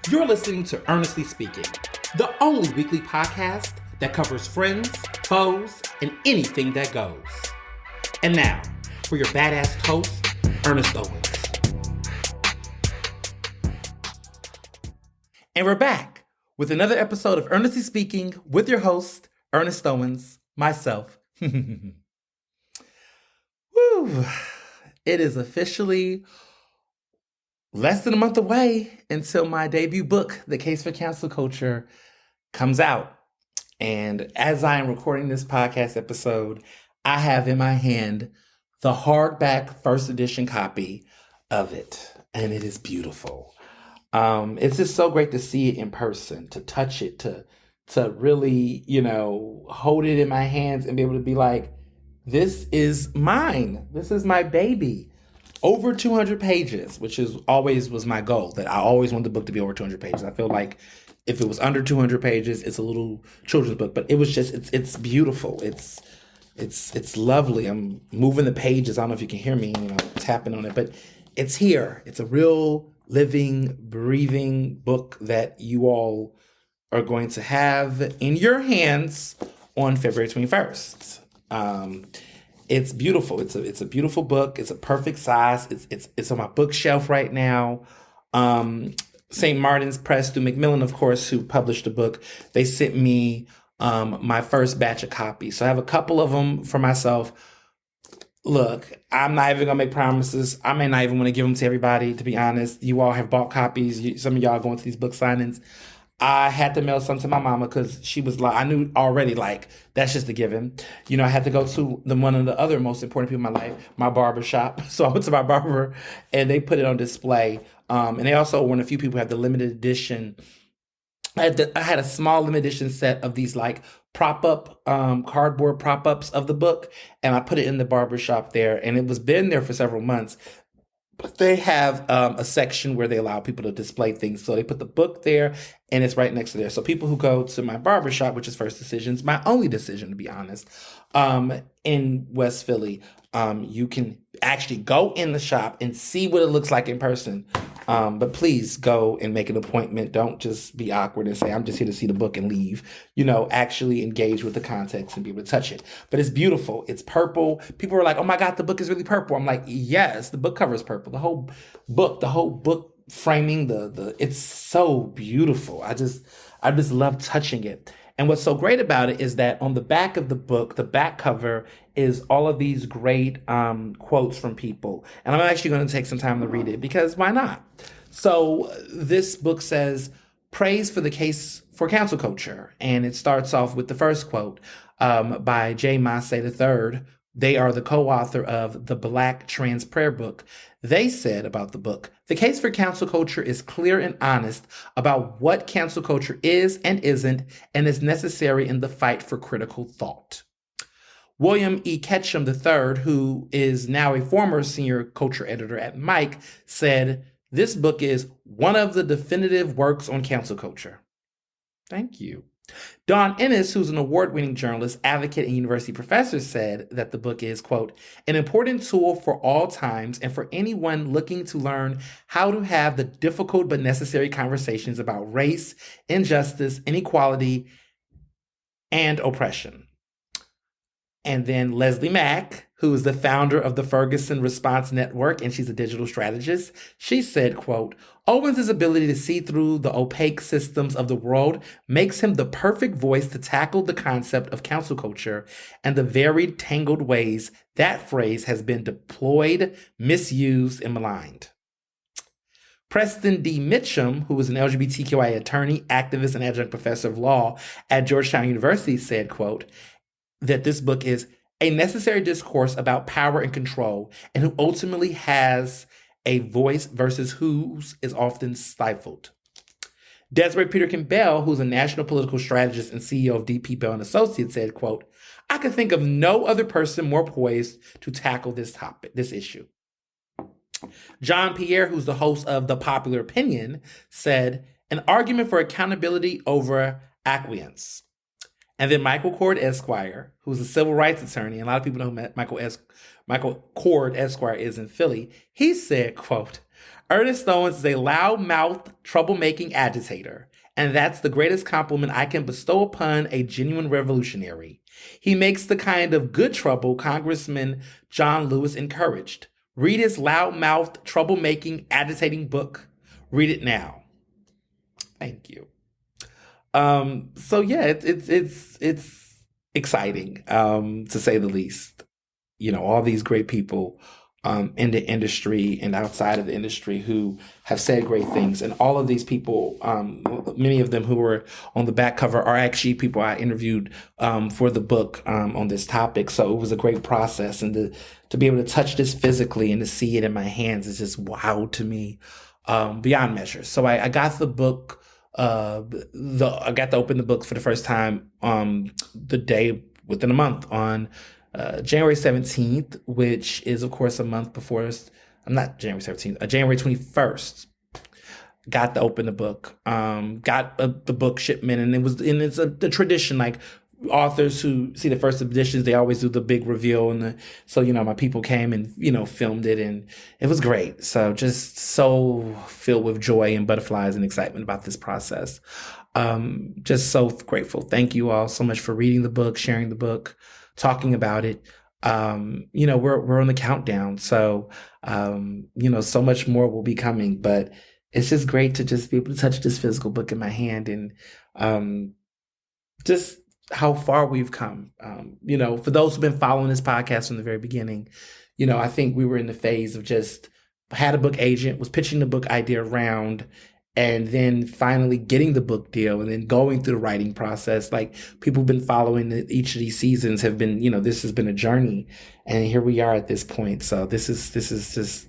You're listening to Ernestly Speaking, the only weekly podcast that covers friends, foes, and anything that goes. And now, for your badass host, Ernest Owens. And we're back with another episode of Ernestly Speaking with your host, Ernest Owens, myself. Woo! It is officially less than a month away until my debut book, The Case for Cancel Culture, comes out. And as I am recording this podcast episode, I have in my hand the hardback first edition copy of it. And it is beautiful. It's just so great to see it in person, to touch it, to really, hold it in my hands and be able to be like, this is mine. This is my baby. Over 200 pages, which is always was my goal, that I always wanted the book to be over 200 pages. I feel like if it was under 200 pages, it's a little children's book, but it was just, it's beautiful. It's lovely. I'm moving the pages. I don't know if you can hear me, tapping on it, but it's here. It's a real living, breathing book that you all are going to have in your hands on February 21st. It's beautiful. It's a beautiful book. It's a perfect size. It's on my bookshelf right now. St. Martin's Press through Macmillan, of course, who published the book, they sent me my first batch of copies. So I have a couple of them for myself. Look, I'm not even going to make promises. I may not even want to give them to everybody, to be honest. You all have bought copies. Some of y'all going to these book signings. I had to mail some to my mama because she was like, I knew already, like, that's just a given. I had to go to one of the other most important people in my life, my barber shop. So I went to my barber and they put it on display. And they also, one of the few people who had the limited edition. I had a small limited edition set of these like prop-up, cardboard prop-ups of the book. And I put it in the barber shop there. And it was been there for several months. But they have a section where they allow people to display things. So they put the book there and it's right next to there. So people who go to my barbershop, which is First Decisions, my only decision, to be honest, in West Philly, you can actually go in the shop and see what it looks like in person. But please go and make an appointment. Don't just be awkward and say, I'm just here to see the book and leave. Actually engage with the context and be able to touch it. But it's beautiful. It's purple. People are like, oh my God, the book is really purple. I'm like, yes, the book cover is purple. The whole book framing, it's so beautiful. I just love touching it. And what's so great about it is that on the back of the book, the back cover is all of these great quotes from people. And I'm actually going to take some time to read it because why not? So this book says, praise for the case for cancel culture. And it starts off with the first quote by J. Massey III. They are the co-author of the Black Trans Prayer Book. They said about the book, the case for cancel culture is clear and honest about what cancel culture is and isn't, and is necessary in the fight for critical thought. William E. Ketchum III, who is now a former senior culture editor at Mike, said, this book is one of the definitive works on cancel culture. Thank you. Don Ennis, who's an award-winning journalist, advocate, and university professor, said that the book is, quote, an important tool for all times and for anyone looking to learn how to have the difficult but necessary conversations about race, injustice, inequality, and oppression. And then Leslie Mack, who is the founder of the Ferguson Response Network, and she's a digital strategist, she said, quote, Owens' ability to see through the opaque systems of the world makes him the perfect voice to tackle the concept of cancel culture and the varied, tangled ways that phrase has been deployed, misused, and maligned. Preston D. Mitchum, who is an LGBTQI attorney, activist, and adjunct professor of law at Georgetown University, said, quote, that this book is a necessary discourse about power and control, and who ultimately has a voice versus whose is often stifled. Desiree Peterkin Bell, who's a national political strategist and CEO of DP Bell and Associates, said, quote, I can think of no other person more poised to tackle this issue. John Pierre, who's the host of The Popular Opinion, said, an argument for accountability over acquiescence. And then Michael Cord Esquire, who's a civil rights attorney, and a lot of people know who Michael Cord Esquire is in Philly, he said, quote, Ernest Owens is a loud-mouthed, troublemaking agitator, and that's the greatest compliment I can bestow upon a genuine revolutionary. He makes the kind of good trouble Congressman John Lewis encouraged. Read his loud-mouthed, troublemaking, agitating book. Read it now. Thank you. So yeah, it's exciting, to say the least. All these great people in the industry and outside of the industry who have said great things. And all of these people, many of them who were on the back cover are actually people I interviewed for the book on this topic. So it was a great process. And to be able to touch this physically and to see it in my hands is just wow to me, beyond measure. So I got the book. I got to open the book for the first time the day within a month on January 17th, which is, of course, a month before us. I'm not January 17th, January 21st. Got to open the book, got the book shipment, and it's the tradition, like authors who see the first editions, they always do the big reveal. So, my people came and, filmed it, and it was great. So just so filled with joy and butterflies and excitement about this process. Just so grateful. Thank you all so much for reading the book, sharing the book, talking about it. We're on the countdown. So, so much more will be coming, but it's just great to just be able to touch this physical book in my hand and, just how far we've come. For those who've been following this podcast from the very beginning, I think we were in the phase of just had a book agent, was pitching the book idea around, and then finally getting the book deal and then going through the writing process. Like, people who've been following each of these seasons have been, this has been a journey, and here we are at this point. So this is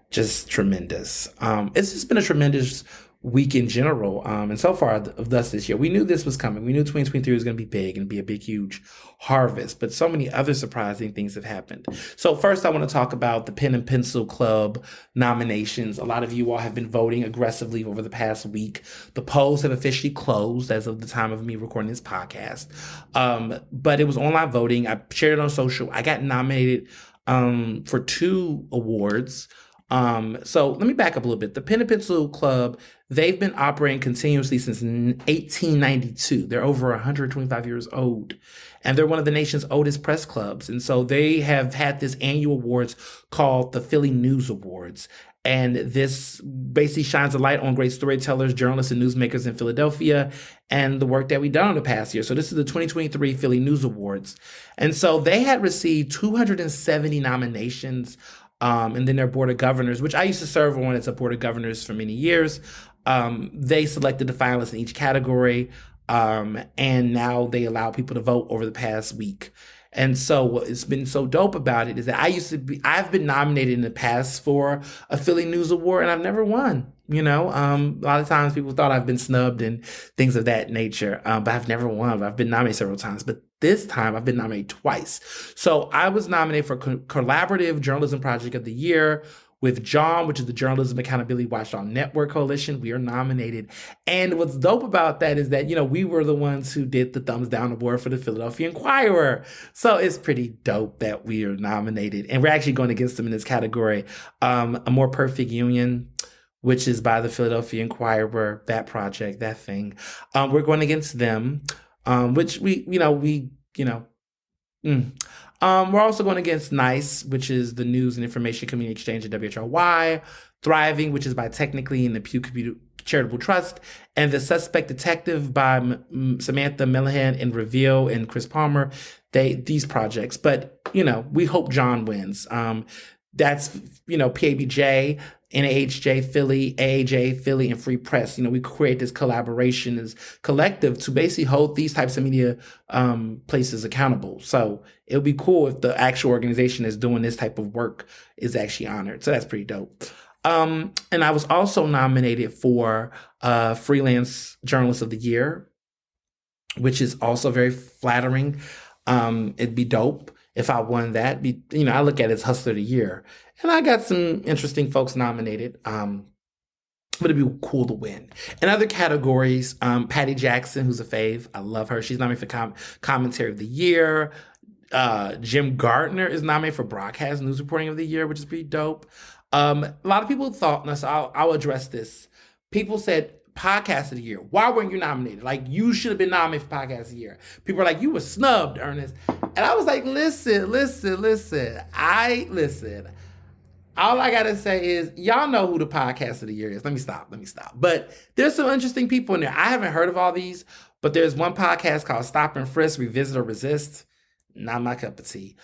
just tremendous. It's just been a tremendous week in general. And so far of thus this year, we knew this was coming. We knew 2023 was going to be big and be a big, huge harvest, but so many other surprising things have happened. So first, I want to talk about the Pen and Pencil Club nominations. A lot of you all have been voting aggressively over the past week. The polls have officially closed as of the time of me recording this podcast. But it was online voting. I shared it on social. I got nominated for 2 awards. So let me back up a little bit. The Pen and Pencil Club, they've been operating continuously since 1892. They're over 125 years old, and they're one of the nation's oldest press clubs. And so they have had this annual awards called the Philly News Awards. And this basically shines a light on great storytellers, journalists, and newsmakers in Philadelphia and the work that we've done in the past year. So this is the 2023 Philly News Awards. And so they had received 270 nominations. And then their board of governors, which I used to serve on as a board of governors for many years, they selected the finalists in each category, and now they allow people to vote over the past week. And so what's been so dope about it is that I've been nominated in the past for a Philly News Award, and I've never won. A lot of times people thought I've been snubbed and things of that nature, but I've never won. I've been nominated several times, but this time I've been nominated twice. So I was nominated for Collaborative Journalism Project of the Year with JAWN, which is the Journalism Accountability Watchdog Network Coalition. We are nominated. And what's dope about that is that, we were the ones who did the thumbs down award for the Philadelphia Inquirer. So it's pretty dope that we are nominated. And we're actually going against them in this category. A More Perfect Union, which is by the Philadelphia Inquirer, that project, that thing. We're going against them, which we're also going against NICE, which is the News and Information Community Exchange at WHRY, Thriving, which is by Technically and the Pew Computer Charitable Trust, and The Suspect Detective by Samantha Millihan and Reveal and Chris Palmer. These projects, but we hope John wins. That's PABJ, NAHJ Philly, AAJ Philly, and Free Press. We create this collaboration, this collective to basically hold these types of media places accountable. So it would be cool if the actual organization that's doing this type of work is actually honored. So that's pretty dope. And I was also nominated for Freelance Journalist of the Year, which is also very flattering. It'd be dope if I won that. I look at it as Hustler of the Year. And I got some interesting folks nominated, but it'd be cool to win. In other categories, Patty Jackson, who's a fave. I love her. She's nominated for Commentary of the Year. Jim Gardner is nominated for Broadcast News Reporting of the Year, which is pretty dope. A lot of people thought, and so I'll address this. People said podcast of the year. Why weren't you nominated? Like, you should have been nominated for podcast of the year. People were like, you were snubbed, Ernest. And I was like, listen. All I gotta say is, y'all know who the podcast of the year is. Let me stop. But there's some interesting people in there. I haven't heard of all these, but there's one podcast called Stop and Frisk, Revisit or Resist. Not my cup of tea.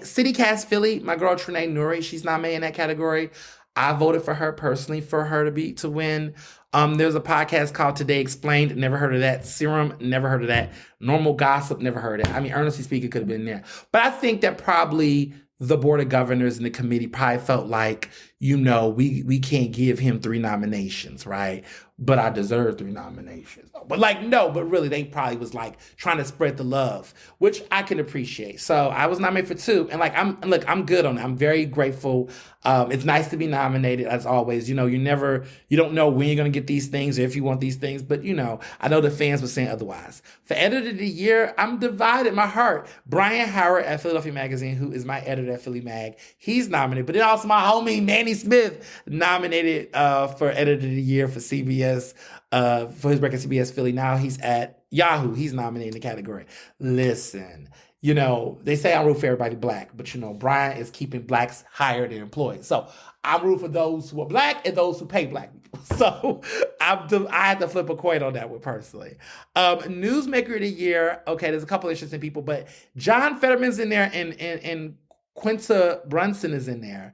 City Cast Philly, my girl Trinae Nuri, she's nominated in that category. I voted for her personally for her to win. There's a podcast called Today Explained, never heard of that. Serum, never heard of that. Normal Gossip, never heard of it. I mean, Ernestly Speaking could have been there. But I think that probably the Board of Governors and the committee probably felt like, we can't give him 3 nominations, right? But I deserve 3 nominations. But but really they probably was like trying to spread the love, which I can appreciate. So I was nominated for 2, and I'm good on it. I'm very grateful. It's nice to be nominated as always. You don't know when you're gonna get these things or if you want these things, but I know the fans were saying otherwise. For editor of the year, I'm divided. My heart. Brian Howard at Philadelphia Magazine, who is my editor at Philly Mag, he's nominated. But then also my homie Manny Smith nominated for editor of the year for CBS. For his record CBS Philly. Now he's at Yahoo. He's nominated in the category. Listen, they say I root for everybody black, but Brian is keeping blacks hired and employed. So I root for those who are black and those who pay black people. So I had to flip a coin on that one personally. Newsmaker of the year. Okay, there's a couple interesting people, but John Fetterman's in there and Quinta Brunson is in there.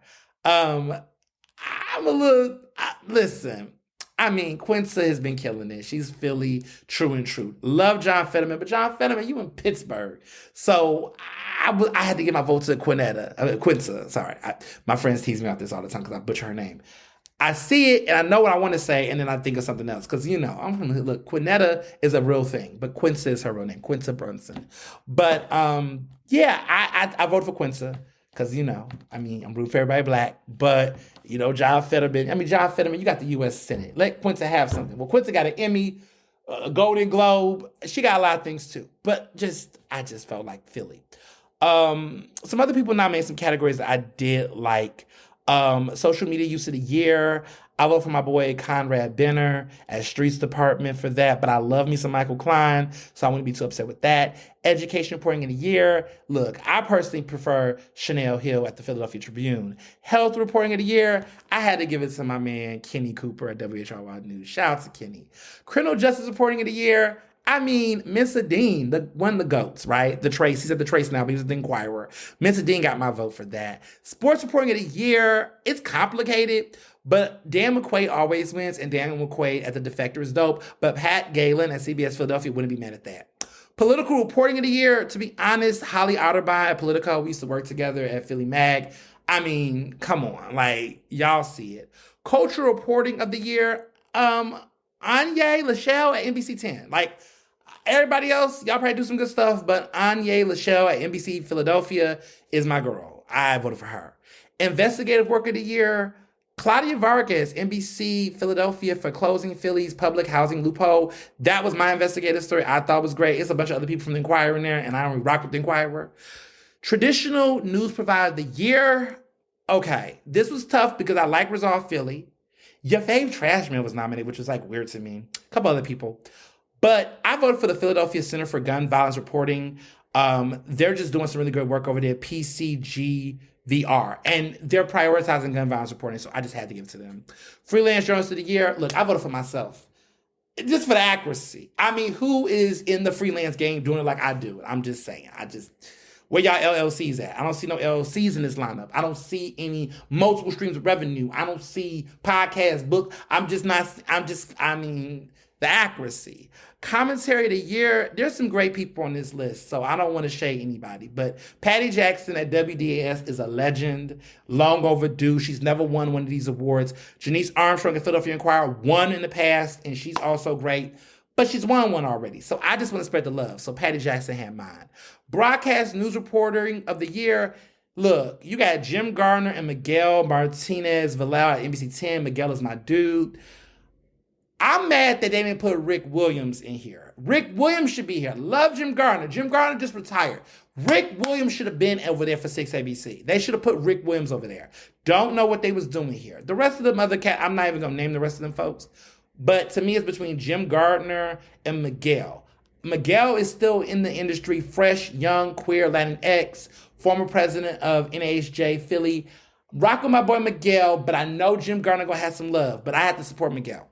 Listen. I mean, Quinta has been killing it. She's Philly true and true. Love John Fetterman, but John Fetterman, you in Pittsburgh. So I had to give my vote to Quinta. Sorry. My friends tease me about this all the time because I butcher her name. I see it and I know what I want to say, and then I think of something else. Because, I'm from the hood. Look, Quinetta is a real thing, but Quinta is her real name, Quinta Brunson. But, I voted for Quinta. Because, I'm rooting for everybody black. But, John Fetterman, you got the U.S. Senate. Let Quinta have something. Well, Quinta got an Emmy, a Golden Globe. She got a lot of things, too. But I just felt like Philly. Some other people nominated some categories that I did like. Social media use of the year. I vote for my boy Conrad Benner at Streets Department for that, but I love me some Michael Klein, so I wouldn't be too upset with that. Education reporting of the year. Look, I personally prefer Chanel Hill at the Philadelphia Tribune. Health reporting of the year. I had to give it to my man Kenny Cooper at WHRY News. Shout out to Kenny. Criminal justice reporting of the year. Mensa Dean, one of the GOATs, right? The Trace. He's at the Trace now, but he's the Inquirer. Mensa Dean got my vote for that. Sports reporting of the year. It's complicated, but Dan McQuaid always wins, and Daniel McQuaid at The Defector is dope. But Pat Galen at CBS Philadelphia wouldn't be mad at that. Political reporting of the year, to be honest, Holly Otterbein at Politico. We used to work together at Philly Mag. Come on, y'all see it. Cultural reporting of the year, Anya Lachelle at NBC 10. Everybody else, y'all probably do some good stuff, but Anya Lachelle at NBC Philadelphia is my girl. I voted for her. Investigative work of the year, Claudia Vargas, NBC Philadelphia for closing Philly's public housing loophole. That was my investigative story. I thought was great. It's a bunch of other people from the Inquirer in there, and I don't really rock with the Inquirer. Traditional news provider of the year. Okay, this was tough because I like Resolve Philly. Your fave Trash Man was nominated, which was weird to me. A couple other people. But I voted for the Philadelphia Center for Gun Violence Reporting. They're just doing some really good work over there, PCGVR. And they're prioritizing gun violence reporting, so I just had to give it to them. Freelance Journalist of the Year. Look, I voted for myself. Just for the accuracy. Who is in the freelance game doing it like I do? I'm just saying. Where y'all LLCs at? I don't see no LLCs in this lineup. I don't see any multiple streams of revenue. I don't see podcast, book. The accuracy. Commentary of the year, there's some great people on this list, so I don't want to shade anybody. But Patty Jackson at WDAS is a legend, long overdue. She's never won one of these awards. Janice Armstrong at Philadelphia Inquirer won in the past, and she's also great. But she's won one already, so I just want to spread the love. So Patty Jackson had mine. Broadcast news reporting of the year. Look, you got Jim Gardner and Miguel Martinez Villar at NBC 10. Miguel is my dude. I'm mad that they didn't put Rick Williams in here. Rick Williams should be here. Love Jim Garner. Jim Garner just retired. Rick Williams should have been over there for 6ABC. They should have put Rick Williams over there. Don't know what they was doing here. The rest of them other I'm not even going to name the rest of them folks. But to me, it's between Jim Gardner and Miguel. Miguel is still in the industry, fresh, young, queer, Latinx, former president of NASJ Philly. Rock with my boy Miguel, but I know Jim Gardner going to have some love. But I have to support Miguel.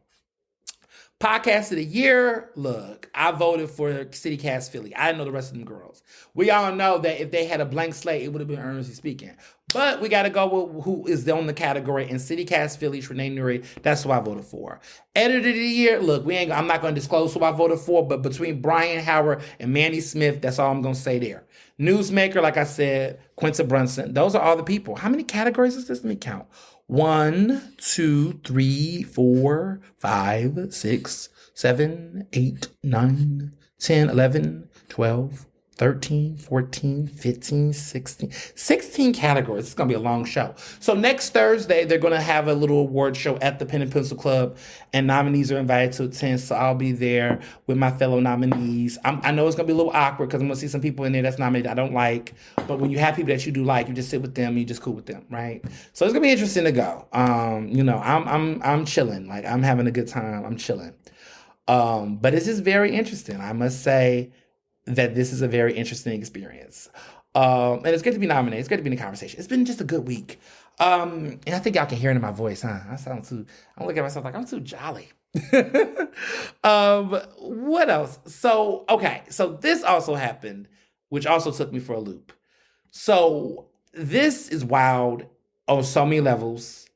Podcast of the year, look, I voted for CityCast Philly. I didn't know the rest of them girls. We all know that if they had a blank slate, it would have been Ernestly speaking. But we got to go with who is on the category. And CityCast Philly, Renee Nuri, that's who I voted for. Editor of the year, look, I'm not going to disclose who I voted for, but between Brian Howard and Manny Smith, that's all I'm going to say there. Newsmaker, like I said, Quinta Brunson. Those are all the people. How many categories is this? Let me count. 1, 2, 3, 4, 5, 6, 7, 8, 9, 10, 11, 12, 13, 14, 15, 16. 16 categories. It's going to be a long show. So next Thursday, they're going to have a little award show at the Pen and Pencil Club, and nominees are invited to attend. So I'll be there with my fellow nominees. I know it's going to be a little awkward because I'm going to see some people in there that's nominated I don't like. But when you have people that you do like, you just sit with them and you just cool with them, right? So it's going to be interesting to go. I'm chilling. Like, I'm having a good time. I'm chilling. But it's just very interesting. I must say that this is a very interesting experience. And it's good to be nominated. It's good to be in the conversation. It's been just a good week. And I think y'all can hear it in my voice, huh? I'm looking at myself like I'm too jolly. What else? So this also happened, which also took me for a loop. So this is wild on so many levels.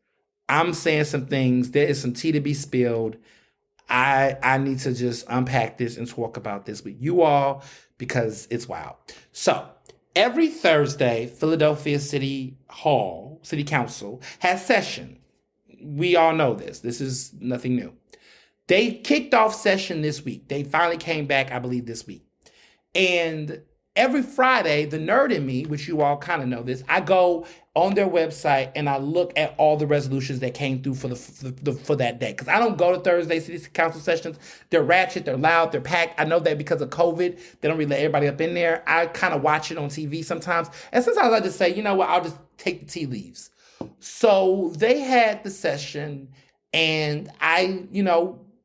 I'm saying some things. There is some tea to be spilled. I need to just unpack this and talk about this with you all because it's wild. So every Thursday, Philadelphia City Council has session. We all know this. This is nothing new. They kicked off session this week. They finally came back, I believe, this week. And every Friday, the nerd in me, which you all kind of know this, I go on their website and I look at all the resolutions that came through for that day. Because I don't go to Thursday City Council sessions. They're ratchet, they're loud, they're packed. I know that because of COVID, they don't really let everybody up in there. I kind of watch it on TV sometimes. And sometimes I just say, you know what, I'll just take the tea leaves. So they had the session and I,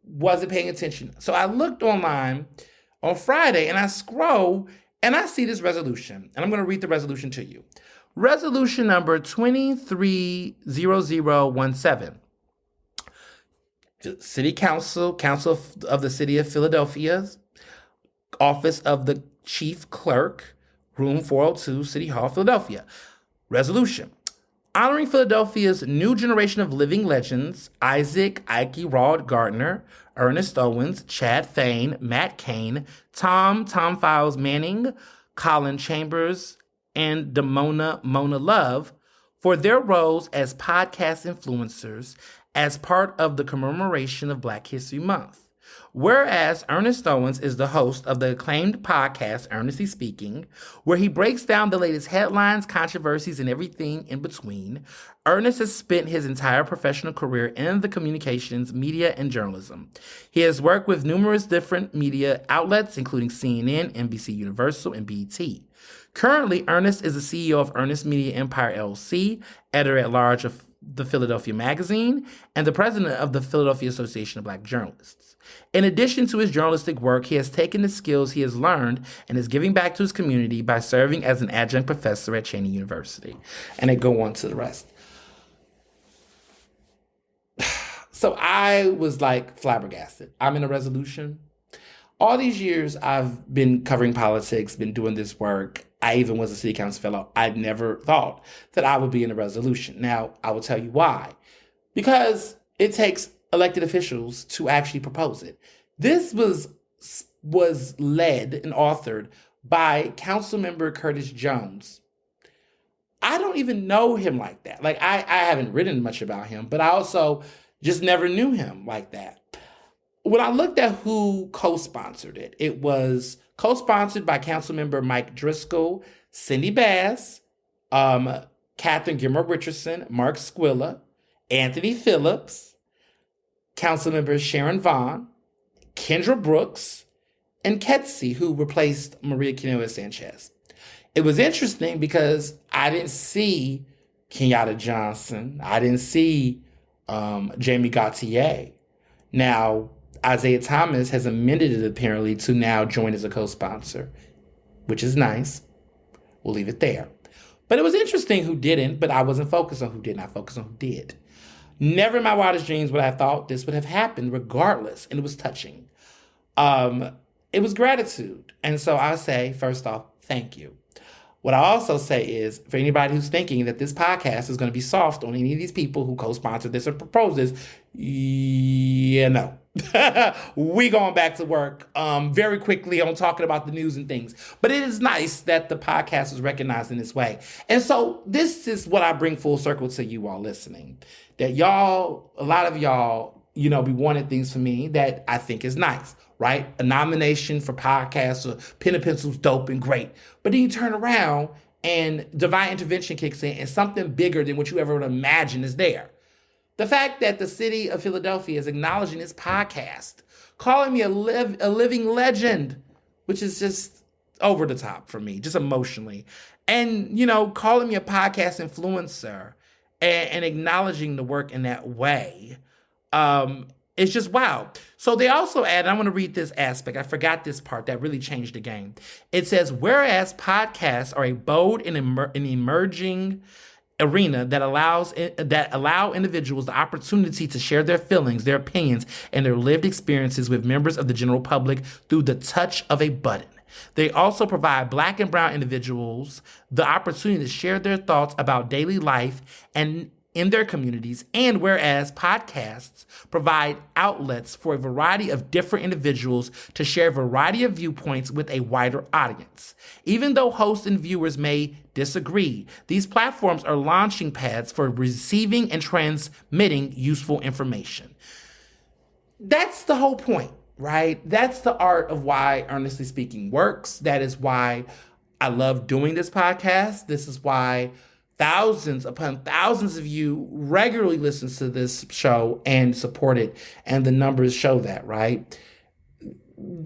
wasn't paying attention. So I looked online on Friday and I scroll and I see this resolution. And I'm going to read the resolution to you. Resolution number 230017. City Council of the City of Philadelphia, Office of the Chief Clerk, Room 402, City Hall, Philadelphia. Resolution. Honoring Philadelphia's new generation of living legends, Isaac Ike Rod Gardner, Ernest Owens, Chad Thane, Matt Cain, Tom Files Manning, Colin Chambers, and Mona Love for their roles as podcast influencers as part of the commemoration of Black History Month. Whereas Ernest Owens is the host of the acclaimed podcast, Ernestly Speaking, where he breaks down the latest headlines, controversies, and everything in between, Ernest has spent his entire professional career in the communications, media, and journalism. He has worked with numerous different media outlets, including CNN, NBC Universal, and BET. Currently, Ernest is the CEO of Ernest Media Empire LLC, editor-at-large of the Philadelphia Magazine, and the president of the Philadelphia Association of Black Journalists. In addition to his journalistic work, he has taken the skills he has learned and is giving back to his community by serving as an adjunct professor at Cheney University. And they go on to the rest. So I was like flabbergasted. I'm in a resolution. All these years I've been covering politics, been doing this work. I even was a city council fellow. I never thought that I would be in a resolution. Now, I will tell you why. Because it takes elected officials to actually propose it. This was led and authored by Councilmember Curtis Jones. I don't even know him like that. Like, I haven't written much about him, but I also just never knew him like that. When I looked at who co-sponsored it, it was co-sponsored by Councilmember Mike Driscoll, Cindy Bass, Catherine Gilmore Richardson, Mark Squilla, Anthony Phillips, council members Sharon Vaughn, Kendra Brooks, and Ketsy, who replaced Maria Quinoa Sanchez. It was interesting because I didn't see Kenyatta Johnson. I didn't see Jamie Gautier. Now, Isaiah Thomas has amended it apparently to now join as a co-sponsor, which is nice. We'll leave it there. But it was interesting who didn't, but I wasn't focused on who didn't. I focused on who did. Never in my wildest dreams would I have thought this would have happened regardless, and it was touching. It was gratitude. And so I say, first off, thank you. What I also say is, for anybody who's thinking that this podcast is going to be soft on any of these people who co-sponsored this or proposed this, no. We going back to work very quickly on talking about the news and things. But it is nice that the podcast is recognized in this way. And so this is what I bring full circle to you all listening. That y'all, a lot of y'all, be wanting things from me that I think is nice. Right? A nomination for podcasts or Pen and Pencil's dope and great. But then you turn around and divine intervention kicks in and something bigger than what you ever would imagine is there. The fact that the city of Philadelphia is acknowledging this podcast, calling me a living legend, which is just over the top for me, just emotionally. And, calling me a podcast influencer and acknowledging the work in that way. It's just wow. So they also add, I want to read this aspect. I forgot this part that really changed the game. It says, whereas podcasts are a bold and emerging arena that allow individuals the opportunity to share their feelings, their opinions, and their lived experiences with members of the general public through the touch of a button. They also provide Black and brown individuals the opportunity to share their thoughts about daily life and in their communities, and whereas podcasts provide outlets for a variety of different individuals to share a variety of viewpoints with a wider audience. Even though hosts and viewers may disagree, these platforms are launching pads for receiving and transmitting useful information. That's the whole point, right? That's the art of why Ernestly Speaking works. That is why I love doing this podcast. This is why thousands upon thousands of you regularly listen to this show and support it, and the numbers show that, right?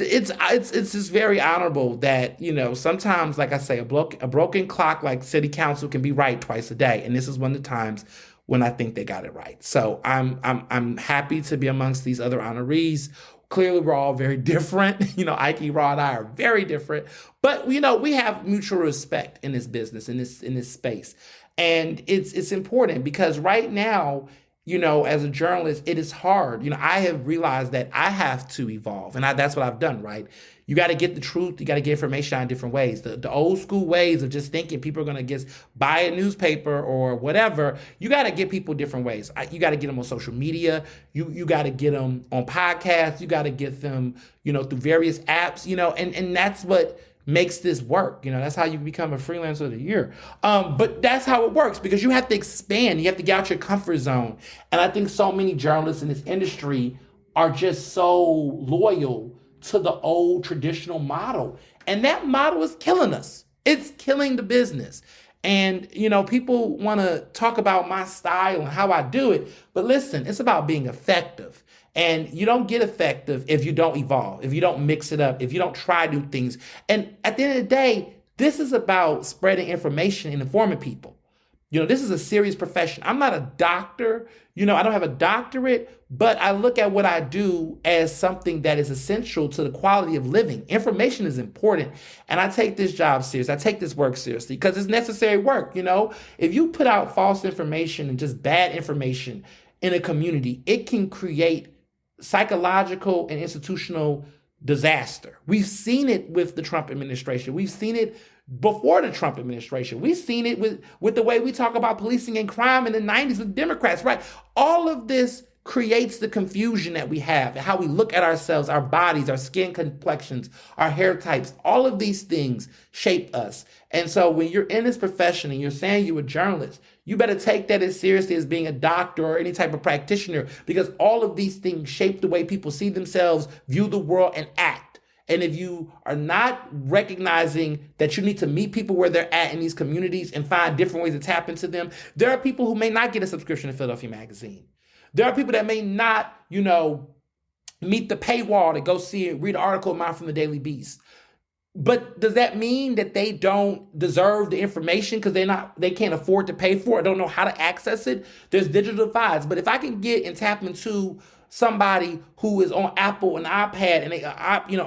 It's just very honorable that, sometimes, like I say, a broken clock like city council can be right twice a day, and this is one of the times when I think they got it right. So I'm happy to be amongst these other honorees. Clearly, we're all very different. Ike, Raw, and I are very different, but we have mutual respect in this business, in this space. And it's important because right now, as a journalist, it is hard. I have realized that I have to evolve, and that's what I've done, right? You got to get the truth. You got to get information out in different ways. The old school ways of just thinking people are going to just buy a newspaper or whatever, you got to get people different ways. You got to get them on social media. You got to get them on podcasts. You got to get them, through various apps, and that's what makes this work. That's how you become a freelancer of the year. But that's how it works because you have to expand. You have to get out your comfort zone. And I think so many journalists in this industry are just so loyal to the old traditional model. And that model is killing us. It's killing the business. And, people want to talk about my style and how I do it. But listen, it's about being effective. And you don't get effective if you don't evolve, if you don't mix it up, if you don't try new things. And at the end of the day, this is about spreading information and informing people. This is a serious profession. I'm not a doctor. I don't have a doctorate, but I look at what I do as something that is essential to the quality of living. Information is important. And I take this job serious. I take this work seriously because it's necessary work. If you put out false information and just bad information in a community, it can create psychological and institutional disaster. We've seen it with the Trump administration. We've seen it before the Trump administration. We've seen it with the way we talk about policing and crime in the 90s with Democrats, right? All of this creates the confusion that we have and how we look at ourselves, our bodies, our skin complexions, our hair types. All of these things shape us. And so when you're in this profession and you're saying you're a journalist, you better take that as seriously as being a doctor or any type of practitioner, because all of these things shape the way people see themselves, view the world, and act. And if you are not recognizing that you need to meet people where they're at in these communities and find different ways to tap into them, there are people who may not get a subscription to Philadelphia Magazine. There are people that may not, meet the paywall to go see and read an article of mine from the Daily Beast. But does that mean that they don't deserve the information because they can't afford to pay for it, don't know how to access it? There's digital divides. But if I can get and tap into somebody who is on Apple and iPad and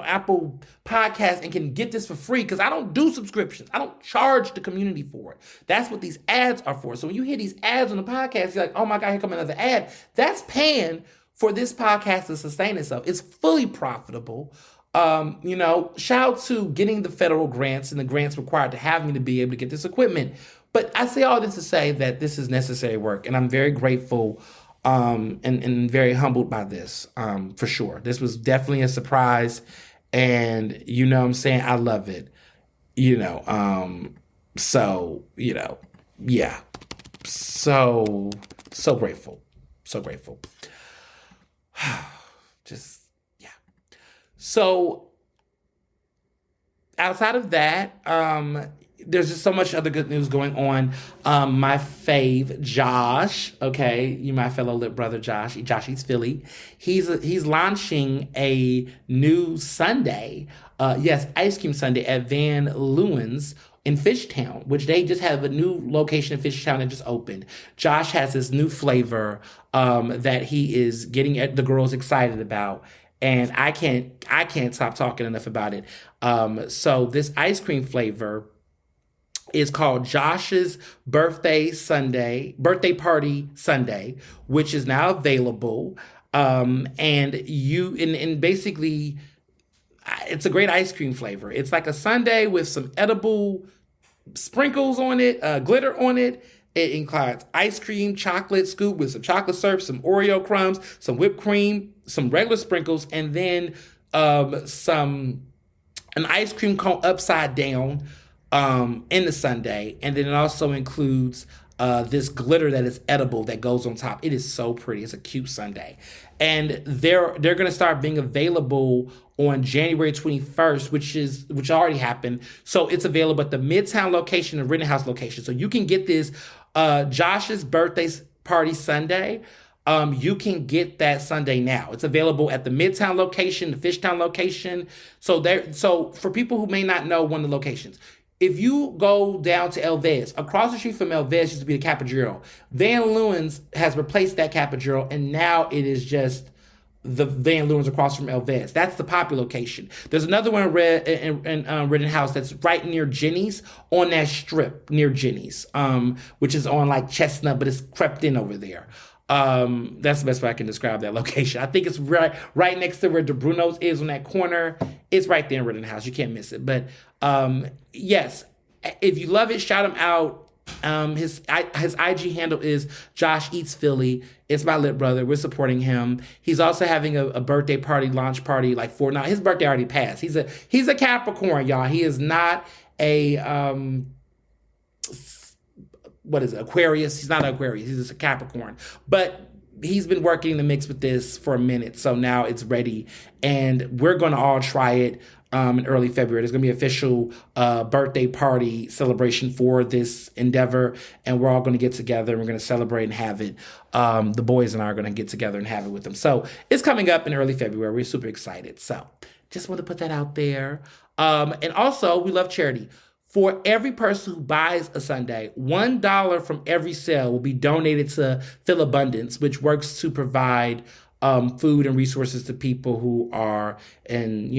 Apple Podcast and can get this for free, because I don't do subscriptions. I don't charge the community for it. That's what these ads are for. So when you hear these ads on the podcast, you're like, oh my God, here comes another ad. That's paying for this podcast to sustain itself. It's fully profitable. Shout out to getting the federal grants and the grants required to have me to be able to get this equipment. But I say all this to say that this is necessary work, and I'm very grateful and very humbled by this, for sure. This was definitely a surprise, and what I'm saying, I love it. Yeah. So grateful. So grateful. Just, yeah. So outside of that, there's just so much other good news going on. My fave, Josh, okay, my fellow lit brother, Josh Eats Philly. He's launching a new sundae, ice cream sundae at Van Leeuwen's in Fishtown, which they just have a new location in Fishtown that just opened. Josh has this new flavor that he is getting the girls excited about, and I can't stop talking enough about it. So this ice cream flavor is called Josh's Birthday Party Sundae, which is now available. And basically, it's a great ice cream flavor. It's like a sundae with some edible sprinkles on it, glitter on it. It includes ice cream, chocolate scoop with some chocolate syrup, some Oreo crumbs, some whipped cream, some regular sprinkles, and then an ice cream cone upside down in the sundae. And then it also includes this glitter that is edible that goes on top. It is so pretty. It's a cute sundae. And they're going to start being available on January 21st, which already happened. So it's available at the Midtown location and Rittenhouse location. So you can get this Josh's Birthday Party Sundae. You can get that sundae now. It's available at the Midtown location, the Fishtown location. So for people who may not know one of the locations, if you go down to Elvez, across the street from Elvez used to be the Capadrillo. Van Leeuwen's has replaced that Capadrillo, and now it is just the Van Leeuwen's across from Elvez. That's the popular location. There's another one in Rittenhouse that's right near Jenny's, on that strip near Jenny's, which is on like Chestnut, but it's crept in over there. That's the best way I can describe that location. I think it's right next to where De Bruno's is on that corner. It's right there in Rittenhouse. You can't miss it. But yes, if you love it, shout him out. His IG handle is Josh Eats Philly. It's my lit brother. We're supporting him. He's also having a birthday party, launch party, now. His birthday already passed. He's a Capricorn, y'all. He is not a what is it? Aquarius. He's not an Aquarius. He's just a Capricorn. But he's been working the mix with this for a minute, so now it's ready, and we're going to all try it in early February. There's going to be an official birthday party celebration for this endeavor, and we're all going to get together, and we're going to celebrate and have it. The boys and I are going to get together and have it with them. So it's coming up in early February. We're super excited. So just want to put that out there. And also, we love charity. For every person who buys a sundae, $1 from every sale will be donated to Phil Abundance, which works to provide food and resources to people who are in,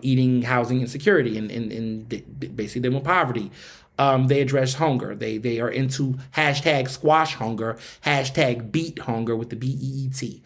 eating, housing insecurity and basically they want poverty. They address hunger. They are into hashtag squash hunger, hashtag beat hunger with the BEET.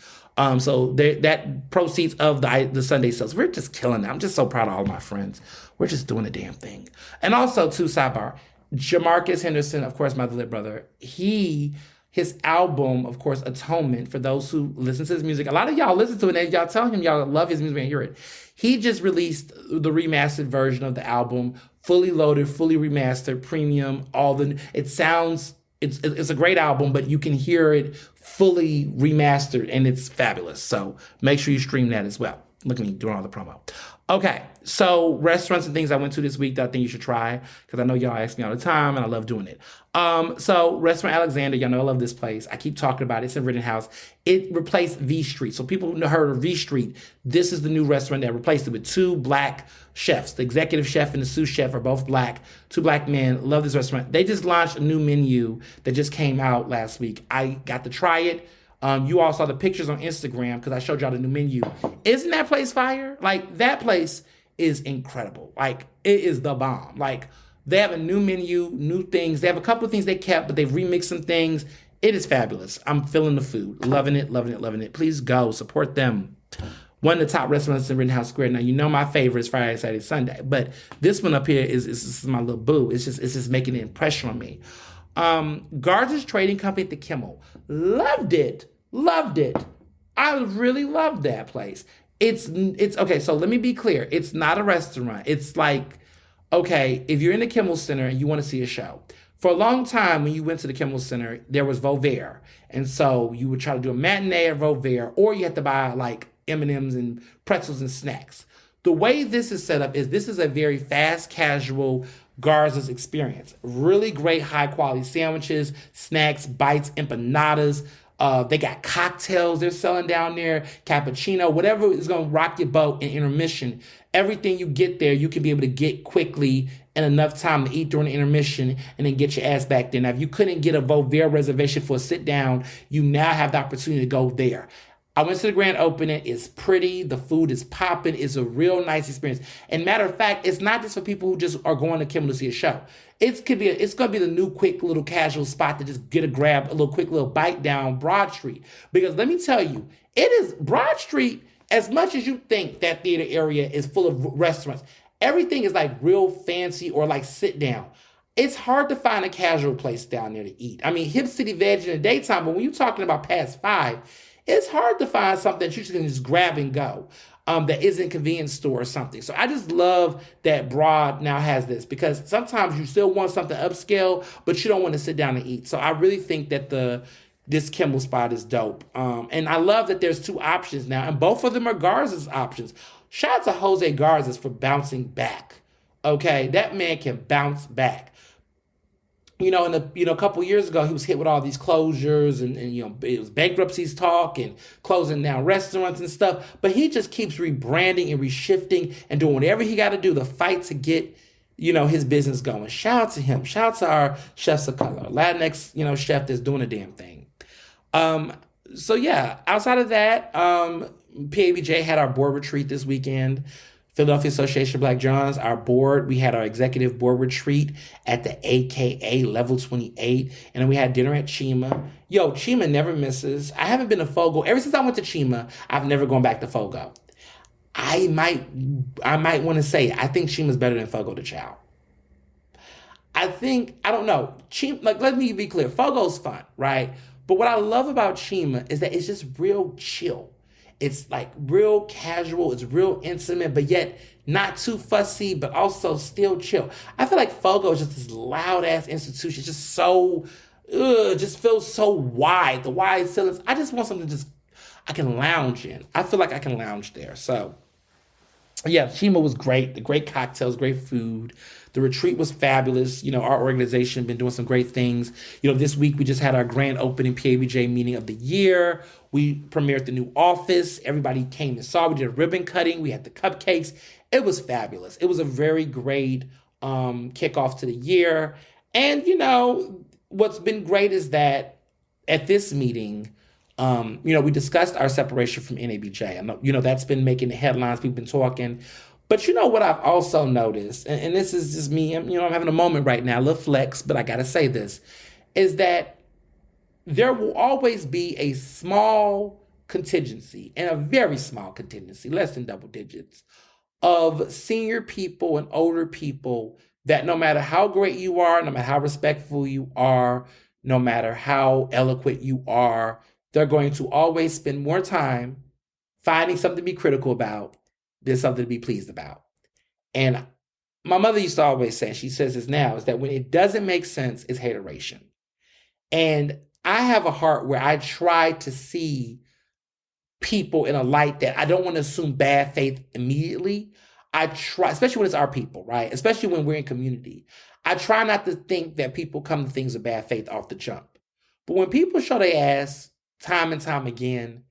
So that proceeds of the Sunday sales. We're just killing it. I'm just so proud of all my friends. We're just doing a damn thing. And also, too, sidebar, Jamarcus Henderson, of course, my lit brother, his album, of course, Atonement, for those who listen to his music. A lot of y'all listen to it and y'all tell him y'all love his music and hear it. He just released the remastered version of the album, fully loaded, fully remastered, premium, it's a great album, but you can hear it fully remastered and it's fabulous. So make sure you stream that as well. Look at me doing all the promo. Okay, so restaurants and things I went to this week that I think you should try because I know y'all ask me all the time and I love doing it. So Restaurant Alexander, y'all know I love this place. I keep talking about it. It's in Rittenhouse. It replaced V Street. So people who heard of V Street, this is the new restaurant that replaced it with two black chefs. The executive chef and the sous chef are both black. Two black men. Love this restaurant. They just launched a new menu that just came out last week. I got to try it. You all saw the pictures on Instagram because I showed y'all the new menu. Isn't that place fire? Like, that place is incredible. Like, it is the bomb. Like, they have a new menu, new things. They have a couple of things they kept, but they've remixed some things. It is fabulous. I'm feeling the food. Loving it, loving it, loving it. Please go. Support them. One of the top restaurants in Rittenhouse Square. Now, you know my favorite is Friday, Saturday, Sunday. But this one up here is my little boo. It's just making an impression on me. Garza's Trading Company at the Kimmel. Loved it. I really loved that place. It's okay, so let me be clear. It's not a restaurant. It's like, okay, if you're in the Kimmel Center and you want to see a show. For a long time, when you went to the Kimmel Center, there was Vauvert. And so you would try to do a matinee at Vauvert, or you had to buy like M&Ms and pretzels and snacks. The way this is set up is this is a very fast, casual Garza's experience. Really great high quality sandwiches, snacks, bites, empanadas. They got cocktails they're selling down there, cappuccino, whatever is going to rock your boat in intermission. Everything you get there, you can be able to get quickly and enough time to eat during the intermission and then get your ass back there. Now, if you couldn't get a Vauvert reservation for a sit down, you now have the opportunity to go there. I went to the grand opening. It's pretty. The food is popping. It's a real nice experience. And matter of fact, it's not just for people who just are going to Kimmel to see a show. It's going to be the new quick little casual spot to just get a little quick little bite down Broad Street. Because let me tell you, it is Broad Street, as much as you think that theater area is full of restaurants, everything is like real fancy or like sit down. It's hard to find a casual place down there to eat. I mean, Hip City Veg in the daytime, but when you're talking about past 5, it's hard to find something that you can just grab and go that isn't a convenience store or something. So I just love that Broad now has this because sometimes you still want something upscale, but you don't want to sit down and eat. So I really think that this Kimmel spot is dope. And I love that there's 2 options now, and both of them are Garza's options. Shout out to Jose Garza's for bouncing back. Okay, that man can bounce back. A couple years ago, he was hit with all these closures and it was bankruptcies talk and closing down restaurants and stuff. But he just keeps rebranding and reshifting and doing whatever he got to do to fight to get, his business going. Shout out to him. Shout out to our chefs of color, Latinx, chef that's doing a damn thing. So yeah, outside of that, PABJ had our board retreat this weekend. Philadelphia Association of Black Journalists, our board, we had our executive board retreat at the AKA Level 28, and then we had dinner at Chima. Yo, Chima never misses. I haven't been to Fogo. Ever since I went to Chima, I've never gone back to Fogo. I might want to say, I think Chima's better than Fogo de Chao. I don't know. Chima, let me be clear. Fogo's fun, right? But what I love about Chima is that it's just real chill. It's like real casual, it's real intimate, but yet not too fussy, but also still chill. I feel like Fogo is just this loud ass institution, just so, just feels so wide, the wide ceilings. I just want something I can lounge in. I feel like I can lounge there. So yeah, Chima was great. The great cocktails, great food. The retreat was fabulous. Our organization been doing some great things. This week we just had our grand opening PABJ meeting of the year. We premiered the new office. Everybody came and saw. We did a ribbon cutting. We had the cupcakes. It was fabulous. It was a very great kickoff to the year. And, what's been great is that at this meeting, we discussed our separation from NABJ. I know, that's been making the headlines. People been talking. But what I've also noticed, and this is just me, I'm having a moment right now, a little flex, but I got to say this, is that there will always be a small contingency, and a very small contingency, less than double digits, of senior people and older people that no matter how great you are, no matter how respectful you are, no matter how eloquent you are, they're going to always spend more time finding something to be critical about than something to be pleased about. And my mother used to always say, she says this now, is that when it doesn't make sense, it's hateration. And I have a heart where I try to see people in a light that I don't want to assume bad faith immediately. I try, especially when it's our people, right? Especially when we're in community. I try not to think that people come to things with bad faith off the jump. But when people show their ass time and time again,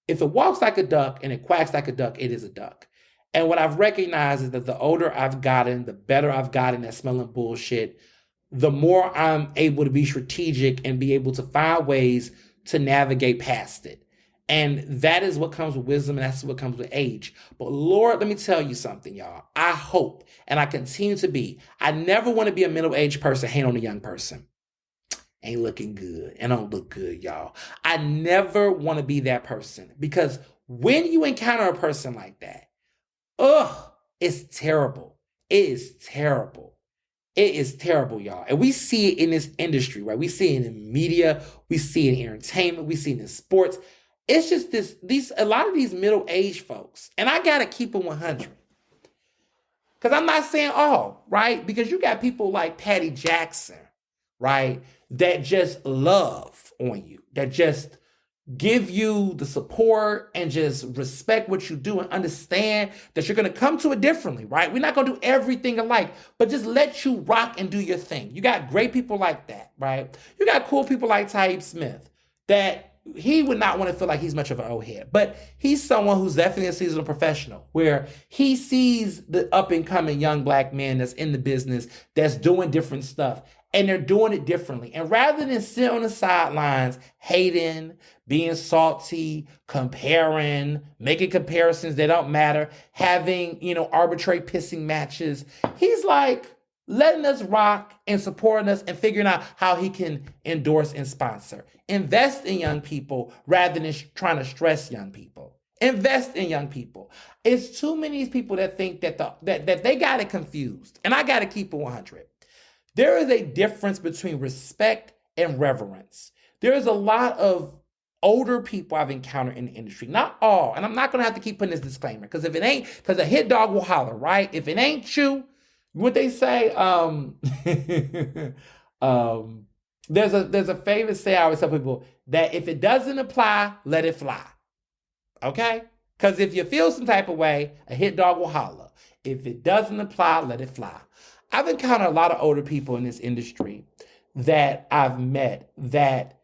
if it walks like a duck and it quacks like a duck, it is a duck. And what I've recognized is that the older I've gotten, the better I've gotten at smelling bullshit, the more I'm able to be strategic and be able to find ways to navigate past it. And that is what comes with wisdom, and that's what comes with age. But Lord, let me tell you something, y'all. I hope, and I continue to be, I never want to be a middle-aged person hating on a young person. Ain't looking good and don't look good, y'all. I never want to be that person, because when you encounter a person like that, it's terrible. It is terrible. It is terrible, y'all. And we see it in this industry, right? We see it in media. We see it in entertainment. We see it in sports. It's just a lot of these middle-aged folks, and I got to keep it 100. Because I'm not saying all, right? Because you got people like Patty Jackson, right? That just love on you, that just give you the support and just respect what you do and understand that you're going to come to it differently, right? We're not going to do everything alike, but just let you rock and do your thing. You got great people like that, right? You got cool people like Taib Smith that he would not want to feel like he's much of an old head, but he's someone who's definitely a seasonal professional, where he sees the up and coming young black men that's in the business, that's doing different stuff, and they're doing it differently. And rather than sit on the sidelines, hating, being salty, comparing, making comparisons that don't matter, having, arbitrary pissing matches, he's like letting us rock and supporting us and figuring out how he can endorse and sponsor. Invest in young people rather than trying to stress young people. Invest in young people. It's too many people that think that that they got it confused. And I got to keep it 100. There is a difference between respect and reverence. There is a lot of older people I've encountered in the industry. Not all. And I'm not going to have to keep putting this disclaimer, because if it ain't, because a hit dog will holler, right? If it ain't you, what they say, there's a famous say I always tell people that if it doesn't apply, let it fly. Okay? Because if you feel some type of way, a hit dog will holler. If it doesn't apply, let it fly. I've encountered a lot of older people in this industry that I've met that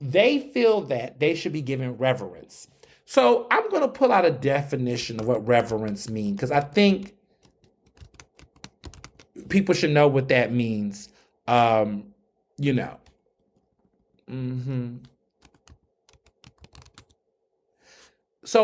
they feel that they should be given reverence. So I'm going to pull out a definition of what reverence means, because I think people should know what that means. So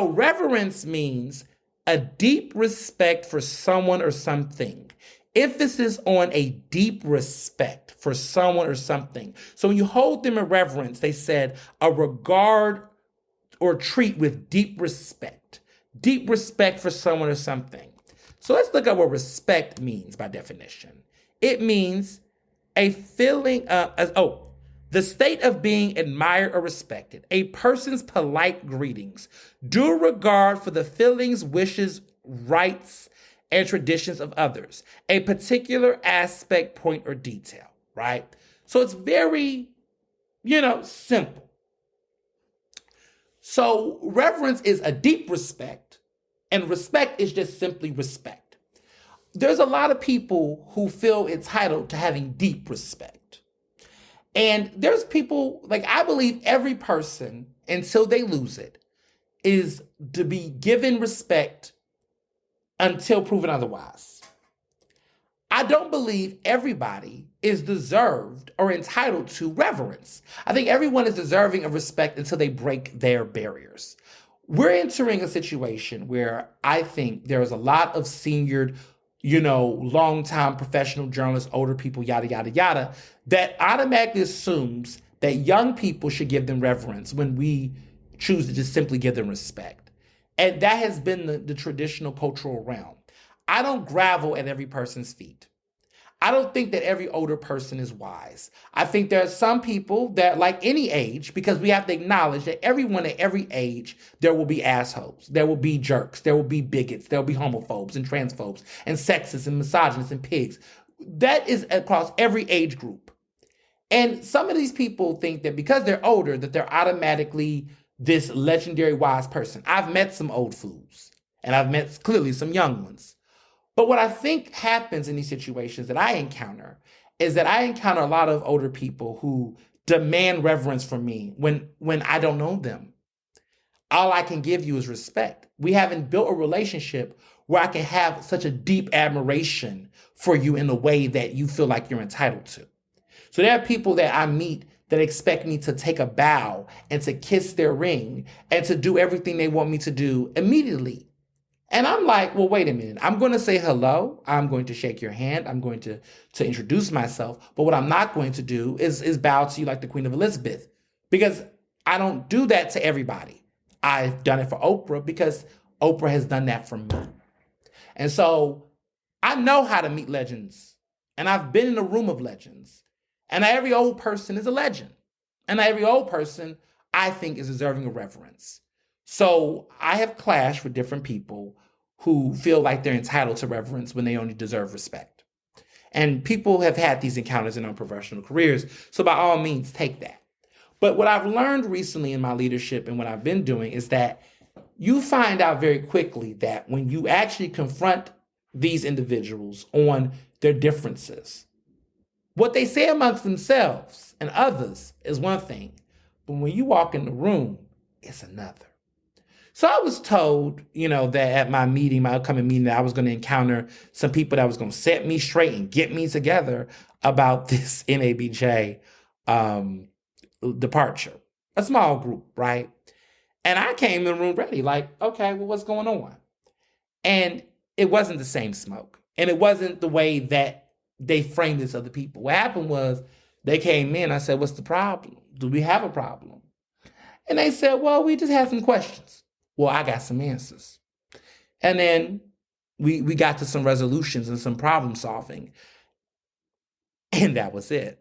reverence means a deep respect for someone or something. Emphasis on a deep respect for someone or something. So when you hold them in reverence, they said a regard or treat with deep respect for someone or something. So let's look at what respect means by definition. It means a feeling the state of being admired or respected, a person's polite greetings, due regard for the feelings, wishes, rights, and traditions of others, a particular aspect, point, or detail, right? So it's very, simple. So reverence is a deep respect, and respect is just simply respect. There's a lot of people who feel entitled to having deep respect. And there's people, I believe every person, until they lose it, is to be given respect until proven otherwise. I don't believe everybody is deserved or entitled to reverence. I think everyone is deserving of respect until they break their barriers. We're entering a situation where I think there's a lot of seniored, long-time professional journalists, older people, yada, yada, yada, that automatically assumes that young people should give them reverence when we choose to just simply give them respect. And that has been the traditional cultural realm. I don't grovel at every person's feet. I don't think that every older person is wise. I think there are some people that, like any age, because we have to acknowledge that everyone at every age, there will be assholes, there will be jerks, there will be bigots, there will be homophobes and transphobes and sexists and misogynists and pigs. That is across every age group. And some of these people think that because they're older, that they're automatically this legendary wise person. I've met some old fools, and I've met clearly some young ones. But what I think happens in these situations that I encounter is that I encounter a lot of older people who demand reverence from me when I don't know them. All I can give you is respect. We haven't built a relationship where I can have such a deep admiration for you in a way that you feel like you're entitled to. So there are people that I meet that expect me to take a bow and to kiss their ring and to do everything they want me to do immediately. And I'm like, well, wait a minute. I'm going to say hello. I'm going to shake your hand. I'm going to introduce myself. But what I'm not going to do is bow to you like the Queen of Elizabeth, because I don't do that to everybody. I've done it for Oprah because Oprah has done that for me. And so I know how to meet legends, and I've been in a room of legends, and every old person is a legend, and every old person I think is deserving of reverence. So I have clashed with different people who feel like they're entitled to reverence when they only deserve respect. And people have had these encounters in their professional careers. So by all means, take that. But what I've learned recently in my leadership and what I've been doing is that you find out very quickly that when you actually confront these individuals on their differences, what they say amongst themselves and others is one thing, but when you walk in the room, it's another. So I was told, that at my meeting, my upcoming meeting, that I was going to encounter some people that was going to set me straight and get me together about this NABJ departure. A small group, right? And I came in the room ready, like, okay, well, what's going on? And it wasn't the same smoke. And it wasn't the way that they framed this to other people. What happened was they came in, I said, what's the problem? Do we have a problem? And they said, well, we just had some questions. Well, I got some answers. And then we got to some resolutions and some problem solving. And that was it.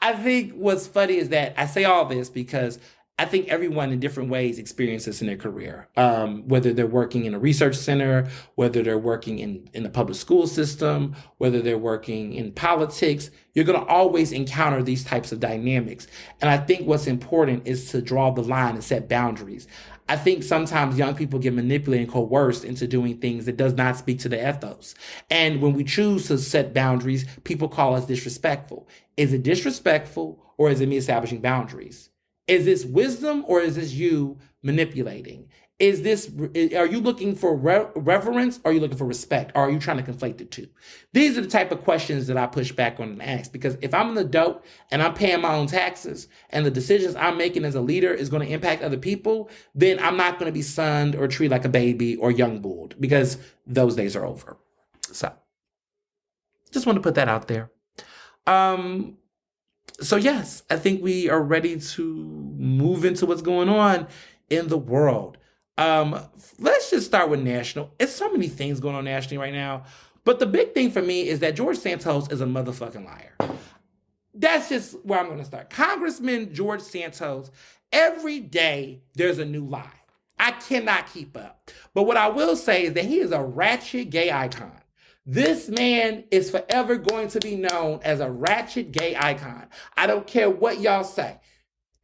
I think what's funny is that I say all this because I think everyone in different ways experiences this in their career, whether they're working in a research center, whether they're working in the public school system, whether they're working in politics, you're going to always encounter these types of dynamics. And I think what's important is to draw the line and set boundaries. I think sometimes young people get manipulated and coerced into doing things that does not speak to the ethos. And when we choose to set boundaries, people call us disrespectful. Is it disrespectful or is it me establishing boundaries? Is this wisdom or is this you manipulating? Are you looking for reverence or are you looking for respect? Or are you trying to conflate the two? These are the type of questions that I push back on and ask, because if I'm an adult and I'm paying my own taxes and the decisions I'm making as a leader is going to impact other people, then I'm not going to be sunned or treated like a baby or young bulled, because those days are over. So just want to put that out there. So yes, I think we are ready to move into what's going on in the world. Let's just start with national. It's so many things going on nationally right now. But the big thing for me is that George Santos is a motherfucking liar. That's just where I'm going to start. Congressman George Santos, every day there's a new lie. I cannot keep up. But what I will say is that he is a ratchet gay icon. This man is forever going to be known as a ratchet gay icon. I don't care what y'all say.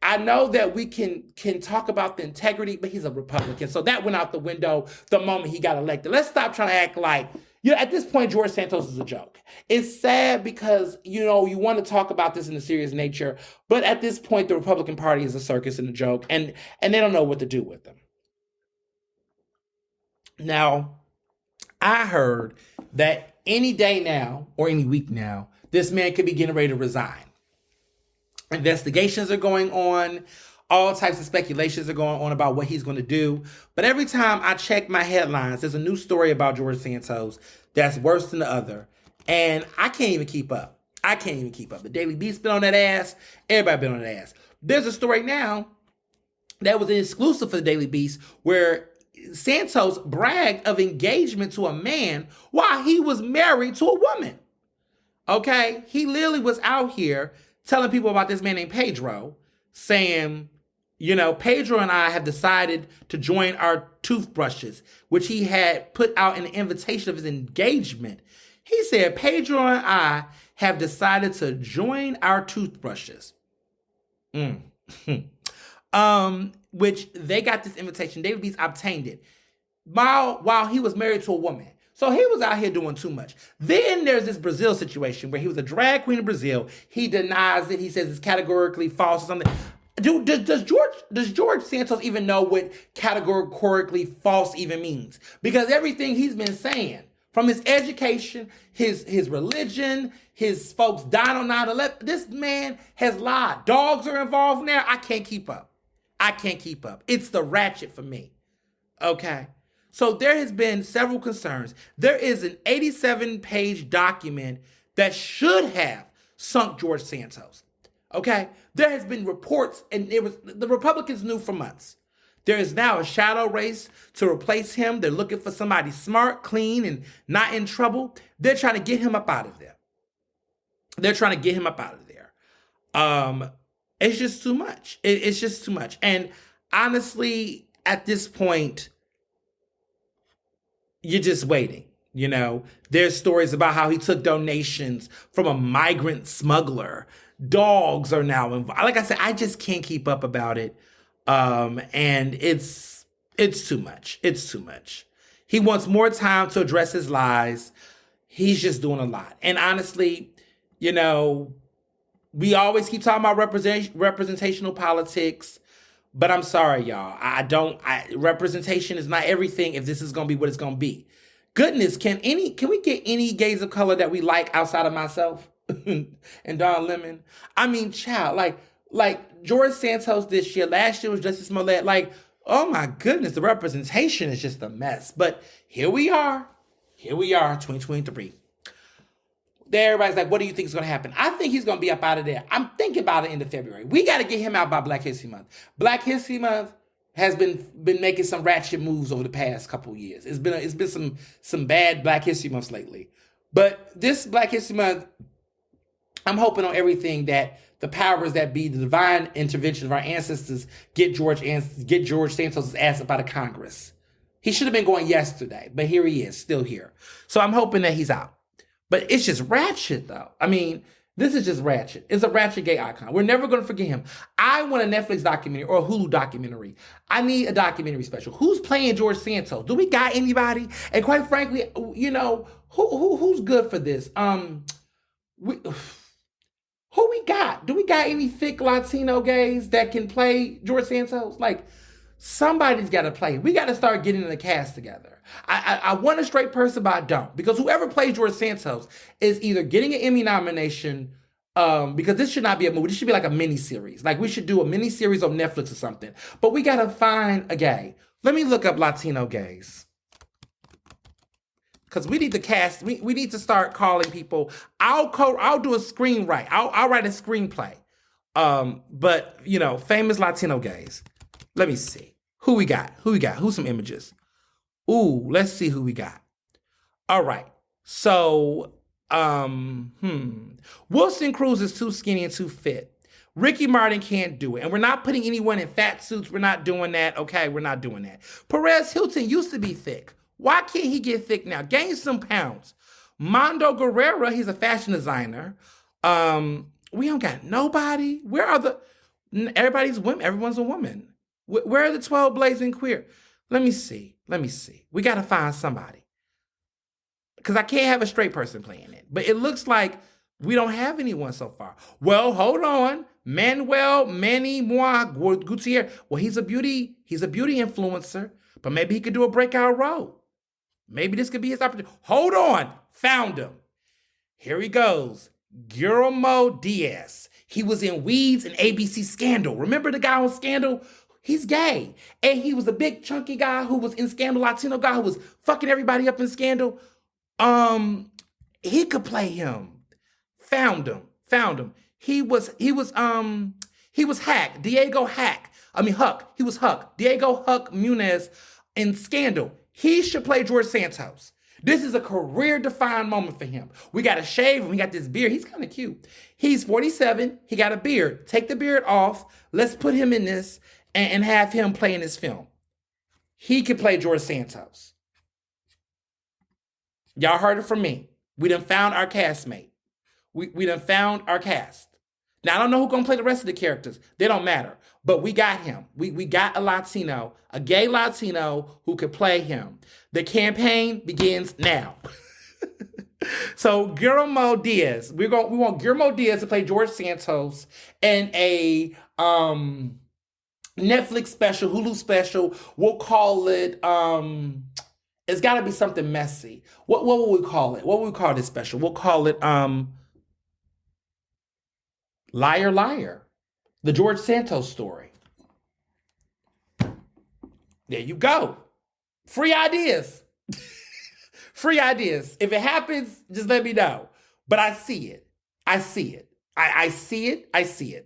I know that we can talk about the integrity, but he's a Republican. So that went out the window the moment he got elected. Let's stop trying to act like, at this point, George Santos is a joke. It's sad because, you want to talk about this in a serious nature, but at this point, the Republican Party is a circus and a joke, and they don't know what to do with them. Now, I heard that any day now, or any week now, this man could be getting ready to resign. Investigations are going on. All types of speculations are going on about what he's going to do. But every time I check my headlines, there's a new story about George Santos that's worse than the other. And I can't even keep up. The Daily Beast been on that ass. Everybody been on that ass. There's a story now that was an exclusive for the Daily Beast where Santos bragged of engagement to a man while he was married to a woman. Okay? He literally was out here telling people about this man named Pedro, saying, Pedro and I have decided to join our toothbrushes, which he had put out in the invitation of his engagement. He said, Pedro and I have decided to join our toothbrushes. Which they got this invitation. David Beats obtained it while he was married to a woman. So he was out here doing too much. Then there's this Brazil situation where he was a drag queen in Brazil. He denies it. He says it's categorically false or something. Does George Santos even know what categorically false even means? Because everything he's been saying, from his education, his religion, his folks dying on 9/11, this man has lied. Dogs are involved now. I can't keep up. It's the Ratchet for me. Okay. So there has been several concerns. There is an 87-page document that should have sunk George Santos. Okay? There has been reports, and the Republicans knew for months. There is now a shadow race to replace him. They're looking for somebody smart, clean, and not in trouble. They're trying to get him up out of there. It's just too much. It's just too much. And honestly, at this point, you're just waiting. There's stories about how he took donations from a migrant smuggler. Dogs are now involved. Like I said, I just can't keep up about it. And it's too much. It's too much. He wants more time to address his lies. He's just doing a lot. And honestly, we always keep talking about representational politics, but I'm sorry, y'all. Representation is not everything if this is going to be what it's going to be. Goodness, can we get any gays of color that we like outside of myself and Don Lemon? I mean, child, like George Santos this year, last year was Justice Smollett. Like, oh my goodness, the representation is just a mess. But here we are, 2023. Everybody's like, what do you think is going to happen? I think he's going to be up out of there. I'm thinking about it end of February. We got to get him out by Black History Month. Black History Month has been making some ratchet moves over the past couple of years. It's been some bad Black History Months lately. But this Black History Month, I'm hoping on everything that the powers that be, the divine intervention of our ancestors, get George Santos' ass up out of Congress. He should have been going yesterday, but here he is, still here. So I'm hoping that he's out. But it's just Ratchet, though. I mean, this is just Ratchet. It's a Ratchet gay icon. We're never going to forget him. I want a Netflix documentary or a Hulu documentary. I need a documentary special. Who's playing George Santos? Do we got anybody? And quite frankly, who's good for this? Who we got? Do we got any thick Latino gays that can play George Santos? Like, somebody's got to play. We got to start getting the cast together. I want a straight person, but I don't. Because whoever plays George Santos is either getting an Emmy nomination, because this should not be a movie. This should be like a mini-series. Like, we should do a mini-series on Netflix or something. But we got to find a gay. Let me look up Latino gays. Because we need to cast, we need to start calling people. I'll do a screenwrite. I'll write a screenplay. But, famous Latino gays. Let me see. Who we got? Who's some images? Ooh, let's see who we got. All right. So, Wilson Cruz is too skinny and too fit. Ricky Martin can't do it. And we're not putting anyone in fat suits. We're not doing that. Okay, we're not doing that. Perez Hilton used to be thick. Why can't he get thick now? Gain some pounds. Mondo Guerrera, he's a fashion designer. We don't got nobody. Where are everybody's women? Everyone's a woman. Where are the 12 Blazing Queer? Let me see. We got to find somebody. Because I can't have a straight person playing it. But it looks like we don't have anyone so far. Well, hold on. Manuel Manny Moa Gutierrez. Well, he's a beauty influencer. But maybe he could do a breakout role. Maybe this could be his opportunity. Hold on. Found him. Here he goes. Guillermo Diaz. He was in Weeds and ABC Scandal. Remember the guy on Scandal? He's gay. And he was a big chunky guy who was in Scandal, Latino guy who was fucking everybody up in Scandal. He could play him. Found him. He was Hack. Diego Hack. Huck. He was Huck. Diego Huck Munez in Scandal. He should play George Santos. This is a career-defined moment for him. We got to shave him. We got this beard. He's kind of cute. He's 47. He got a beard. Take the beard off. Let's put him in this and have him play in this film. He could play George Santos. Y'all heard it from me. We done found our castmate. We done found our cast. Now, I don't know who's going to play the rest of the characters. They don't matter. But we got him. We got a Latino, a gay Latino who could play him. The campaign begins now. So Guillermo Diaz, we want Guillermo Diaz to play George Santos in a Netflix special, Hulu special. We'll call it it's got to be something messy. What will we call it? What will we call this special? We'll call it Liar Liar, the George Santos story. There you go. Free ideas. Free ideas. If it happens, just let me know. But I see it. I see it. I see it. I see it.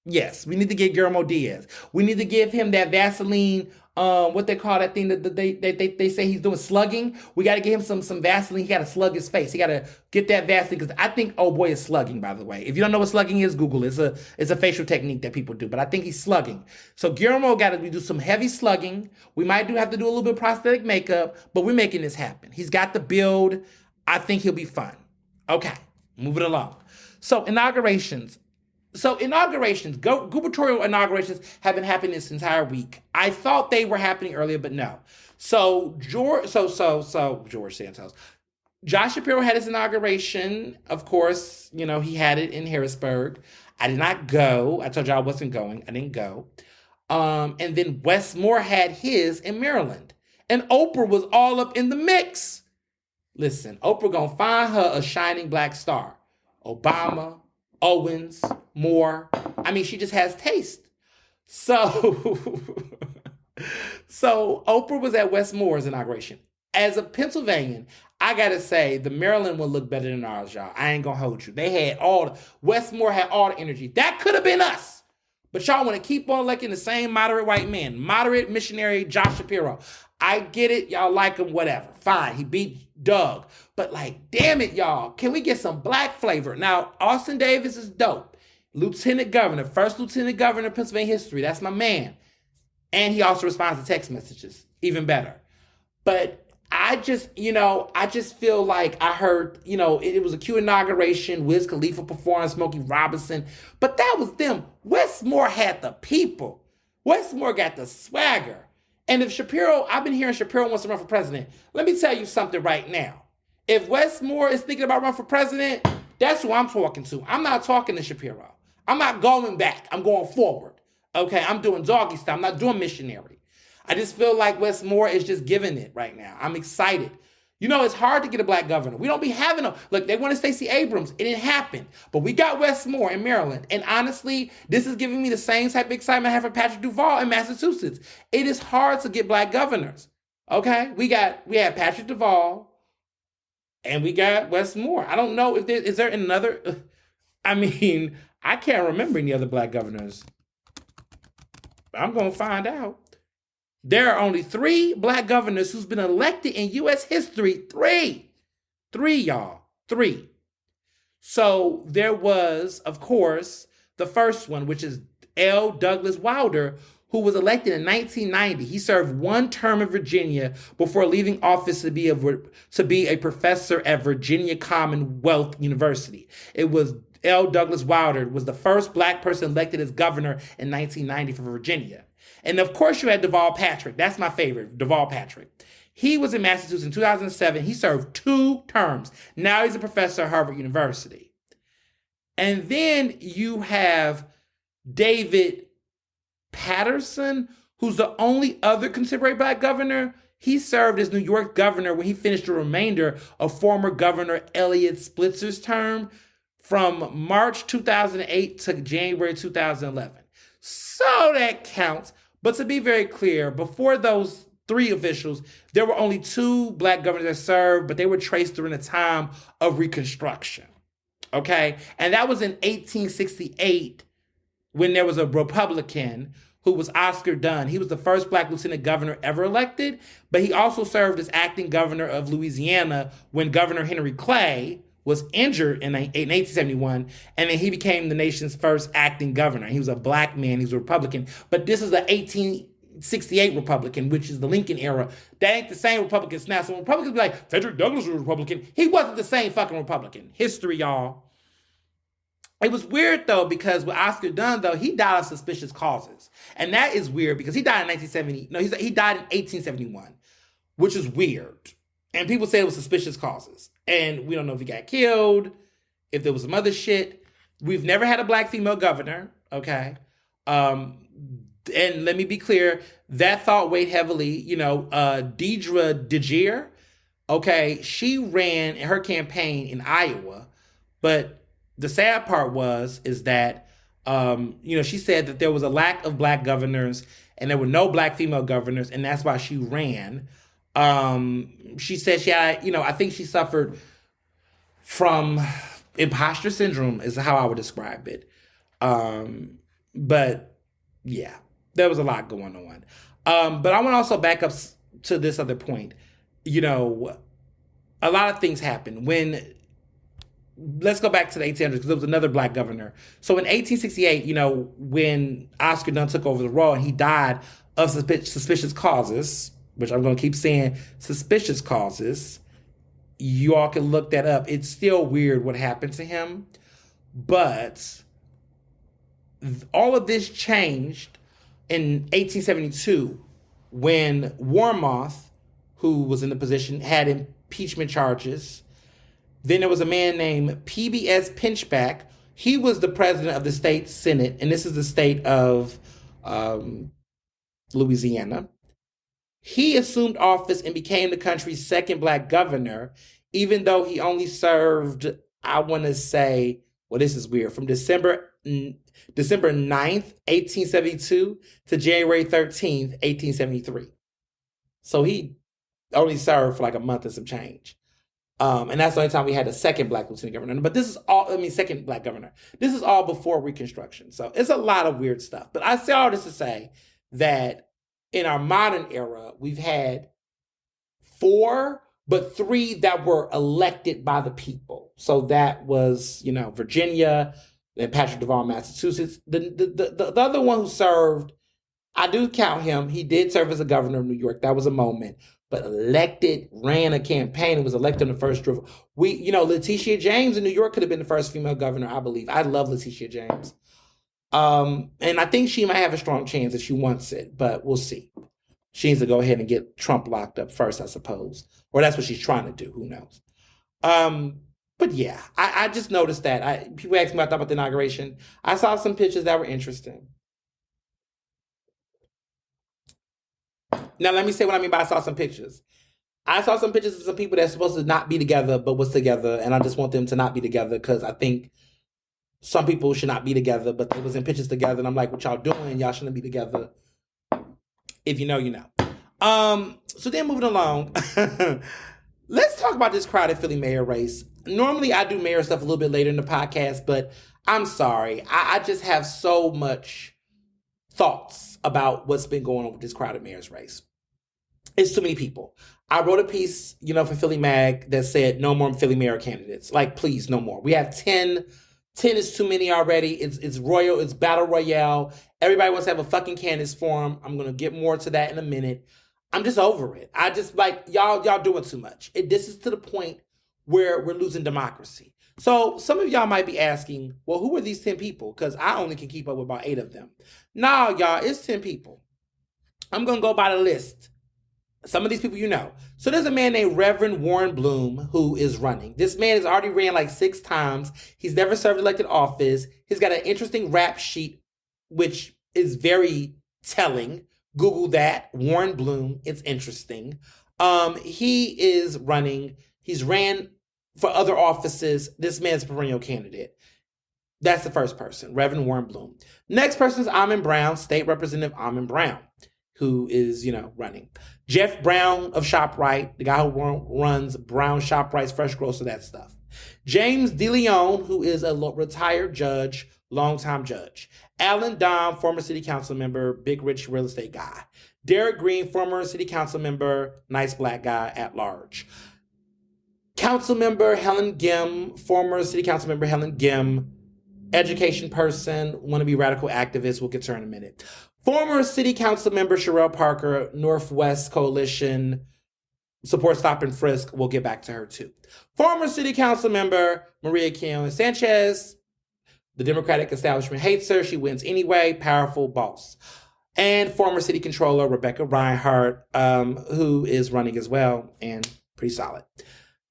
Yes, we need to get Guillermo Diaz. We need to give him that Vaseline, what they call that thing that they say he's doing, slugging. We got to get him some Vaseline. He got to slug his face. He got to get that Vaseline, because I think oh boy is slugging, by the way. If you don't know what slugging is, Google it. It's a facial technique that people do, but I think he's slugging. So Guillermo got to do some heavy slugging. We might have to do a little bit of prosthetic makeup, but we're making this happen. He's got the build. I think he'll be fun. Okay, moving along. So inaugurations, gubernatorial inaugurations have been happening this entire week. I thought they were happening earlier, but no. So George Santos. Josh Shapiro had his inauguration. Of course, he had it in Harrisburg. I did not go. I told you I wasn't going. I didn't go. And then Wes Moore had his in Maryland. And Oprah was all up in the mix. Listen, Oprah gonna find her a shining black star. Obama, Owens, Moore. I mean, she just has taste. So Oprah was at Wes Moore's inauguration. As a Pennsylvanian, I gotta say, the Maryland one looked better than ours, y'all. I ain't gonna hold you. Wes Moore had all the energy. That could have been us. But y'all want to keep on electing the same moderate white man, moderate missionary Josh Shapiro. I get it. Y'all like him, whatever. Fine. He beat Doug. But damn it, y'all. Can we get some black flavor? Now, Austin Davis is dope. Lieutenant governor, first lieutenant governor of Pennsylvania history. That's my man. And he also responds to text messages. Even better. But I just feel like I heard, it was a Q inauguration, Wiz Khalifa performed, Smokey Robinson, but that was them. Wes Moore had the people. Wes Moore got the swagger. And if I've been hearing Shapiro wants to run for president. Let me tell you something right now. If Wes Moore is thinking about running for president, that's who I'm talking to. I'm not talking to Shapiro. I'm not going back. I'm going forward. Okay, I'm doing doggy style. I'm not doing missionary. I just feel like Wes Moore is just giving it right now. I'm excited. It's hard to get a black governor. We don't be having them. Look, they wanted Stacey Abrams. It didn't happen. But we got Wes Moore in Maryland. And honestly, this is giving me the same type of excitement I have for Patrick Duvall in Massachusetts. It is hard to get black governors. Okay? We had Patrick Duvall and we got Wes Moore. I don't know if is there another. I can't remember any other black governors. I'm going to find out. There are only 3 black governors who's been elected in U.S. history. 3, y'all. 3. So there was, of course, the first one, which is L. Douglas Wilder, who was elected in 1990. He served 1 term in Virginia before leaving office to be a professor at Virginia Commonwealth University. It was L. Douglas Wilder was the first black person elected as governor in 1990 for Virginia. And of course you had Deval Patrick. That's my favorite, Deval Patrick. He was in Massachusetts in 2007. He served 2 terms. Now he's a professor at Harvard University. And then you have David Patterson, who's the only other contemporary black governor. He served as New York governor when he finished the remainder of former Governor Elliot Splitzer's term from March 2008 to January 2011. So that counts. But to be very clear, before those 3 officials, there were only 2 black governors that served, but they were traced during the time of Reconstruction. Okay? And that was in 1868 when there was a Republican who was Oscar Dunn. He was the first black lieutenant governor ever elected, but he also served as acting governor of Louisiana when Governor Henry Clay was injured in 1871, and then he became the nation's first acting governor. He was a black man, he was a Republican, but this is the 1868 Republican, which is the Lincoln era. That ain't the same Republicans now. So when Republicans be like, Frederick Douglass was a Republican, he wasn't the same fucking Republican. History, y'all. It was weird though because with Oscar Dunn though he died of suspicious causes, and that is weird because he died in 1970. No, he died in 1871, which is weird. And people say it was suspicious causes, and we don't know if he got killed, if there was some other shit. We've never had a black female governor. Okay, um, and let me be clear, that thought weighed heavily. Deidre DeGear. Okay, she ran in her campaign in Iowa, but the sad part is that she said that there was a lack of black governors and there were no black female governors, and that's why she ran. She said she had, I think she suffered from imposter syndrome, is how I would describe it. But yeah, there was a lot going on. But I want to also back up to this other point. A lot of things happened let's go back to the 1800s because there was another black governor. So in 1868, when Oscar Dunn took over the role and he died of suspicious causes, which I'm going to keep saying suspicious causes, you all can look that up. It's still weird what happened to him, but all of this changed in 1872 when Warmoth, who was in the position, had impeachment charges. Then there was a man named PBS Pinchback. He was the president of the state senate, and this is the state of Louisiana. He assumed office and became the country's second black governor, even though he only served, I want to say, well, this is weird, from December 9th, 1872 to January 13th, 1873. So he only served for like a month and some change. And that's the only time we had a second black lieutenant governor. But this is second black governor. This is all before Reconstruction. So it's a lot of weird stuff. But I say all this to say that in our modern era, we've had 4, but 3 that were elected by the people. So that was, Virginia, and Patrick Deval, Massachusetts. The other one who served, I do count him. He did serve as a governor of New York. That was a moment. But elected, ran a campaign, and was elected in the first drill. Letitia James in New York could have been the first female governor, I believe. I love Letitia James. And I think she might have a strong chance if she wants it, but we'll see. She needs to go ahead and get Trump locked up first, I suppose. Or that's what she's trying to do. Who knows? But yeah, I just noticed that. People asked me what I thought about the inauguration. I saw some pictures that were interesting. Now, let me say what I mean by I saw some pictures. I saw some pictures of some people that's supposed to not be together, but was together, and I just want them to not be together because I think some people should not be together, but they was in pictures together, and I'm like, what y'all doing? Y'all shouldn't be together. If you know, you know. So then moving along, let's talk about this crowded Philly mayor race. Normally, I do mayor stuff a little bit later in the podcast, but I'm sorry. I just have so much thoughts about what's been going on with this crowded mayor's race. It's too many people. I wrote a piece, for Philly Mag that said no more Philly mayor candidates. Like, please, no more. We have 10. 10 is too many already. It's royal. It's battle royale. Everybody wants to have a fucking candidates forum. I'm going to get more to that in a minute. I'm just over it. I just y'all doing too much. This is to the point where we're losing democracy. So some of y'all might be asking, well, who are these 10 people? Because I only can keep up with about 8 of them. No, y'all, it's 10 people. I'm going to go by the list. Some of these people you know. So there's a man named Reverend Warren Bloom who is running. This man has already ran like 6 times. He's never served elected office. He's got an interesting rap sheet, which is very telling. Google that, Warren Bloom. It's interesting. He is running. He's ran for other offices. This man's a perennial candidate. That's the first person, Reverend Warren Bloom. Next person is Amin Brown, State Representative Amin Brown, who is, running. Jeff Brown of ShopRite, the guy who runs Brown ShopRite's Fresh Grocer, that stuff. James DeLeon, who is a retired judge, longtime judge. Alan Dom, former city council member, big rich real estate guy. Derek Green, former city council member, nice black guy at large. Council member Helen Gim, former city council member Helen Gim, education person, want to be radical activist, we'll get to her in a minute. Former city council member Sherelle Parker, Northwest Coalition, support Stop and Frisk, we'll get back to her too. Former city council member Maria Keon Sanchez, The Democratic establishment hates her. She wins anyway. Powerful boss. And former city controller Rebecca Reinhardt, who is running as well, and pretty solid.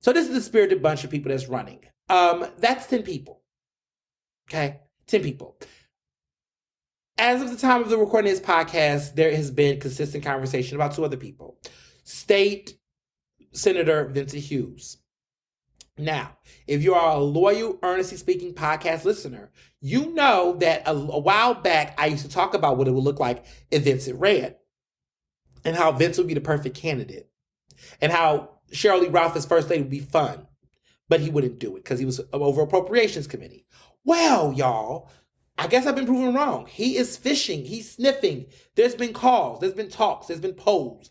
So this is the spirited bunch of people that's running. That's 10 people. Okay? 10 people. As of the time of the recording of this podcast, there has been consistent conversation about 2 other people. State Senator Vincent Hughes. Now, if you are a loyal Ernestly Speaking podcast listener, you know that a while back, I used to talk about what it would look like if Vincent ran and how Vince would be the perfect candidate and how Cheryl Lee Ralph as first lady would be fun, but he wouldn't do it because he was over appropriations committee. Well, y'all, I guess I've been proven wrong. He is fishing. He's sniffing. There's been calls. There's been talks. There's been polls.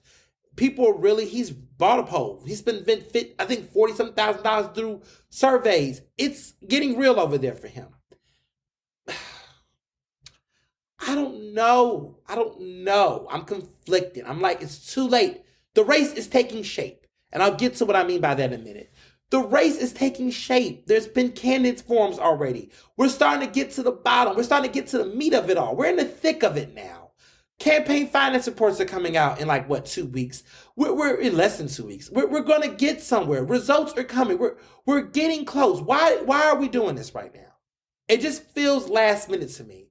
People really, he's bought a poll. He's been fit, I think, $40-some thousand through surveys. It's getting real over there for him. I don't know. I'm conflicted. I'm like, it's too late. The race is taking shape. And I'll get to what I mean by that in a minute. The race is taking shape. There's been candidates forums already. We're starting to get to the bottom. We're starting to get to the meat of it all. We're in the thick of it now. Campaign finance reports are coming out in 2 weeks. We're in less than 2 weeks. We're going to get somewhere. Results are coming. We're getting close. Why are we doing this right now? It just feels last minute to me.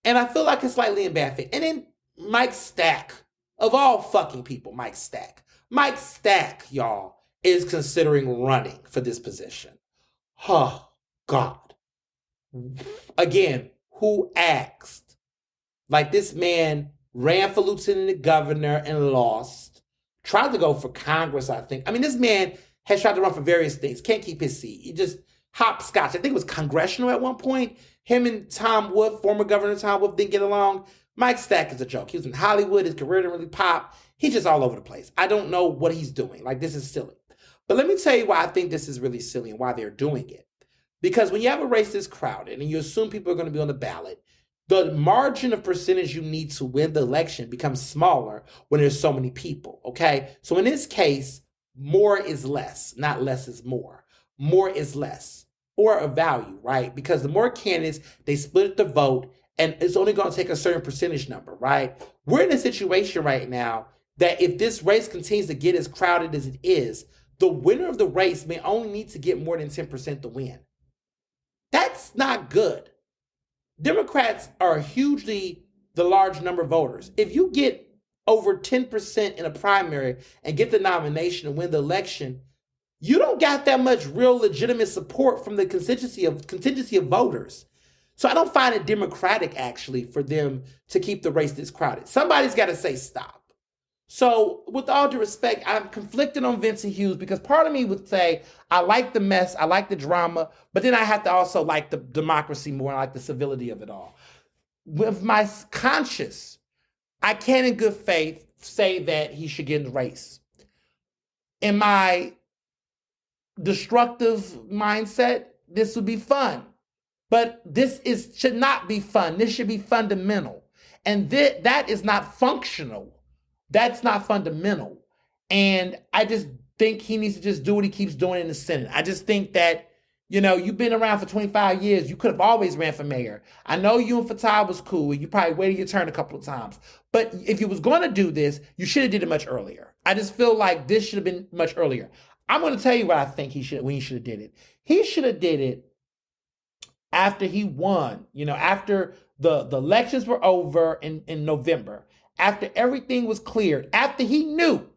And I feel like it's slightly in bad faith. And then Mike Stack, of all fucking people, Mike Stack, y'all, is considering running for this position. Oh, God. Again, who asked? This man ran for lieutenant governor and lost. Tried to go for Congress, I think. I mean, this man has tried to run for various things. Can't keep his seat. He just hopscotch. I think it was congressional at one point. Him and Tom Wolf, former Governor Tom Wolf, didn't get along. Mike Stack is a joke. He was in Hollywood. His career didn't really pop. He's just all over the place. I don't know what he's doing. This is silly. But let me tell you why I think this is really silly and why they're doing it. Because when you have a race that's crowded and you assume people are going to be on the ballot, the margin of percentage you need to win the election becomes smaller when there's so many people, okay? So in this case, more is less, not less is more. More is less, or a value, right? Because the more candidates, they split the vote, and it's only going to take a certain percentage number, right? We're in a situation right now that if this race continues to get as crowded as it is, the winner of the race may only need to get more than 10% to win. That's not good. Democrats are hugely the large number of voters. If you get over 10% in a primary and get the nomination and win the election, you don't got that much real legitimate support from the contingency of voters. So I don't find it democratic, actually, for them to keep the race this crowded. Somebody's got to say stop. So with all due respect, I'm conflicted on Vincent Hughes because part of me would say, I like the mess, I like the drama, but then I have to also like the democracy more, I like the civility of it all. With my conscience, I can in good faith say that he should get in the race. In my destructive mindset, this would be fun. But should not be fun. This should be fundamental. And that is not functional. That's not fundamental. And I just think he needs to just do what he keeps doing in the Senate. I just think that, you've been around for 25 years. You could have always ran for mayor. I know you and Fattah was cool. You probably waited your turn a couple of times. But if you was going to do this, you should have did it much earlier. I just feel like this should have been much earlier. I'm going to tell you what I think when he should have did it. He should have did it after he won, after the elections were over in November. After everything was cleared, after he knew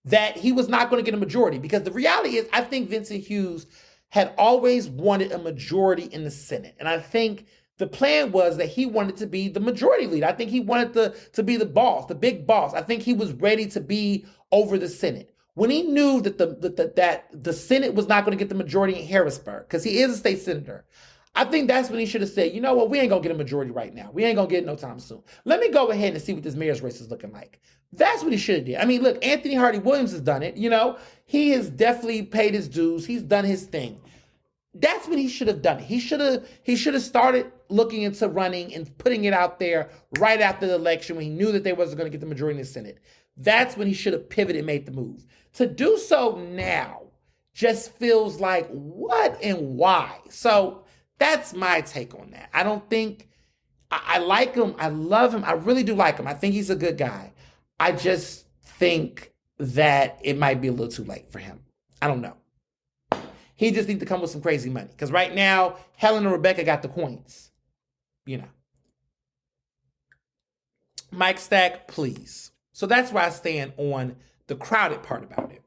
that he was not going to get a majority. Because the reality is, I think Vincent Hughes had always wanted a majority in the Senate. And I think the plan was that he wanted to be the majority leader. I think he wanted to be the boss, the big boss. I think he was ready to be over the Senate. When he knew that the Senate was not going to get the majority in Harrisburg, because he is a state senator, I think that's when he should have said, you know what, we ain't going to get a majority right now. We ain't going to get it no time soon. Let me go ahead and see what this mayor's race is looking like. That's what he should have did. I mean, look, Anthony Hardy Williams has done it. He has definitely paid his dues. He's done his thing. That's when he should have done it. He should have started looking into running and putting it out there right after the election when he knew that they wasn't going to get the majority in the Senate. That's when he should have pivoted and made the move. To do so now just feels like what and why. So That's my take on that. I don't think I like him. I love him. I really do like him. I think he's a good guy. I just think that it might be a little too late for him. I don't know. He just needs to come with some crazy money. Because right now, Helen and Rebecca got the coins. You know. Mike Stack, please. So that's where I stand on the crowded part about it.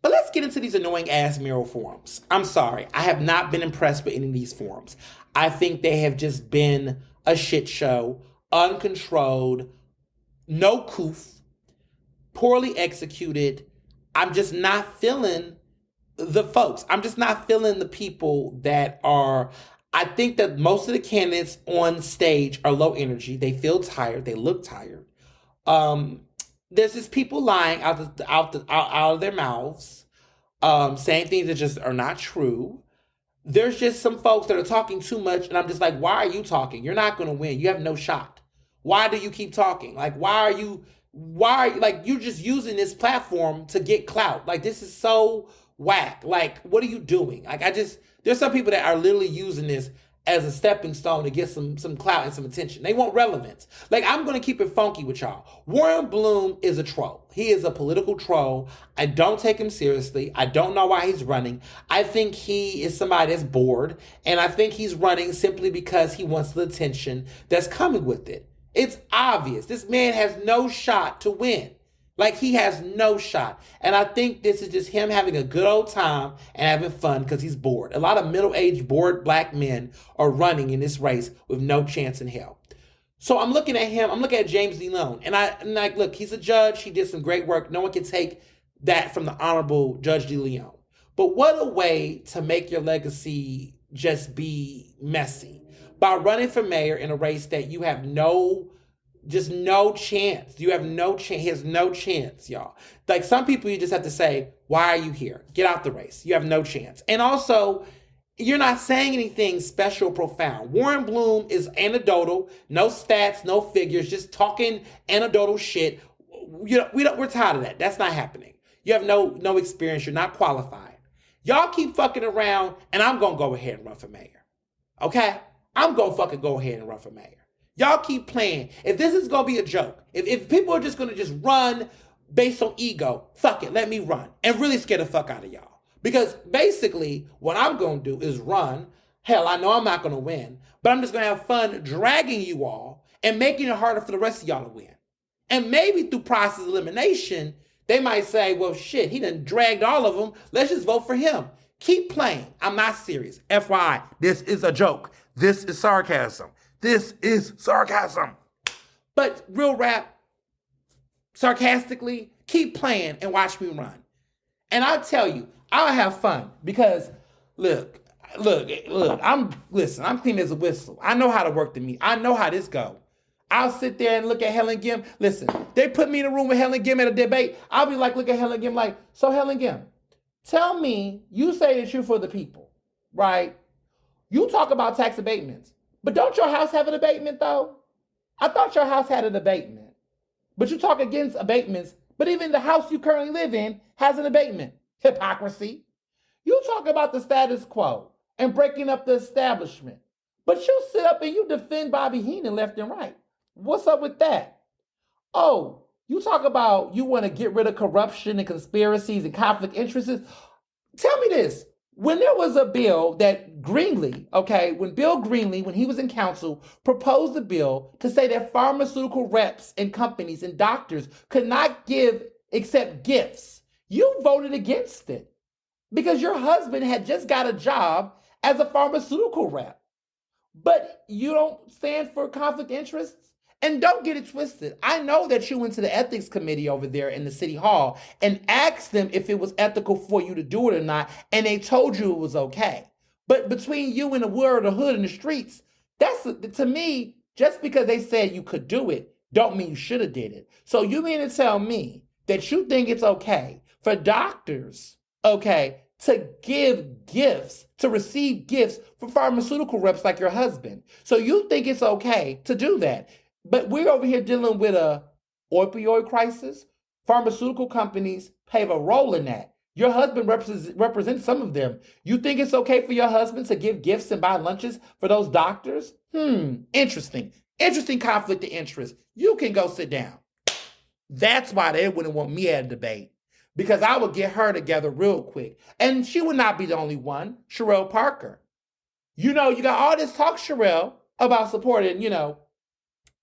But let's get into these annoying ass mayoral forums. I'm sorry. I have not been impressed with any of these forums. I think they have just been a shit show, uncontrolled, no coof, poorly executed. I'm just not feeling the folks. I'm just not feeling the people that are. I think that most of the candidates on stage are low energy. They feel tired. They look tired. There's just people lying out of their mouths, saying things that just are not true. There's just some folks that are talking too much, and I'm just like, why are you talking? You're not going to win. You have no shot. Why do you keep talking? Like, like, you're just using this platform to get clout. Like, this is so whack. Like, what are you doing? Like, there's some people that are literally using this as a stepping stone to get some clout and some attention. They want relevance. Like, I'm going to keep it funky with y'all. Warren Bloom is a troll. He is a political troll. I don't take him seriously. I don't know why he's running. I think he is somebody that's bored. And I think he's running simply because he wants the attention that's coming with it. It's obvious. This man has no shot to win. Like, he has no shot. And I think this is just him having a good old time and having fun because he's bored. A lot of middle-aged, bored black men are running in this race with no chance in hell. So I'm looking at him. I'm looking at James D. Lone. And I'm like, look, he's a judge. He did some great work. No one can take that from the Honorable Judge De Leon. But what a way to make your legacy just be messy. By running for mayor in a race that you have no chance. You have no chance. He has no chance, y'all. Like, some people, you just have to say, why are you here? Get out the race. You have no chance. And also, you're not saying anything special, profound. Warren Bloom is anecdotal, no stats, no figures, just talking anecdotal shit. We're tired of that. That's not happening. You have no experience. You're not qualified. Y'all keep fucking around, and I'm going to go ahead and run for mayor. Okay? I'm going to fucking go ahead and run for mayor. Y'all keep playing. If this is going to be a joke, if people are just going to just run based on ego, fuck it, let me run. And really scare the fuck out of y'all. Because basically, what I'm going to do is run. Hell, I know I'm not going to win, but I'm just going to have fun dragging you all and making it harder for the rest of y'all to win. And maybe through process elimination, they might say, well, shit, he done dragged all of them. Let's just vote for him. Keep playing. I'm not serious. FYI, this is a joke. This is sarcasm. This is sarcasm. But real rap, sarcastically, keep playing and watch me run. And I'll tell you, I'll have fun because, look, I'm clean as a whistle. I know how to work the meat. I know how this go. I'll sit there and look at Helen Gim. Listen, they put me in a room with Helen Gim at a debate. I'll be like, look at Helen Gim like, so Helen Gim, tell me, you say that you're for the people, right? You talk about tax abatements. But don't your house have an abatement, though? I thought your house had an abatement. But you talk against abatements, but even the house you currently live in has an abatement. Hypocrisy. You talk about the status quo and breaking up the establishment, but you sit up and you defend Bobby Heenan left and right. What's up with that? Oh, you talk about you want to get rid of corruption and conspiracies and conflict interests. Tell me this. When there was a bill that Greenlee, when Bill Greenlee, when he was in council, proposed a bill to say that pharmaceutical reps and companies and doctors could not accept gifts, you voted against it because your husband had just got a job as a pharmaceutical rep. But you don't stand for conflict interests? And don't get it twisted. I know that you went to the ethics committee over there in the city hall and asked them if it was ethical for you to do it or not, and they told you it was okay. But between you and the world, the hood, and the streets, that's, to me, just because they said you could do it, don't mean you should have did it. So you mean to tell me that you think it's okay for doctors, to give gifts, to receive gifts from pharmaceutical reps like your husband? So you think it's okay to do that? But we're over here dealing with a opioid crisis. Pharmaceutical companies play a role in that. Your husband represents some of them. You think it's okay for your husband to give gifts and buy lunches for those doctors? Interesting. Interesting conflict of interest. You can go sit down. That's why they wouldn't want me at a debate. Because I would get her together real quick. And she would not be the only one. Sherelle Parker. You got all this talk, Sherelle, about supporting,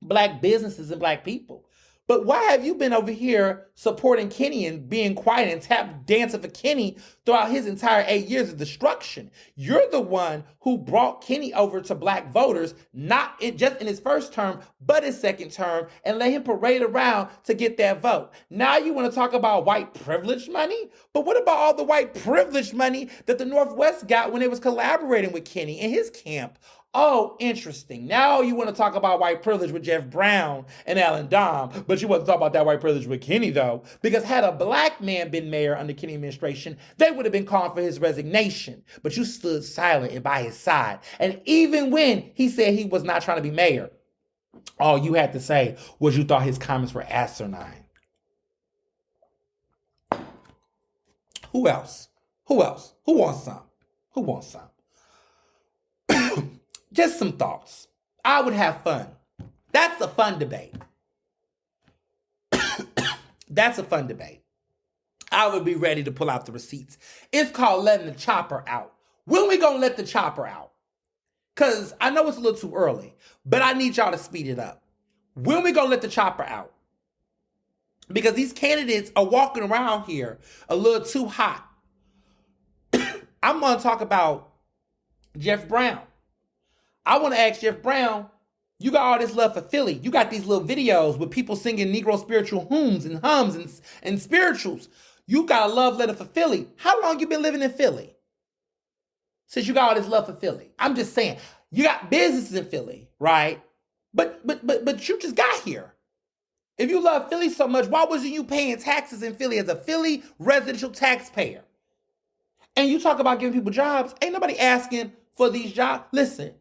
black businesses and black people. But why have you been over here supporting Kenny and being quiet and tap dancing for Kenny throughout his entire 8 years of destruction? You're the one who brought Kenny over to black voters, not just in his first term, but his second term, and let him parade around to get that vote. Now you want to talk about white privilege money? But what about all the white privilege money that the Northwest got when they was collaborating with Kenny in his camp? Oh, interesting. Now you want to talk about white privilege with Jeff Brown and Alan Dom, but you want to talk about that white privilege with Kenny, though, because had a black man been mayor under Kenny administration, they would have been calling for his resignation. But you stood silent and by his side. And even when he said he was not trying to be mayor, all you had to say was you thought his comments were asinine. Who else? Who wants some? Just some thoughts. I would have fun. That's a fun debate. That's a fun debate. I would be ready to pull out the receipts. It's called letting the chopper out. When we gonna let the chopper out? Because I know it's a little too early, but I need y'all to speed it up. When we gonna let the chopper out? Because these candidates are walking around here a little too hot. I'm gonna talk about Jeff Brown. I want to ask Jeff Brown, you got all this love for Philly. You got these little videos with people singing Negro spiritual hums and spirituals. You got a love letter for Philly. How long you been living in Philly? Since you got all this love for Philly. I'm just saying, you got businesses in Philly, right? But you just got here. If you love Philly so much, why wasn't you paying taxes in Philly as a Philly residential taxpayer? And you talk about giving people jobs. Ain't nobody asking for these jobs. Listen.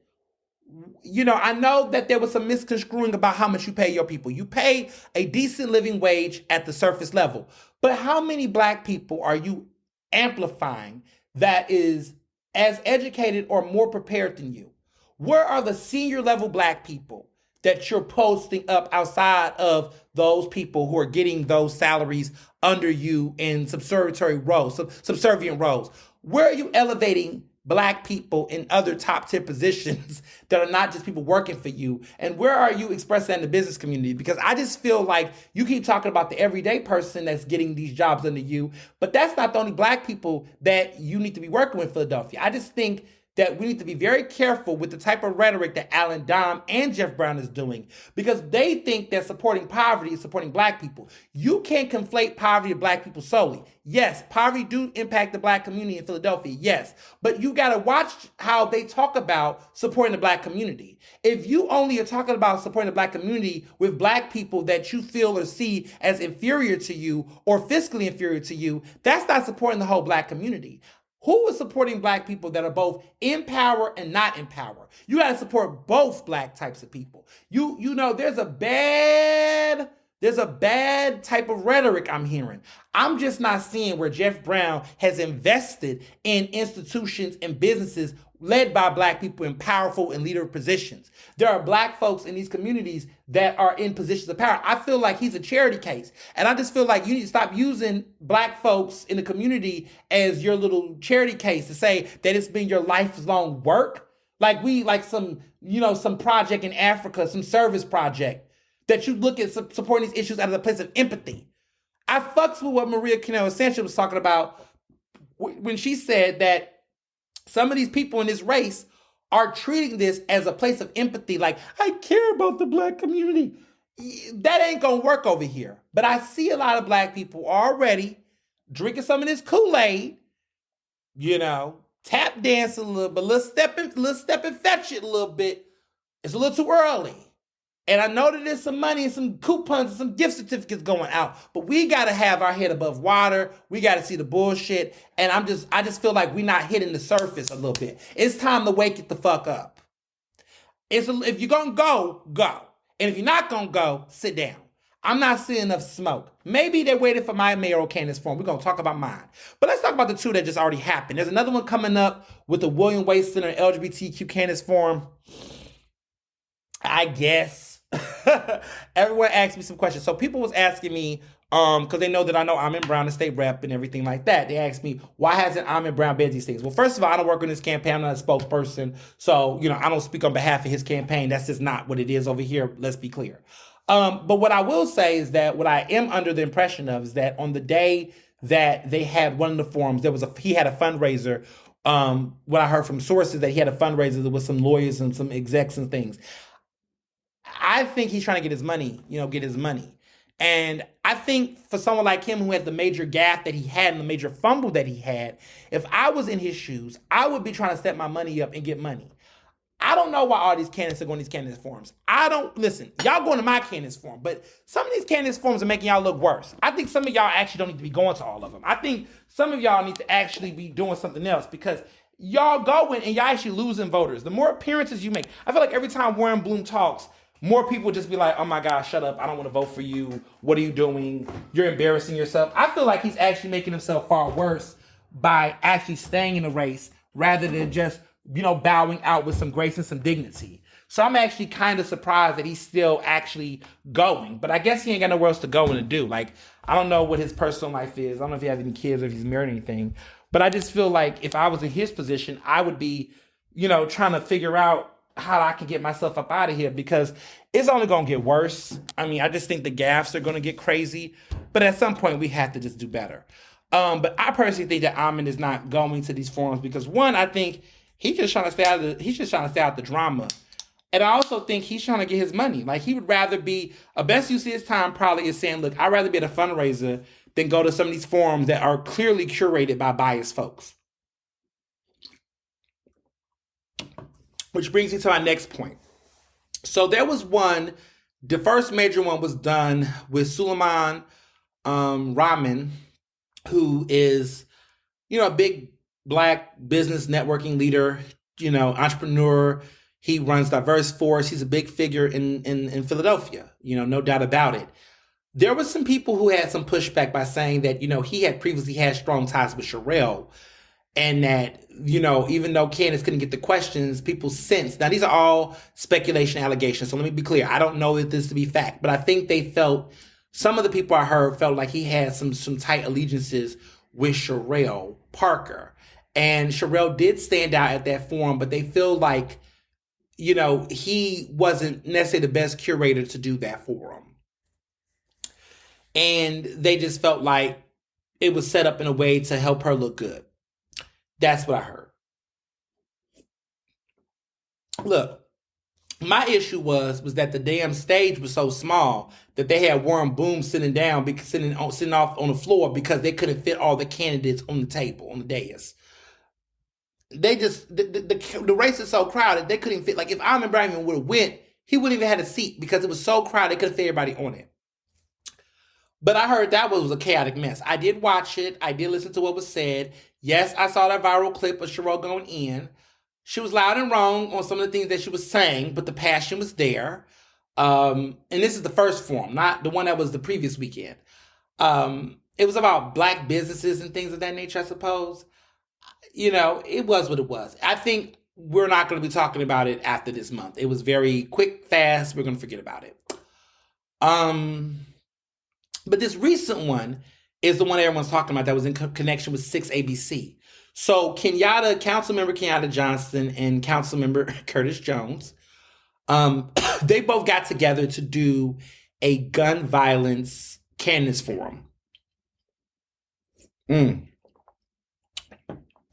I know that there was some misconstruing about how much you pay your people. You pay a decent living wage at the surface level. But how many black people are you amplifying that is as educated or more prepared than you? Where are the senior level black people that you're posting up outside of those people who are getting those salaries under you in subservient roles? Where are you elevating black people in other top tier positions that are not just people working for you? And where are you expressing that in the business community? Because I just feel like you keep talking about the everyday person that's getting these jobs under you, but that's not the only black people that you need to be working with in Philadelphia. I just think that we need to be very careful with the type of rhetoric that Alan Dom and Jeff Brown is doing, because they think that supporting poverty is supporting black people. You can't conflate poverty with black people solely. Yes, poverty do impact the black community in Philadelphia, yes, but you gotta watch how they talk about supporting the black community. If you only are talking about supporting the black community with black people that you feel or see as inferior to you or fiscally inferior to you, that's not supporting the whole black community. Who is supporting black people that are both in power and not in power? You got to support both black types of people. You know, there's a bad type of rhetoric I'm hearing. I'm just not seeing where Jeff Brown has invested in institutions and businesses led by black people in powerful and leader positions. There are black folks in these communities that are in positions of power. I feel like he's a charity case. And I just feel like you need to stop using black folks in the community as your little charity case to say that it's been your lifelong work. Like some project in Africa, some service project, that you look at supporting these issues out of the place of empathy. I fucks with what Maria Canelo Sanchez was talking about when she said that some of these people in this race are treating this as a place of empathy, like, I care about the black community. That ain't gonna work over here. But I see a lot of black people already drinking some of this Kool-Aid, tap dance a little bit, little step and fetch it a little bit. It's a little too early. And I know that there's some money and some coupons and some gift certificates going out, but we got to have our head above water. We got to see the bullshit. And I just feel like we're not hitting the surface a little bit. It's time to wake it the fuck up. If you're going to go, go. And if you're not going to go, sit down. I'm not seeing enough smoke. Maybe they waited for my mayoral candidate's form. We're going to talk about mine. But let's talk about the two that just already happened. There's another one coming up with the William Wade Center LGBTQ candidate's form. I guess. Everyone asked me some questions. So people was asking me, because they know that I know Amin Brown, the state rep and everything like that. They asked me, why hasn't Amin Brown been these things? Well, first of all, I don't work on this campaign. I'm not a spokesperson. So, I don't speak on behalf of his campaign. That's just not what it is over here. Let's be clear. But what I will say is that what I am under the impression of is that on the day that they had one of the forums, he had a fundraiser. What I heard from sources that he had a fundraiser with some lawyers and some execs and things. I think he's trying to get his money, And I think for someone like him who had the major gaffe that he had and the major fumble that he had, if I was in his shoes, I would be trying to set my money up and get money. I don't know why all these candidates are going to these candidates forums. Listen, y'all going to my candidates forum, but some of these candidates forums are making y'all look worse. I think some of y'all actually don't need to be going to all of them. I think some of y'all need to actually be doing something else because y'all going and y'all actually losing voters. The more appearances you make, I feel like every time Warren Bloom talks, more people just be like, oh my gosh, shut up. I don't want to vote for you. What are you doing? You're embarrassing yourself. I feel like he's actually making himself far worse by actually staying in the race rather than just, bowing out with some grace and some dignity. So I'm actually kind of surprised that he's still actually going. But I guess he ain't got nowhere else to go and to do. Like, I don't know what his personal life is. I don't know if he has any kids or if he's married or anything. But I just feel like if I was in his position, I would be, trying to figure out how I can get myself up out of here because it's only going to get worse. I mean, I just think the gaffes are going to get crazy, but at some point we have to just do better. But I personally think that Amin is not going to these forums because one, I think he's just trying to stay out the drama. And I also think he's trying to get his money. Like he would rather be, a best use of his time probably is saying, look, I'd rather be at a fundraiser than go to some of these forums that are clearly curated by biased folks. Which brings me to my next point. So there was the first major one was done with Suleiman Rahman, who is, a big Black business networking leader, entrepreneur. He runs Diverse Force. He's a big figure in Philadelphia, no doubt about it. There were some people who had some pushback by saying that, he had previously had strong ties with Sherelle. And that, even though Candace couldn't get the questions, people sensed. Now, these are all speculation allegations. So let me be clear. I don't know if this to be fact, but I think some of the people I heard felt like he had some tight allegiances with Sherelle Parker. And Sherelle did stand out at that forum, but they feel like, he wasn't necessarily the best curator to do that forum. And they just felt like it was set up in a way to help her look good. That's what I heard. Look, my issue was that the damn stage was so small that they had Warren Bloom sitting off on the floor because they couldn't fit all the candidates on the table, on the dais. They just, the race is so crowded, they couldn't fit. Like if Amin Brown even would have went, he wouldn't even had a seat because it was so crowded, they couldn't fit everybody on it. But I heard that was a chaotic mess. I did watch it. I did listen to what was said. Yes, I saw that viral clip of Sherelle going in. She was loud and wrong on some of the things that she was saying, but the passion was there. And this is the first forum, not the one that was the previous weekend. It was about Black businesses and things of that nature, I suppose. It was what it was. I think we're not going to be talking about it after this month. It was very quick, fast. We're going to forget about it. But this recent one is the one everyone's talking about that was in connection with 6ABC. So Councilmember Kenyatta Johnson and Councilmember Curtis Jones, they both got together to do a gun violence candidates forum.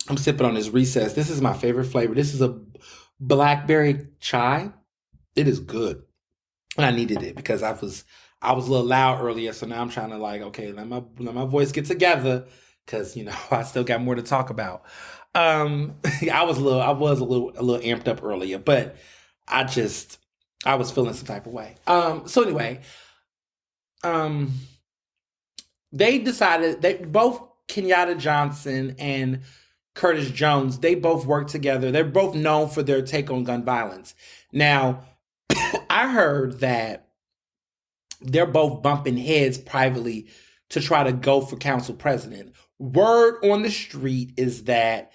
I'm sipping on this Recess. This is my favorite flavor. This is a blackberry chai. It is good. And I needed it because I was a little loud earlier, so now I'm trying to let my voice get together because I still got more to talk about. I was a little amped up earlier, but I was feeling some type of way. So anyway, they decided both Kenyatta Johnson and Curtis Jones, they both work together. They're both known for their take on gun violence. Now, I heard that they're both bumping heads privately to try to go for council president. Word on the street is that,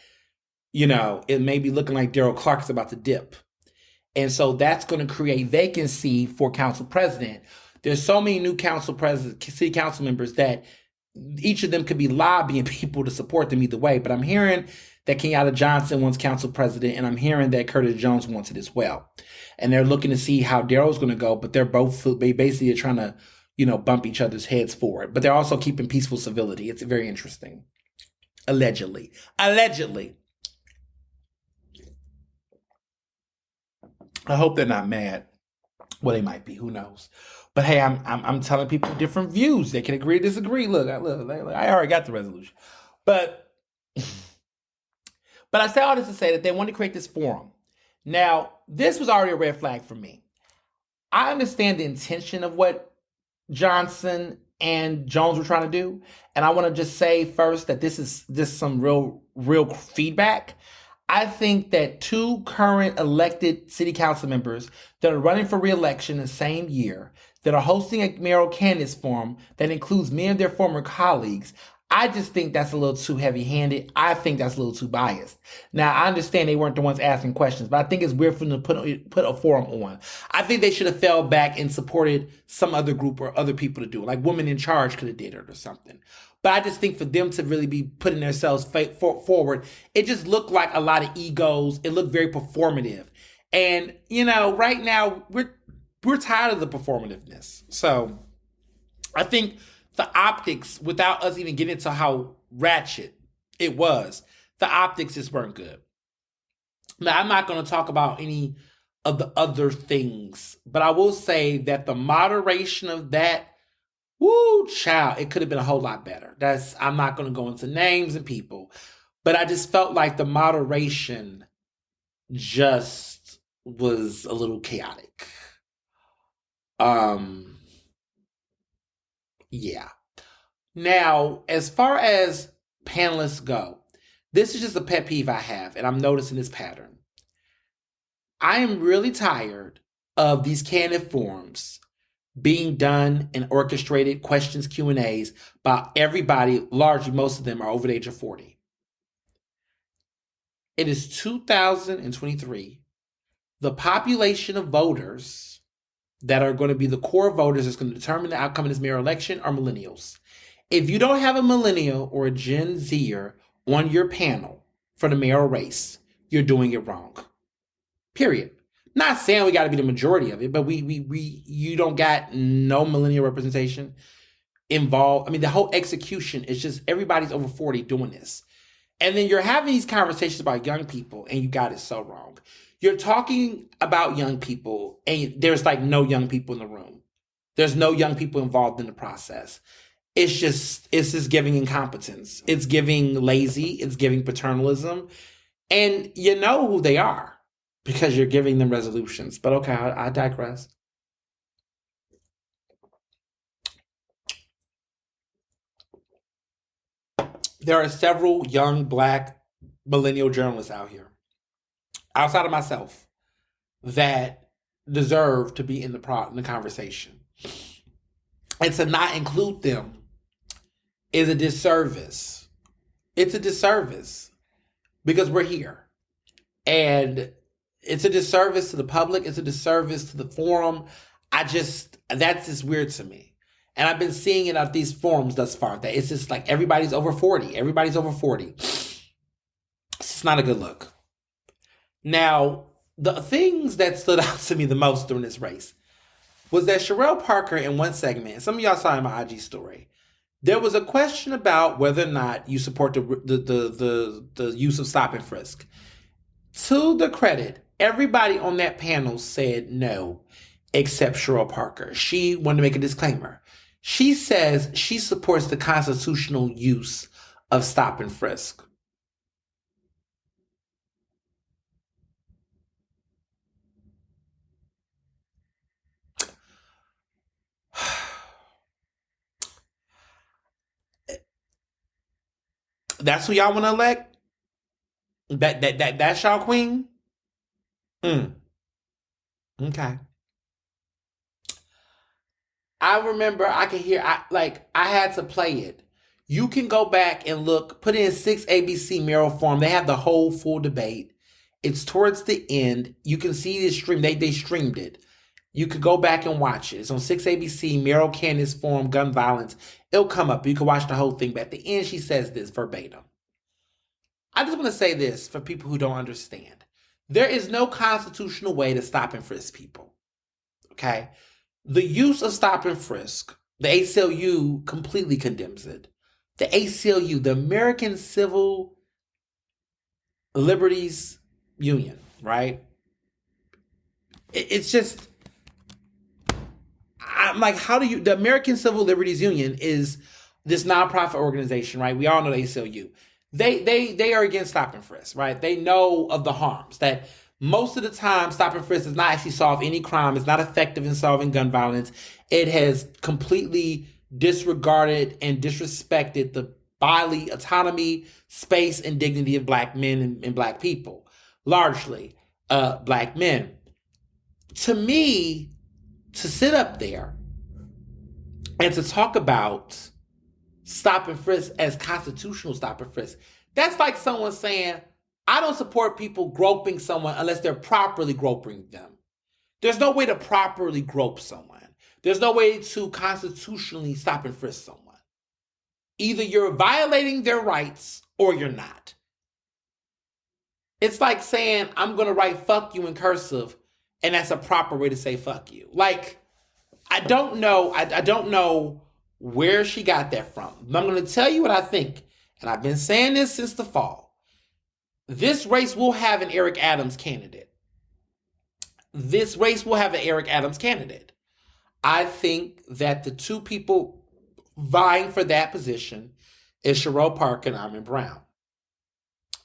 it may be looking like Daryl Clark's about to dip. And so that's going to create vacancy for council president. There's so many new city council members that each of them could be lobbying people to support them either way. But I'm hearing that Kenyatta Johnson wants council president, and I'm hearing that Curtis Jones wants it as well. And they're looking to see how Daryl's going to go, but they're basically trying to, bump each other's heads forward. But they're also keeping peaceful civility. It's very interesting. Allegedly. I hope they're not mad. Well, they might be. Who knows? But hey, I'm telling people different views. They can agree, disagree. Look, I already got the resolution. But I say all this to say that they want to create this forum. Now, this was already a red flag for me. I understand the intention of what Johnson and Jones were trying to do, and I want to just say first that this is just some real feedback. I think that two current elected city council members that are running for re-election the same year, that are hosting a mayoral candidates forum that includes many of their former colleagues, I just think that's a little too heavy-handed. I think that's a little too biased. Now, I understand they weren't the ones asking questions, but I think it's weird for them to put a forum on. I think they should have fell back and supported some other group or other people to do it, like Women in Charge could have did it or something. But I just think for them to really be putting themselves forward, it just looked like a lot of egos. It looked very performative. And, right now, we're tired of the performativeness. So I think the optics, without us even getting into how ratchet it was, the optics just weren't good. Now, I'm not going to talk about any of the other things, but I will say that the moderation of that, woo, child, it could have been a whole lot better. I'm not going to go into names and people, but I just felt like the moderation just was a little chaotic. Yeah. Now, as far as panelists go, this is just a pet peeve I have, and I'm noticing this pattern. I am really tired of these candidate forums being done and orchestrated questions, Q&As by everybody. Largely, most of them are over the age of 40. It is 2023. The population of voters that are going to be the core voters that's going to determine the outcome of this mayoral election are millennials. If you don't have a millennial or a Gen Zer on your panel for the mayoral race, you're doing it wrong. Period. Not saying we got to be the majority of it, but you don't got no millennial representation involved. I mean, the whole execution is just everybody's over 40 doing this. And then you're having these conversations about young people, and you got it so wrong. You're talking about young people, and there's like no young people in the room. There's no young people involved in the process. It's just giving incompetence. It's giving lazy. It's giving paternalism. And you know who they are because you're giving them resolutions. But okay, I digress. There are several young Black millennial journalists out here, outside of myself, that deserve to be in the conversation. And to not include them is a disservice. It's a disservice because we're here. And it's a disservice to the public. It's a disservice to the forum. That's just weird to me. And I've been seeing it at these forums thus far, that it's just like everybody's over 40. Everybody's over 40. It's not a good look. Now, the things that stood out to me the most during this race was that Sherelle Parker, in one segment, and some of y'all saw in my IG story, there was a question about whether or not you support the use of stop and frisk. To the credit, everybody on that panel said no, except Sherelle Parker. She wanted to make a disclaimer. She says she supports the constitutional use of stop and frisk. That's who y'all want to elect? That's y'all queen? Okay. I remember I could hear I had to play it. You can go back and look, put in 6 ABC Mayoral Forum. They have the whole full debate. It's towards the end. You can see the stream. They streamed it. You could go back and watch it. It's on 6 ABC, Mayoral Candace Forum, Gun Violence. It'll come up. You can watch the whole thing. But at the end, she says this verbatim. I just want to say this for people who don't understand. There is no constitutional way to stop and frisk people. Okay? The use of stop and frisk, the ACLU completely condemns it. The ACLU, the American Civil Liberties Union, right? It's just, I'm like, how do you, the American Civil Liberties Union is this nonprofit organization, right? We all know the ACLU. They are against stop and frisk, right? They know of the harms that most of the time stop and frisk does not actually solve any crime. It's not effective in solving gun violence. It has completely disregarded and disrespected the bodily autonomy, space, and dignity of black men and black people, largely black men. To me, to sit up there and to talk about stop and frisk as constitutional stop and frisk, that's like someone saying, I don't support people groping someone unless they're properly groping them. There's no way to properly grope someone. There's no way to constitutionally stop and frisk someone. Either you're violating their rights or you're not. It's like saying, I'm going to write fuck you in cursive, and that's a proper way to say fuck you. Like, I don't know. I don't know where she got that from. I'm going to tell you what I think, and I've been saying this since the fall. This race will have an Eric Adams candidate. This race will have an Eric Adams candidate. I think that the two people vying for that position is Sherrell Parker and Armin Brown.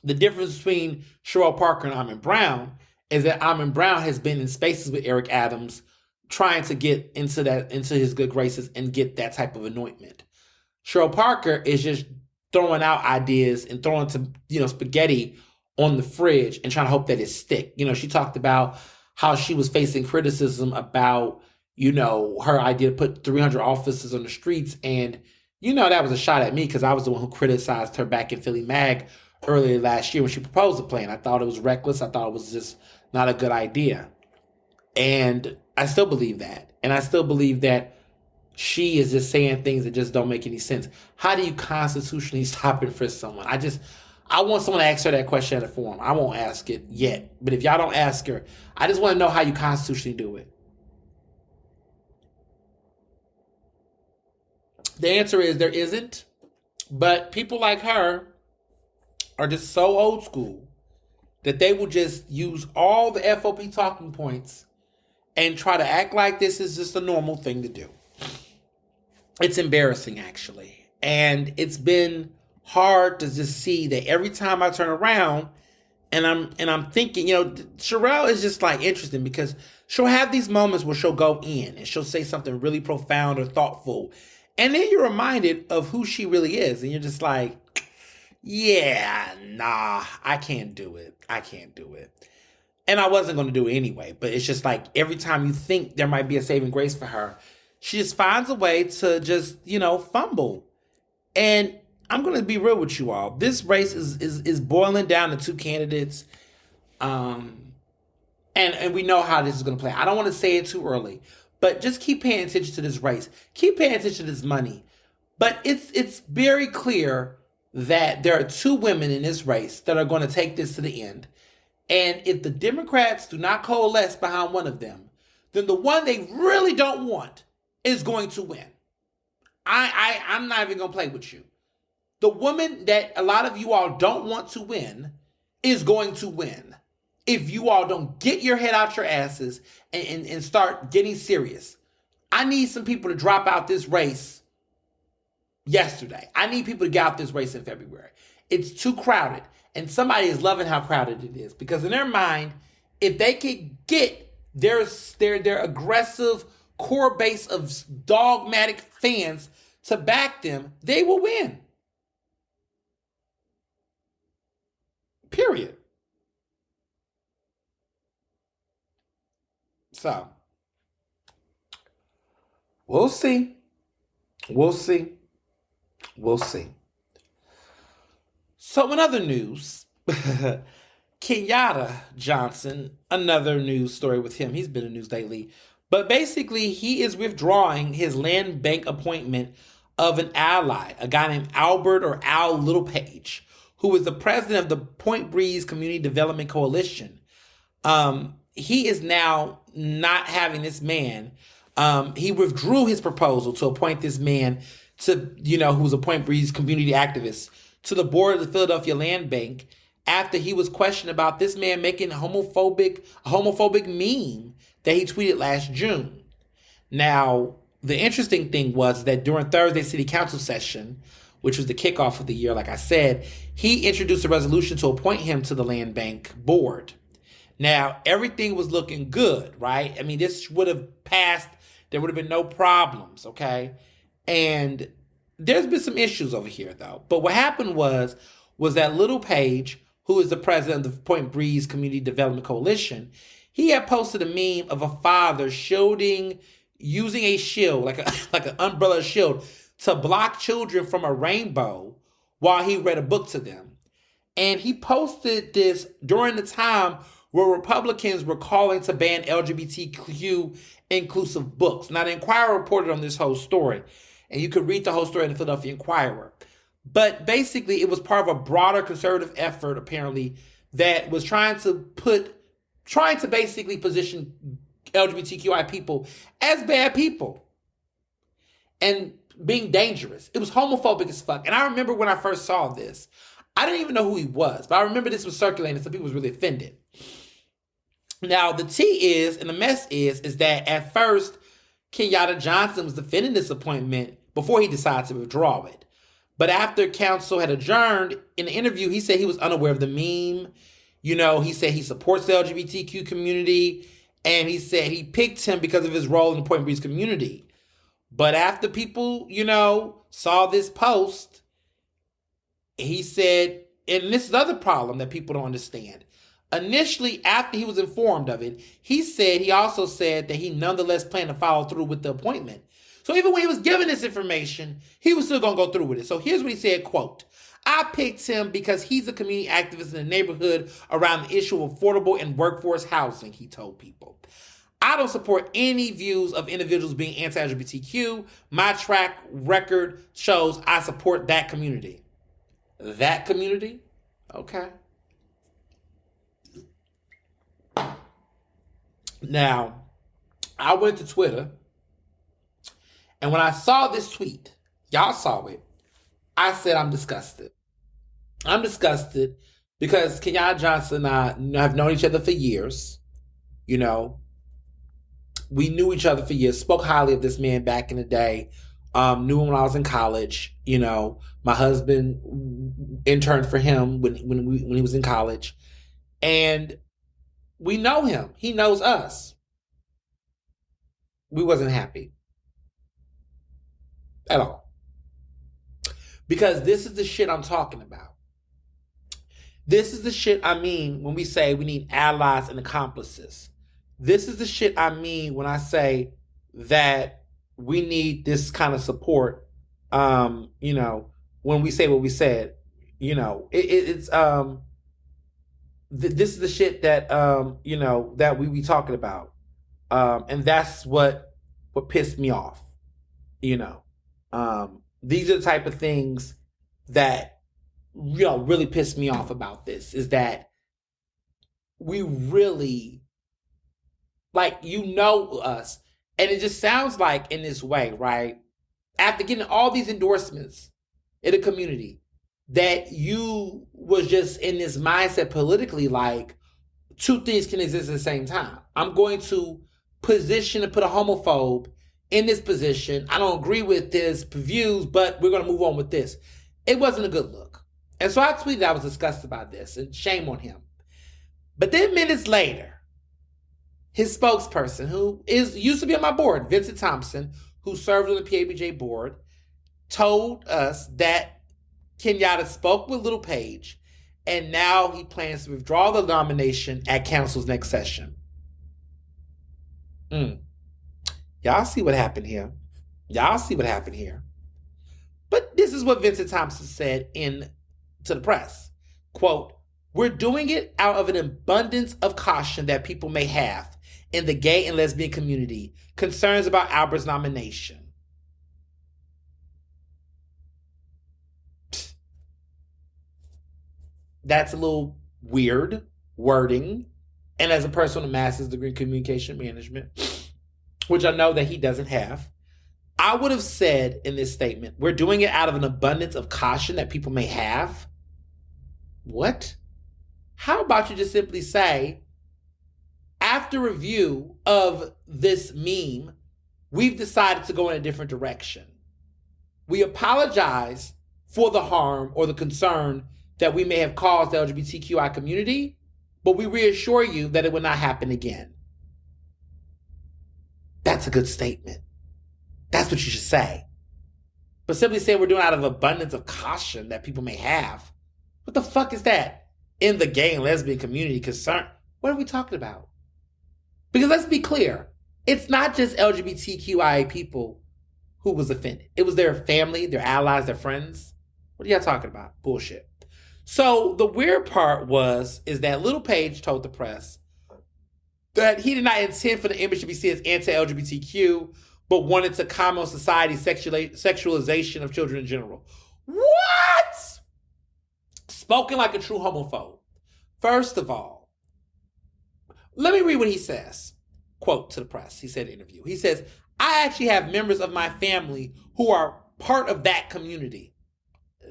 The difference between Sherrell Parker and Armin Brown is that Armin Brown has been in spaces with Eric Adams trying to get into his good graces and get that type of anointment. Sherrell Parker is just throwing out ideas and throwing spaghetti on the fridge and trying to hope that it stick. She talked about how she was facing criticism about, her idea to put 300 officers on the streets. And, that was a shot at me because I was the one who criticized her back in Philly Mag earlier last year when she proposed the plan. I thought it was reckless. I thought it was just not a good idea. And I still believe that. And I still believe that she is just saying things that just don't make any sense. How do you constitutionally stop and frisk someone? I want someone to ask her that question at a forum. I won't ask it yet. But if y'all don't ask her, I just want to know how you constitutionally do it. The answer is there isn't. But people like her are just so old school that they will just use all the FOP talking points and try to act like this is just a normal thing to do. It's embarrassing, actually. And it's been hard to just see that every time I turn around and I'm thinking, Sherrell is just like interesting because she'll have these moments where she'll go in and she'll say something really profound or thoughtful. And then you're reminded of who she really is. And you're just like, yeah, nah, I can't do it. And I wasn't going to do it anyway. But it's just like every time you think there might be a saving grace for her, she just finds a way to just, fumble. And I'm going to be real with you all. This race is boiling down to two candidates. And we know how this is going to play. I don't want to say it too early. But just keep paying attention to this race. Keep paying attention to this money. But it's very clear that there are two women in this race that are going to take this to the end. And if the Democrats do not coalesce behind one of them, then the one they really don't want is going to win. I'm not even going to play with you. The woman that a lot of you all don't want to win is going to win. If you all don't get your head out your asses and start getting serious. I need some people to drop out this race yesterday. I need people to get out this race in February. It's too crowded. And somebody is loving how crowded it is. Because in their mind, if they could get their aggressive core base of dogmatic fans to back them, they will win. Period. So, We'll see. We'll see. We'll see. So, in other news, Kenyatta Johnson, another news story with him. He's been in the news lately. But basically, he is withdrawing his land bank appointment of an ally, a guy named Albert or Al Littlepage, who is the president of the Point Breeze Community Development Coalition. He is now not having this man. He withdrew his proposal to appoint this man to, who's a Point Breeze community activist, to the board of the Philadelphia Land Bank after he was questioned about this man making a homophobic meme that he tweeted last June. Now, the interesting thing was that during Thursday's city council session, which was the kickoff of the year, like I said, he introduced a resolution to appoint him to the land bank board. Now, everything was looking good, right? I mean, this would have passed. There would have been no problems, okay? And there's been some issues over here, though. But what happened was that Little Page, who is the president of the Point Breeze Community Development Coalition, he had posted a meme of a father using a shield, like an umbrella shield, to block children from a rainbow while he read a book to them. And he posted this during the time where Republicans were calling to ban LGBTQ inclusive books. Now, the Inquirer reported on this whole story, and you could read the whole story in the Philadelphia Inquirer. But basically, it was part of a broader conservative effort, apparently, that was trying to basically position LGBTQI people as bad people and being dangerous. It was homophobic as fuck. And I remember when I first saw this, I didn't even know who he was, but I remember this was circulating, so people was really offended. Now, the tea is, and the mess is that at first, Kenyatta Johnson was defending this appointment before he decided to withdraw it. But after council had adjourned, in the interview, he said he was unaware of the meme. He said he supports the LGBTQ community, and he said he picked him because of his role in the Point Breeze community. But after people, saw this post, he said, and this is the other problem that people don't understand. Initially, after he was informed of it, he also said that he nonetheless planned to follow through with the appointment. So even when he was given this information, he was still going to go through with it. So here's what he said, quote, "I picked him because he's a community activist in the neighborhood around the issue of affordable and workforce housing," he told people. "I don't support any views of individuals being anti-LGBTQ. My track record shows I support that community." That community? Okay. Now, I went to Twitter, and when I saw this tweet, y'all saw it, I said I'm disgusted. I'm disgusted because Kenyatta Johnson and I have known each other for years. We knew each other for years, spoke highly of this man back in the day, knew him when I was in college. My husband interned for him when he was in college. And we know him. He knows us. We wasn't happy at all. Because this is the shit I'm talking about. This is the shit I mean when we say we need allies and accomplices. This is the shit I mean when I say that we need this kind of support. When we say what we said, this is the shit that that we be talking about, and that's what pissed me off. These are the type of things that really pissed me off about this. Is that we really us, and it just sounds like in this way, right? After getting all these endorsements in the community, that you was just in this mindset politically, like two things can exist at the same time. I'm going to position and put a homophobe in this position. I don't agree with his views, but we're going to move on with this. It wasn't a good look. And so I tweeted I was disgusted by this, and shame on him. But then minutes later, his spokesperson, who used to be on my board, Vincent Thompson, who served on the PABJ board, told us that Kenyatta spoke with Little Page, and now he plans to withdraw the nomination at council's next session. Y'all see what happened here. Y'all see what happened here. But this is what Vincent Thompson said to the press. Quote, "We're doing it out of an abundance of caution that people may have in the gay and lesbian community, concerns about Albert's nomination." That's a little weird wording. And as a person with a master's degree in communication management, which I know that he doesn't have, I would have said in this statement, we're doing it out of an abundance of caution that people may have. What? How about you just simply say, after review of this meme, we've decided to go in a different direction. We apologize for the harm or the concern that we may have caused the LGBTQI community, but we reassure you that it will not happen again. That's a good statement. That's what you should say. But simply say we're doing it out of abundance of caution that people may have. What the fuck is that? In the gay and lesbian community concern. What are we talking about? Because let's be clear. It's not just LGBTQIA people who was offended. It was their family, their allies, their friends. What are y'all talking about? Bullshit. So the weird part is that Little Page told the press that he did not intend for the image to be seen as anti-LGBTQ, but wanted to comment on society's sexualization of children in general. What? Spoken like a true homophobe. First of all, let me read what he says. Quote to the press. He said in an interview. He says, "I actually have members of my family who are part of that community."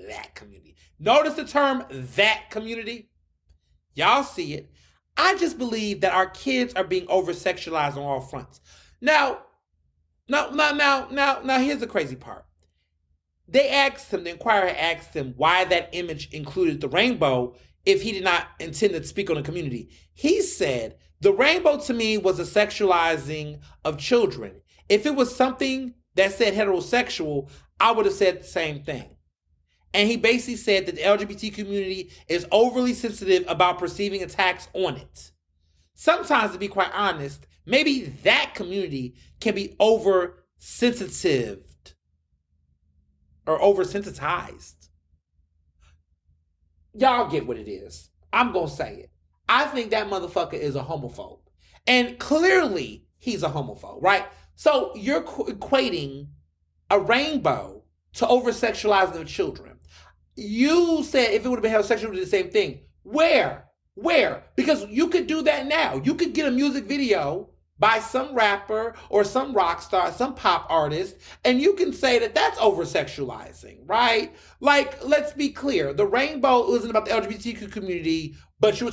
That community. Notice the term, that community. Y'all see it. "I just believe that our kids are being over-sexualized on all fronts." Now, here's the crazy part. The inquirer asked him why that image included the rainbow if he did not intend to speak on the community. He said, "The rainbow to me was a sexualizing of children. If it was something that said heterosexual, I would have said the same thing." And he basically said that the LGBT community is overly sensitive about perceiving attacks on it. Sometimes, to be quite honest, maybe that community can be oversensitive or oversensitized. Y'all get what it is. I'm going to say it. I think that motherfucker is a homophobe. And clearly, he's a homophobe, right? So you're equating a rainbow to over-sexualizing of children. You said if it would have been heterosexual, it would be the same thing. Where? Because you could do that now. You could get a music video by some rapper or some rock star, some pop artist, and you can say that that's over-sexualizing, right? Like, let's be clear. The rainbow isn't about the LGBTQ community, but you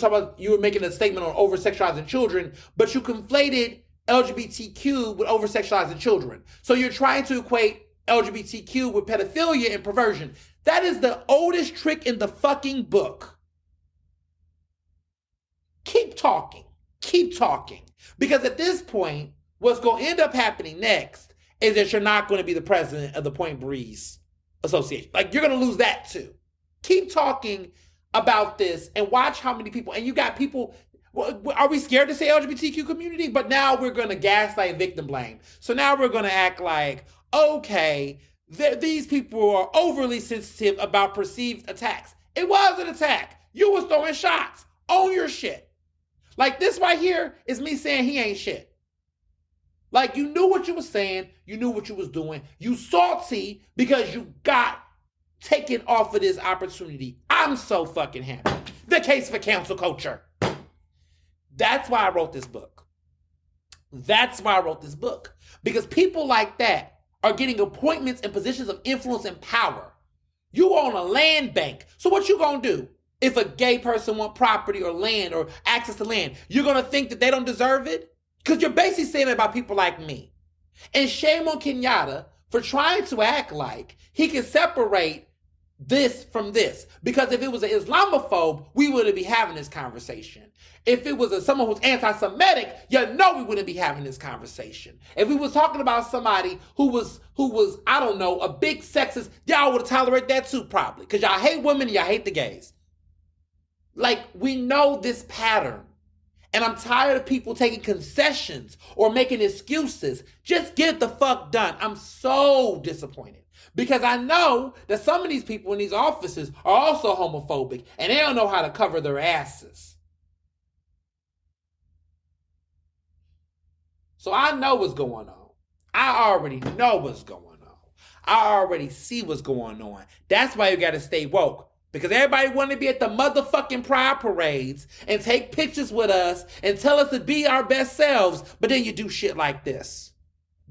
were making a statement on over-sexualizing children, but you conflated LGBTQ with over-sexualizing children. So you're trying to equate LGBTQ with pedophilia and perversion. That is the oldest trick in the fucking book. Keep talking. Because at this point, what's going to end up happening next is that you're not going to be the president of the Point Breeze Association. Like, you're going to lose that too. Keep talking about this and watch how many people, and you got people, are we scared to say LGBTQ community? But now we're going to gaslight and victim blame. So now we're going to act like, okay, these people are overly sensitive about perceived attacks. It was an attack. You was throwing shots. Own your shit. Like, this right here is me saying he ain't shit. Like, you knew what you was saying. You knew what you was doing. You salty because you got taken off of this opportunity. I'm so fucking happy. The case for cancel culture. That's why I wrote this book. Because people like that are getting appointments and positions of influence and power. You own a land bank. So what you gonna do? If a gay person want property or land or access to land, you're gonna think that they don't deserve it? Because you're basically saying it about people like me. And shame on Kenyatta for trying to act like he can separate this from this. Because if it was an Islamophobe, we wouldn't be having this conversation. If it was someone who's anti-Semitic, we wouldn't be having this conversation. If we was talking about somebody who was, I don't know, a big sexist, y'all would tolerate that too, probably. Because y'all hate women and y'all hate the gays. Like, we know this pattern. And I'm tired of people taking concessions or making excuses. Just get the fuck done. I'm so disappointed because I know that some of these people in these offices are also homophobic and they don't know how to cover their asses. So I know what's going on. I already know what's going on. I already see what's going on. That's why you got to stay woke. Because everybody want to be at the motherfucking pride parades and take pictures with us and tell us to be our best selves. But then you do shit like this.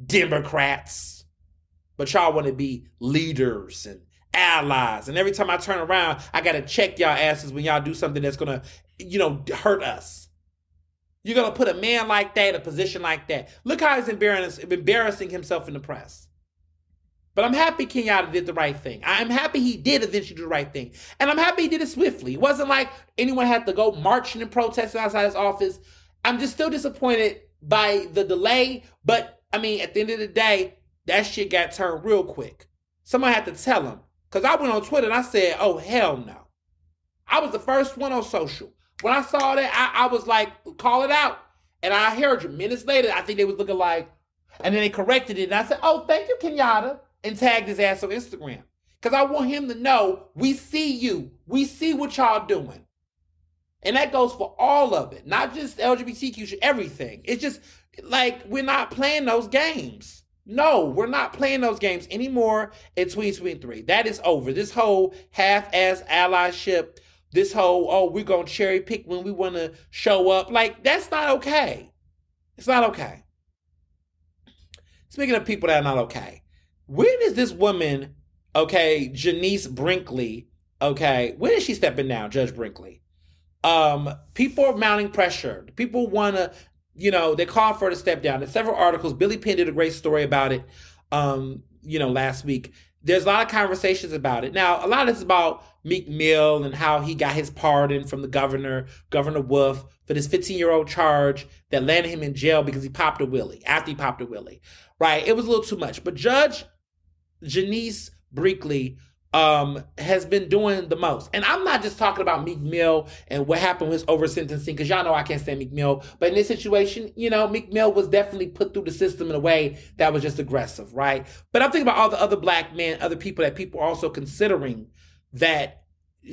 Democrats. But y'all want to be leaders and allies. And every time I turn around, I got to check y'all asses when y'all do something that's going to, hurt us. You're going to put a man like that in a position like that. Look how he's embarrassing himself in the press. But I'm happy Kenyatta did the right thing. I'm happy he did eventually do the right thing. And I'm happy he did it swiftly. It wasn't like anyone had to go marching and protesting outside his office. I'm just still disappointed by the delay. But, at the end of the day, that shit got turned real quick. Someone had to tell him. Because I went on Twitter and I said, oh, hell no. I was the first one on social. When I saw that, I was like, call it out. And I heard you. Minutes later, I think they was looking like, and then they corrected it. And I said, oh, thank you, Kenyatta. And tagged his ass on Instagram. Because I want him to know, we see you. We see what y'all doing. And that goes for all of it. Not just LGBTQ, everything. It's just like we're not playing those games. No, we're not playing those games anymore in 2023. That is over. This whole half-ass allyship, this whole, we're going to cherry pick when we want to show up. Like, that's not okay. It's not okay. Speaking of people that are not okay. When is this woman, Janice Brinkley, when is she stepping down, Judge Brinkley? People are mounting pressure. People want to, they call for her to step down. There's several articles. Billy Penn did a great story about it, last week. There's a lot of conversations about it. Now, a lot of this is about Meek Mill and how he got his pardon from the Governor Wolf, for this 15-year-old charge that landed him in jail because he popped a willy, after he popped a willy, right? It was a little too much. But Judge Janice Brinkley has been doing the most. And I'm not just talking about Meek Mill and what happened with over sentencing, because y'all know I can't stand Meek Mill. But in this situation, Meek Mill was definitely put through the system in a way that was just aggressive, right? But I'm thinking about all the other black men, other people that people are also considering that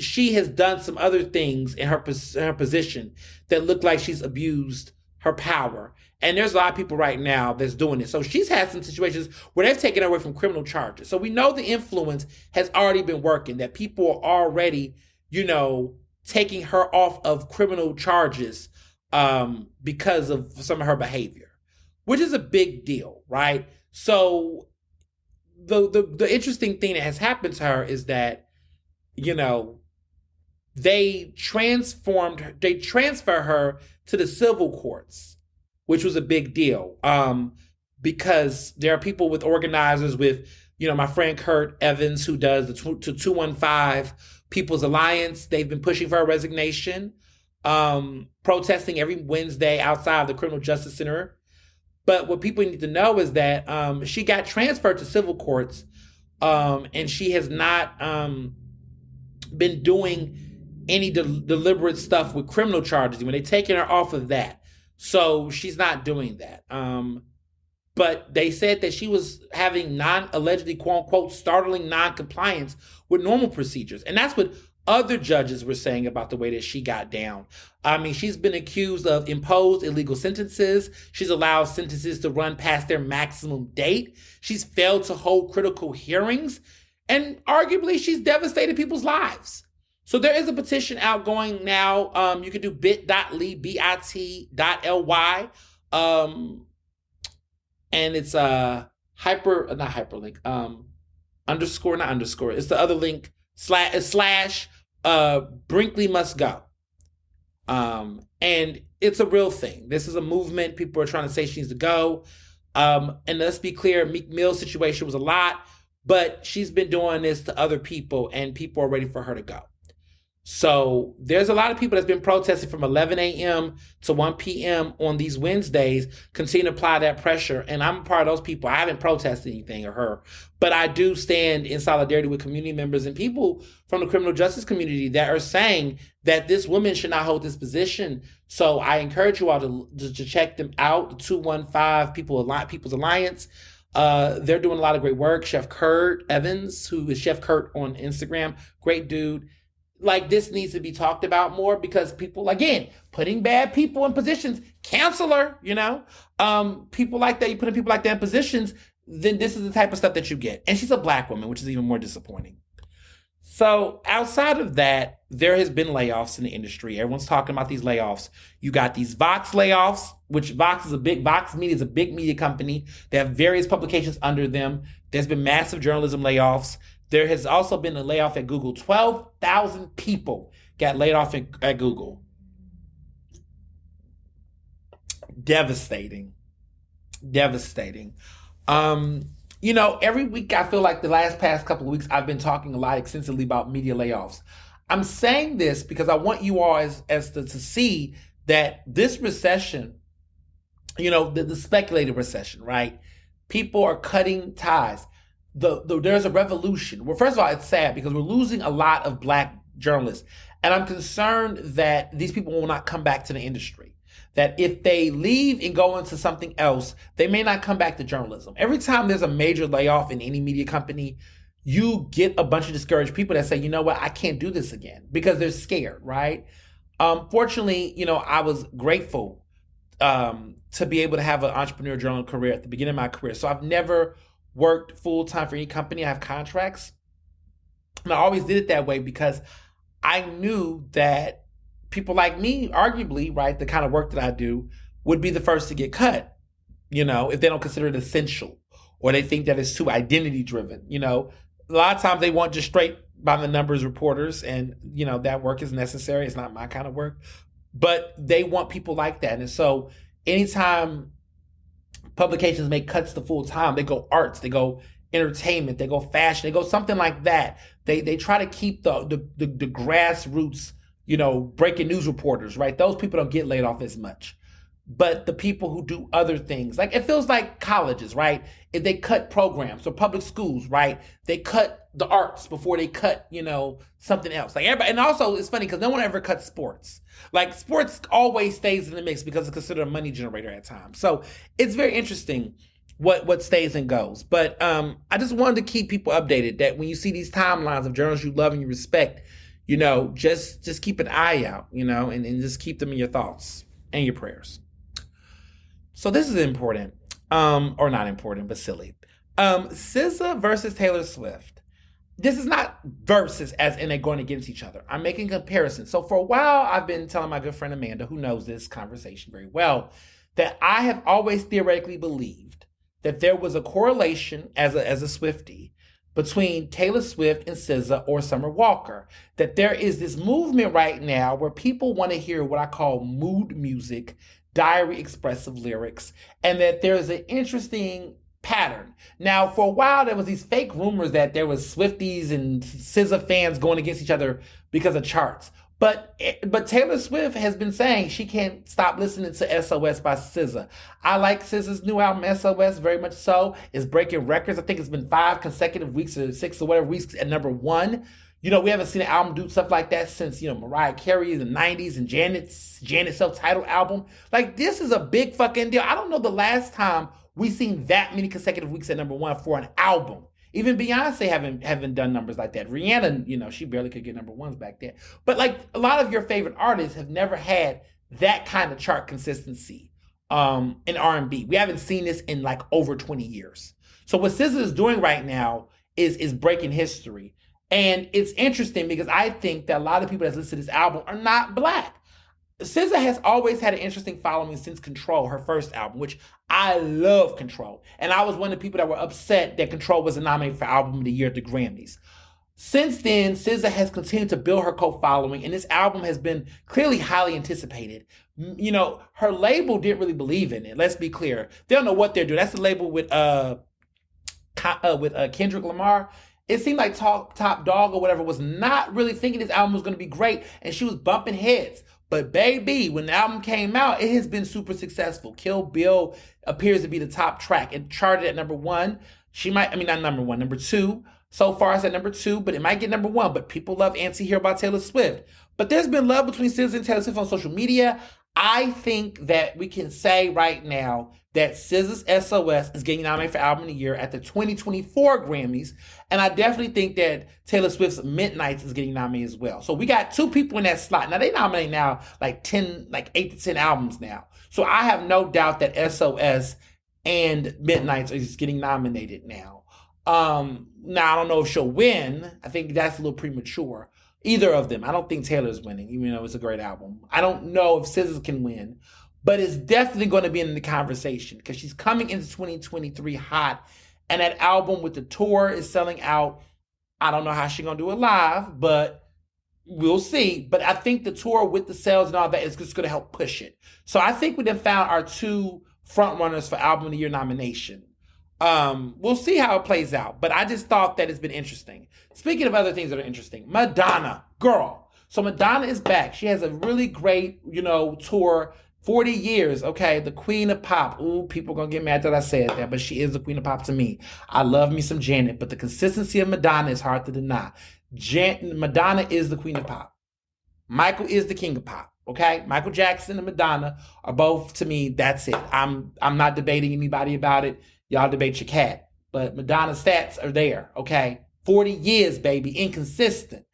she has done some other things in her position that look like she's abused her power. And there's a lot of people right now that's doing it. So she's had some situations where they've taken her away from criminal charges. So we know the influence has already been working, that people are already, taking her off of criminal charges because of some of her behavior, which is a big deal, right? So the interesting thing that has happened to her is that, they transfer her to the civil courts, which was a big deal, because there are people with organizers with, my friend Kurt Evans, who does the 215 People's Alliance. They've been pushing for her resignation, protesting every Wednesday outside of the Criminal Justice Center. But what people need to know is that she got transferred to civil courts, and she has not been doing any deliberate stuff with criminal charges. When they're taking her off of that. So she's not doing that. But they said that she was having allegedly, quote unquote, startling non-compliance with normal procedures. And that's what other judges were saying about the way that she got down. She's been accused of imposed illegal sentences. She's allowed sentences to run past their maximum date. She's failed to hold critical hearings. And arguably, she's devastated people's lives. So there is a petition out going now. You can do bit.ly, bit.ly. And it's not hyperlink, underscore, not underscore. It's the other link, slash Brinkley must go. And it's a real thing. This is a movement. People are trying to say she needs to go. And let's be clear, Meek Mill's situation was a lot, but she's been doing this to other people and people are ready for her to go. So there's a lot of people that's been protesting from 11 a.m. to 1 p.m. on these Wednesdays, continue to apply that pressure. And I'm a part of those people. I haven't protested anything or her, but I do stand in solidarity with community members and people from the criminal justice community that are saying that this woman should not hold this position. So I encourage you all to check them out, the 215 People's Alliance. They're doing a lot of great work. Chef Kurt Evans, who is Chef Kurt on Instagram, great dude. Like, this needs to be talked about more because people, again, putting bad people in positions, counselor, people like that, you putting people like that in positions, then this is the type of stuff that you get. And she's a Black woman, which is even more disappointing. So outside of that, there has been layoffs in the industry. Everyone's talking about these layoffs. You got these Vox layoffs, which Vox Media is a big media company. They have various publications under them. There's been massive journalism layoffs. There has also been a layoff at Google. 12,000 people got laid off at Google. Devastating. Every week I feel like the past couple of weeks I've been talking a lot extensively about media layoffs. I'm saying this because I want you all to see that this recession, the speculated recession, right? People are cutting ties. There's a revolution. Well, first of all, it's sad because we're losing a lot of Black journalists. And I'm concerned that these people will not come back to the industry. That if they leave and go into something else, they may not come back to journalism. Every time there's a major layoff in any media company, you get a bunch of discouraged people that say, you know what, I can't do this again because they're scared, right? Fortunately, I was grateful to be able to have an entrepreneurial journal career at the beginning of my career. So I've never worked full-time for any company. I have contracts. And I always did it that way because I knew that people like me, arguably, right, the kind of work that I do, would be the first to get cut, if they don't consider it essential or they think that it's too identity-driven. A lot of times they want just straight by the numbers reporters and, that work is necessary. It's not my kind of work. But they want people like that. And so anytime publications make cuts to full time, they go arts, they go entertainment, they go fashion, they go something like that. They try to keep the grassroots, breaking news reporters, right? Those people don't get laid off as much. But the people who do other things, like it feels like colleges, right? If they cut programs or public schools, right? They cut the arts before they cut, something else. Like everybody, and also it's funny because no one ever cuts sports. Like sports always stays in the mix because it's considered a money generator at times. So it's very interesting what stays and goes. But I just wanted to keep people updated that when you see these timelines of journalists you love and you respect, just keep an eye out, and just keep them in your thoughts and your prayers. So this is important, or not important, but silly. SZA versus Taylor Swift. This is not versus as in they're going against each other. I'm making comparisons. So for a while, I've been telling my good friend Amanda, who knows this conversation very well, that I have always theoretically believed that there was a correlation as a Swiftie between Taylor Swift and SZA or Summer Walker. That there is this movement right now where people want to hear what I call mood music, diary expressive lyrics, and that there's an interesting pattern. Now, for a while, there was these fake rumors that there was Swifties and SZA fans going against each other because of charts. But Taylor Swift has been saying she can't stop listening to SOS by SZA. I like SZA's new album, SOS, very much so. It's breaking records. I think it's been 5 consecutive weeks or 6 or whatever weeks at number 1. We haven't seen an album do stuff like that since, Mariah Carey in the 90s and Janet's self-titled album. Like, this is a big fucking deal. I don't know the last time we've seen that many consecutive weeks at number 1 for an album. Even Beyonce haven't done numbers like that. Rihanna, she barely could get number 1s back then. But like a lot of your favorite artists have never had that kind of chart consistency in R&B. We haven't seen this in like over 20 years. So what SZA is doing right now is breaking history. And it's interesting because I think that a lot of people that listen to this album are not Black. SZA has always had an interesting following since Control, her first album, which I love Control. And I was one of the people that were upset that Control wasn't nominated for Album of the Year at the Grammys. Since then, SZA has continued to build her cult following, and this album has been clearly highly anticipated. Her label didn't really believe in it. Let's be clear. They don't know what they're doing. That's the label with Kendrick Lamar. it seemed like Top Dog or whatever was not really thinking this album was going to be great, and she was bumping heads. But baby, when the album came out, it has been super successful. Kill Bill appears to be the top track. It charted at number one. She might, I mean, not number one, number two. So far, it's at number two, but it might get number one. But people love Anti-Hero by Taylor Swift. But there's been love between SZA and Taylor Swift on social media. I think that we can say right now that SZA's SOS is getting nominated for Album of the Year at the 2024 Grammys. And I definitely think that Taylor Swift's Midnights is getting nominated as well. So we got two people in that slot. Now they nominate now like 8 to 10 albums now. So I have no doubt that SOS and Midnights are just getting nominated now. Now I don't know if she'll win. I think that's a little premature. Either of them. I don't think Taylor's winning, even though it's a great album. I don't know if SZA can win, but it's definitely going to be in the conversation because she's coming into 2023 hot, and that album with the tour is selling out. I don't know how she's going to do it live, but we'll see. But I think the tour with the sales and all that is just going to help push it. So I think we then found our two front runners for Album of the Year nomination. We'll see how it plays out, but I just thought that it's been interesting. Speaking of other things that are interesting, Madonna, girl. So Madonna is back. She has a really great, tour. 40 years, okay, the queen of pop. Ooh, people are gonna get mad that I said that, but she is the queen of pop to me. I love me some Janet, but the consistency of Madonna is hard to deny. Madonna is the queen of pop. Michael is the king of pop. Okay, Michael Jackson and Madonna are both, to me, that's it. I'm not debating anybody about it. Y'all debate your cat. But Madonna's stats are there, okay? 40 years, baby. Consistent.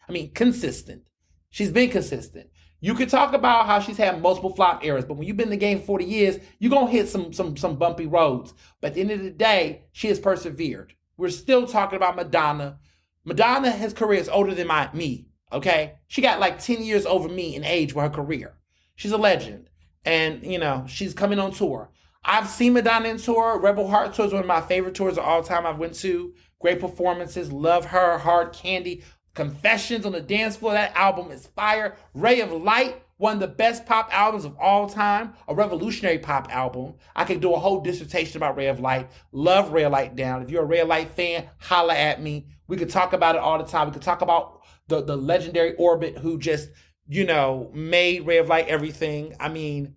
She's been consistent. You could talk about how she's had multiple flop eras, but when you've been in the game for 40 years, you're going to hit some bumpy roads. But at the end of the day, she has persevered. We're still talking about Madonna. Madonna, his career is older than me, okay? She got like 10 years over me in age with her career. She's a legend. And, she's coming on tour. I've seen Madonna in tour. Rebel Heart Tour is one of my favorite tours of all time I've went to. Great performances. Love her. Hard Candy. Confessions on the Dance Floor. That album is fire. Ray of Light. One of the best pop albums of all time. A revolutionary pop album. I could do a whole dissertation about Ray of Light. Love Ray of Light down. If you're a Ray of Light fan, holla at me. We could talk about it all the time. We could talk about the legendary Orbit who just, made Ray of Light everything. I mean,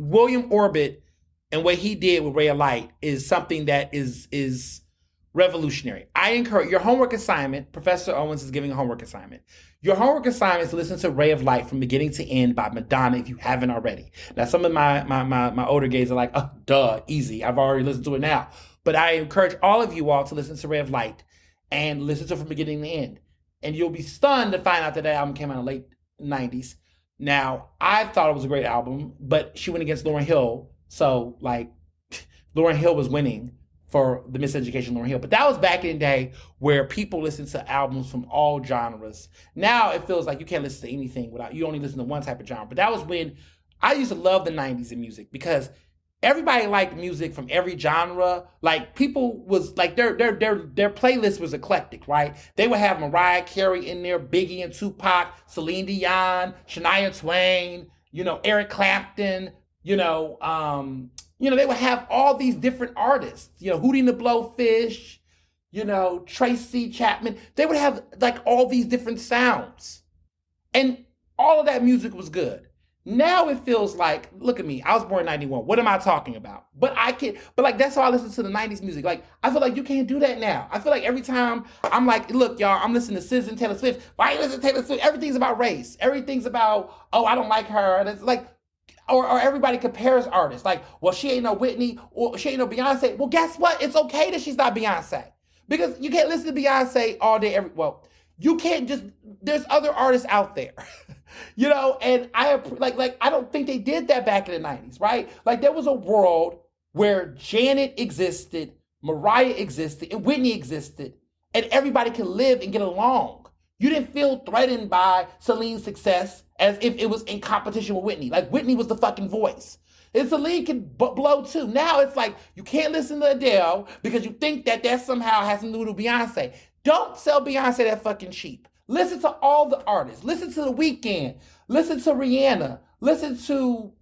William Orbit and what he did with Ray of Light is something that is revolutionary. I encourage your homework assignment. Professor Owens is giving a homework assignment. Your homework assignment is to listen to Ray of Light from beginning to end by Madonna if you haven't already. Now, some of my older gays are like, oh, duh, easy. I've already listened to it now. But I encourage all of you all to listen to Ray of Light and listen to it from beginning to end. And you'll be stunned to find out that album came out in the late 90s. Now, I thought it was a great album, but she went against Lauryn Hill. So, Lauryn Hill was winning for the Miseducation of Lauryn Hill. But that was back in the day where people listened to albums from all genres. Now, it feels like you can't listen to anything you only listen to one type of genre. But that was when I used to love the 90s in music because everybody liked music from every genre. Like, people was like, their playlist was eclectic, right? They would have Mariah Carey in there, Biggie and Tupac, Celine Dion, Shania Twain, Eric Clapton, they would have all these different artists, Hootie and the Blowfish, Tracy Chapman. They would have like all these different sounds. And all of that music was good. Now it feels like, look at me, I was born in 91. What am I talking about? But that's how I listen to the 90s music. Like, I feel like you can't do that now. I feel like every time I'm like, look, y'all, I'm listening to SZA and Taylor Swift. Why are you listening to Taylor Swift? Everything's about race. Everything's about, oh, I don't like her. And it's like, or everybody compares artists. Like, well, she ain't no Whitney, or she ain't no Beyonce. Well, guess what? It's okay that she's not Beyonce. Because you can't listen to Beyonce all day, you can't just, there's other artists out there. And I don't think they did that back in the 90s, right? Like, there was a world where Janet existed, Mariah existed, and Whitney existed, and everybody could live and get along. You didn't feel threatened by Celine's success as if it was in competition with Whitney. Like, Whitney was the fucking voice. And Celine could blow too. Now it's like, you can't listen to Adele because you think that somehow has something to do with Beyonce. Don't sell Beyonce that fucking cheap. Listen to all the artists. Listen to The Weeknd. Listen to Rihanna. Listen to,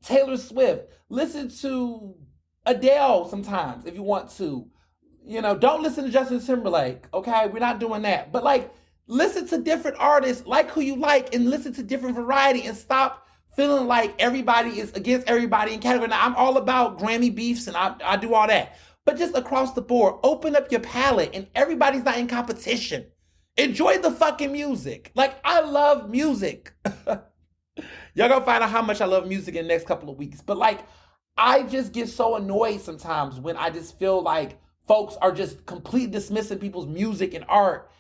Taylor Swift. Listen to Adele sometimes if you want to. Don't listen to Justin Timberlake. Okay, we're not doing that. But like, listen to different artists, like who you like, and listen to different variety, and stop feeling like everybody is against everybody in category. Now, I'm all about Grammy beefs, and I do all that. But just across the board, open up your palette, and everybody's not in competition. Enjoy the fucking music. Like, I love music. Y'all gonna find out how much I love music in the next couple of weeks. But like, I just get so annoyed sometimes when I just feel like folks are just completely dismissing people's music and art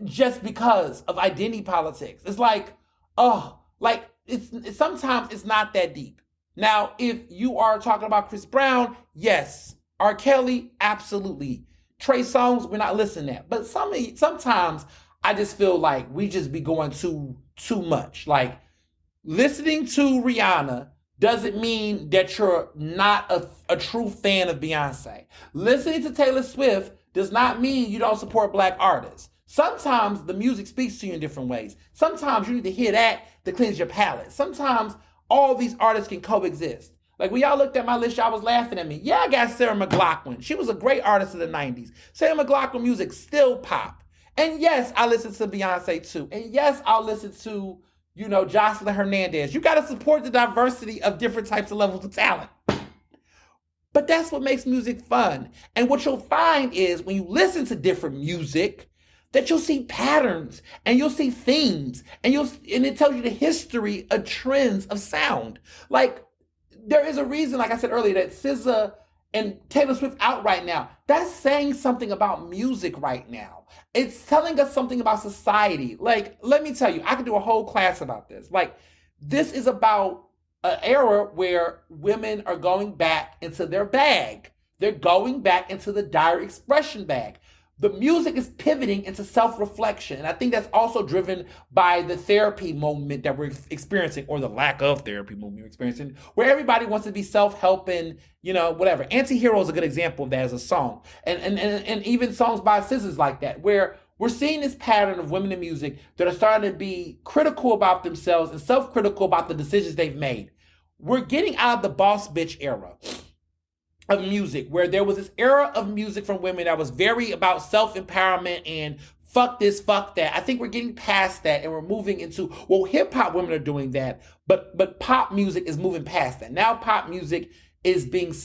just because of identity politics. It's like, oh, like it's sometimes it's not that deep. Now, if you are talking about Chris Brown, yes. R. Kelly, absolutely. Trey Songz, we're not listening to that. But sometimes I just feel like we just be going too much. Like, listening to Rihanna doesn't mean that you're not a true fan of Beyonce. Listening to Taylor Swift does not mean you don't support black artists. Sometimes the music speaks to you in different ways. Sometimes you need to hear that to cleanse your palate. Sometimes all these artists can coexist. Like, when y'all looked at my list, y'all was laughing at me. Yeah, I got Sarah McLachlan. She was a great artist in the 90s. Sarah McLachlan music still pop. And yes, I listen to Beyonce too. And yes, I'll listen to, Jocelyn Hernandez. You got to support the diversity of different types of levels of talent. But that's what makes music fun. And what you'll find is when you listen to different music, that you'll see patterns and you'll see themes and it tells you the history of trends of sound. Like, there is a reason, like I said earlier, that SZA and Taylor Swift out right now. That's saying something about music right now. It's telling us something about society. Like, let me tell you, I could do a whole class about this. Like, this is about an era where women are going back into their bag. They're going back into the dire expression bag. The music is pivoting into self-reflection. And I think that's also driven by the therapy moment that we're experiencing, or the lack of therapy moment we're experiencing, where everybody wants to be self-helping, whatever. Anti-Hero is a good example of that as a song. And even songs by SZA's like that, where we're seeing this pattern of women in music that are starting to be critical about themselves and self-critical about the decisions they've made. We're getting out of the boss bitch era of music, where there was this era of music from women that was very about self-empowerment and fuck this, fuck that. I think we're getting past that and we're moving into, well, hip-hop women are doing that, but pop music is moving past that. Now pop music is being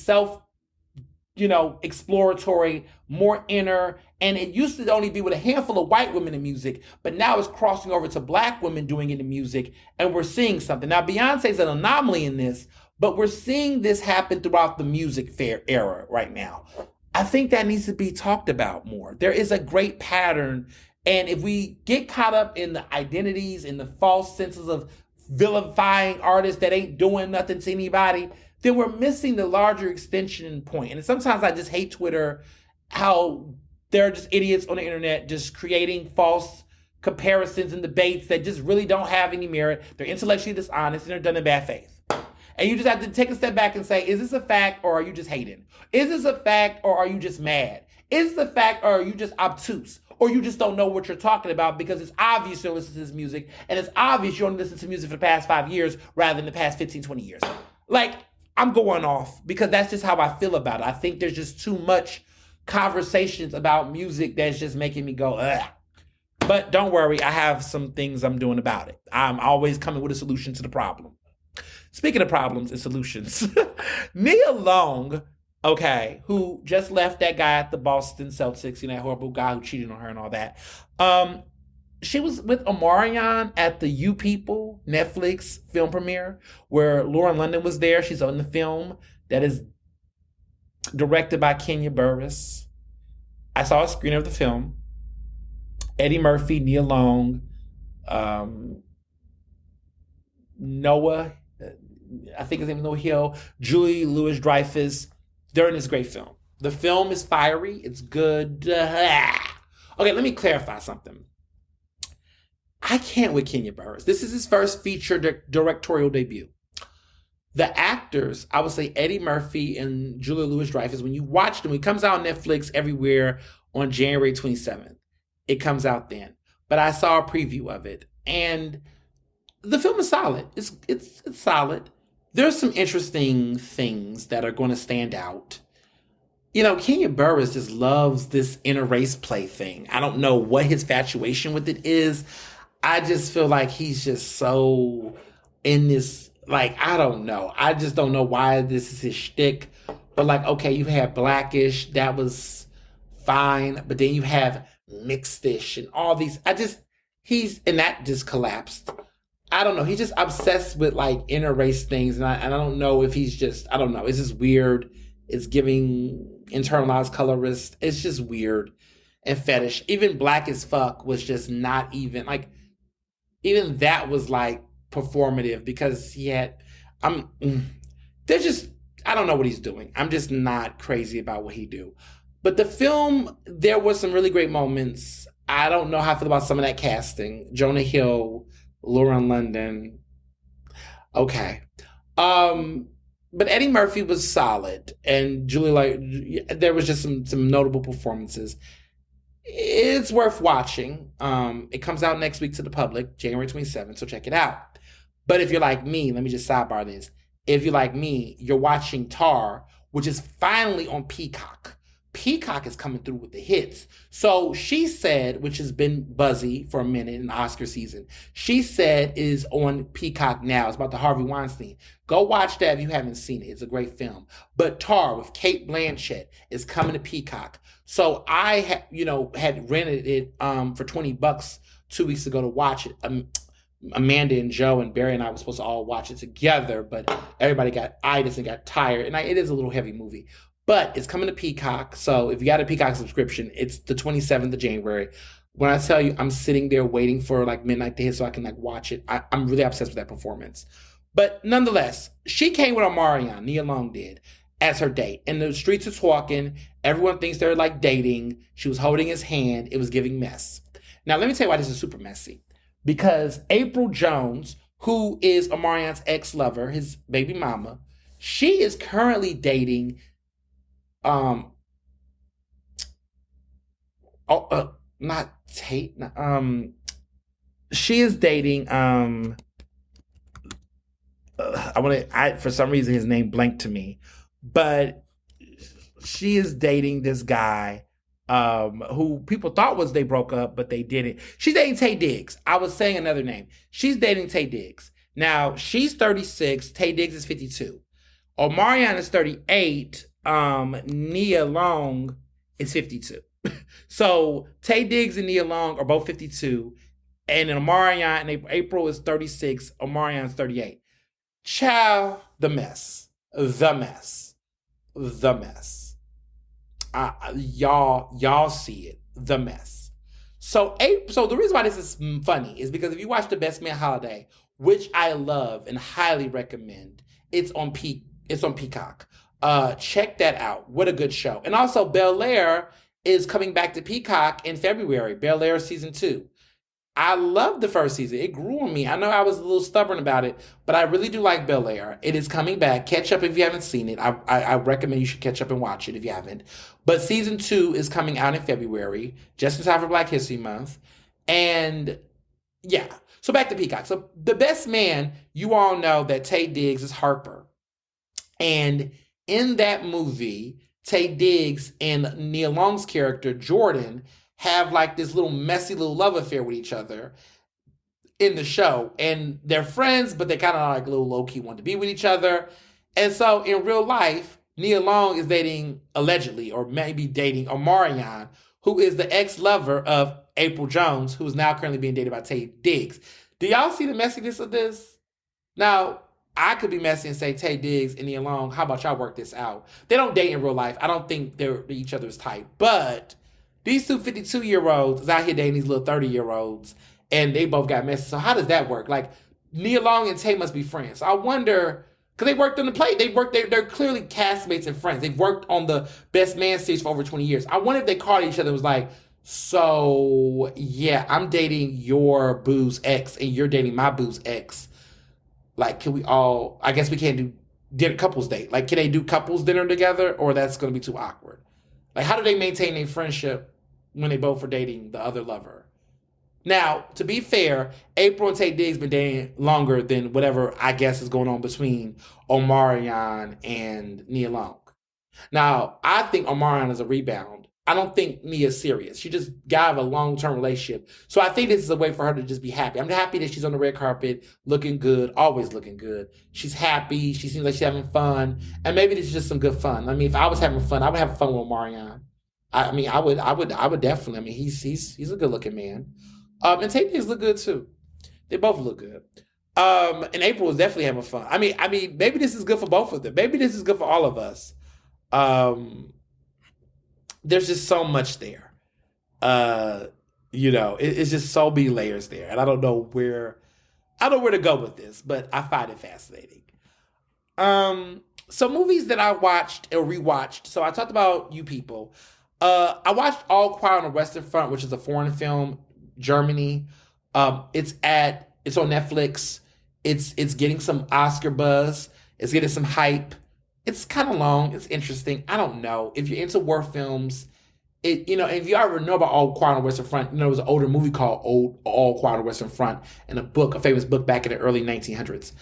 exploratory, more inner, and it used to only be with a handful of white women in music, but now it's crossing over to black women doing it in music, and we're seeing something. Now, Beyonce's an anomaly in this, but we're seeing this happen throughout the music fair era right now. I think that needs to be talked about more. There is a great pattern. And if we get caught up in the identities and the false senses of vilifying artists that ain't doing nothing to anybody, then we're missing the larger extension point. And sometimes I just hate Twitter, how there are just idiots on the internet just creating false comparisons and debates that just really don't have any merit. They're intellectually dishonest and they're done in bad faith. And you just have to take a step back and say, is this a fact or are you just hating? Is this a fact or are you just mad? Is this a fact or are you just obtuse? Or you just don't know what you're talking about because it's obvious you don't listen to this music and it's obvious you only listen to music for the past 5 years rather than the past 15, 20 years. Like, I'm going off because that's just how I feel about it. I think there's just too much conversations about music that's just making me go, ugh. But don't worry, I have some things I'm doing about it. I'm always coming with a solution to the problem. Speaking of problems and solutions, Nia Long, who just left that guy at the Boston Celtics, that horrible guy who cheated on her and all that. She was with Omarion at the You People Netflix film premiere, where Lauren London was there. She's on the film that is directed by Kenya Burris. I saw a screener of the film. Eddie Murphy, Nia Long, Noah, I think his name is Noah Hill, Julie Louis-Dreyfus. They're in this great film. The film is fiery. It's good. Okay, let me clarify something. I can't with Kenya Burris. This is his first feature directorial debut. The actors, I would say Eddie Murphy and Julia Louis-Dreyfus, when you watch them, it comes out on Netflix everywhere on January 27th. It comes out then. But I saw a preview of it. And the film is solid. It's solid. there's some interesting things that are going to stand out. You know, Kenya Burris just loves this interrace play thing. I don't know what his infatuation with it is. I just feel like he's just so in this, like, I don't know. I just don't know why this is his shtick. But, like, okay, you have Blackish, that was fine. But then you have Mixedish and all these. And that just collapsed. I don't know. He's just obsessed with like interrace things, and I don't know if he's just, I don't know. It's just weird. It's giving internalized colorist. It's just weird and fetish. Even Black as Fuck was just not even like, even that was like performative because he had, I'm, they're just, I don't know what he's doing. I'm just not crazy about what he do. But the film, there were some really great moments. I don't know how I feel about some of that casting. Jonah Hill, Lauren London. Okay. Um, but Eddie Murphy was solid, and Julie, like, there was just some notable performances. It's worth watching. It comes out next week to the public, January 27th, so check it out. But if you're like me, let me just sidebar this. If you're like me, you're watching Tar, which is finally on Peacock. Peacock is coming through with the hits. So She Said, which has been buzzy for a minute in the Oscar season, She Said is on Peacock now. It's about the Harvey Weinstein. Go watch that if you haven't seen it. It's a great film. But Tar with Kate Blanchett is coming to Peacock. So I had rented it for $20 2 weeks ago to watch it. Amanda and Joe and Barry and I were supposed to all watch it together, but everybody got itis and got tired. And it is a little heavy movie. But it's coming to Peacock. So if you got a Peacock subscription, it's the 27th of January. When I tell you I'm sitting there waiting for like midnight to hit so I can like watch it, I'm really obsessed with that performance. But nonetheless, she came with Omarion, Nia Long did, as her date. And the streets are talking. Everyone thinks they're like dating. She was holding his hand. It was giving mess. Now, let me tell you why this is super messy. Because April Jones, who is Omarion's ex-lover, his baby mama, she is currently dating um not Tate, she is dating I for some reason his name blanked to me, but she is dating this guy who people thought was they broke up, but they didn't. She's dating Taye Diggs. I was saying another name. She's dating Taye Diggs. Now, she's 36, Taye Diggs is 52. Omarion is 38, Nia Long is 52. So Taye Diggs and Nia Long are both 52, and then Omarion and April is 36, Omarion is 38. Child, the mess. The mess. The mess. Y'all see it. The mess. So the reason why this is funny is because if you watch The Best Man Holiday, which I love and highly recommend, it's on Peacock. Check that out. What a good show. And also Bel-Air is coming back to Peacock in February. Bel-Air season 2. I loved the first season. It grew on me. I know I was a little stubborn about it, but I really do like Bel-Air. It is coming back. Catch up if you haven't seen it. I recommend you should catch up and watch it if you haven't. But season 2 is coming out in February, just in time for Black History Month. And yeah. So back to Peacock. So The Best Man, you all know that Taye Diggs is Harper. And in that movie, Taye Diggs and Nia Long's character, Jordan, have like this little messy little love affair with each other in the show. And they're friends, but they kind of like a little low-key want to be with each other. And so in real life, Nia Long is dating, allegedly, or maybe dating Omarion, who is the ex-lover of April Jones, who is now currently being dated by Taye Diggs. Do y'all see the messiness of this? Now, I could be messy and say Taye Diggs and Nia Long, how about y'all work this out? They don't date in real life. I don't think they're each other's type. But these two 52-year-olds is out here dating these little 30-year-olds, and they both got messy. So how does that work? Like, Nia Long and Taye must be friends. So I wonder, because they worked on the play. They're clearly castmates and friends. They've worked on the Best Man series for over 20 years. I wonder if they called each other and was like, so, yeah, I'm dating your boo's ex, and you're dating my boo's ex. Like, can we all, I guess we can't do dinner couples date. Like, can they do couples dinner together, or that's going to be too awkward? Like, how do they maintain a friendship when they both are dating the other lover? Now, to be fair, April and Tate Diggs been dating longer than whatever I guess is going on between Omarion and Nia Long. Now, I think Omarion is a rebound. I don't think Nia's serious. She just got a long-term relationship. So I think this is a way for her to just be happy. I'm happy that she's on the red carpet, looking good, always looking good. She's happy. She seems like she's having fun. And maybe this is just some good fun. I mean, if I was having fun, I would have fun with Omarion. I mean, I would definitely. I mean, he's a good-looking man. And Tate Diggs look good too. They both look good. And April was definitely having fun. I mean, maybe this is good for both of them. Maybe this is good for all of us. Um, there's just so much there. Uh, it's just so many layers there, and I don't know where to go with this, but I find it fascinating. So movies that I watched or rewatched. So I talked about You People. I watched All Quiet on the Western Front, which is a foreign film, Germany. It's on Netflix. It's getting some Oscar buzz. It's getting some hype. It's kind of long. It's interesting. I don't know if you're into war films. If you ever know about All Quiet on the Western Front, there was an older movie called All Quiet on the Western Front, and a famous book back in the early 1900s.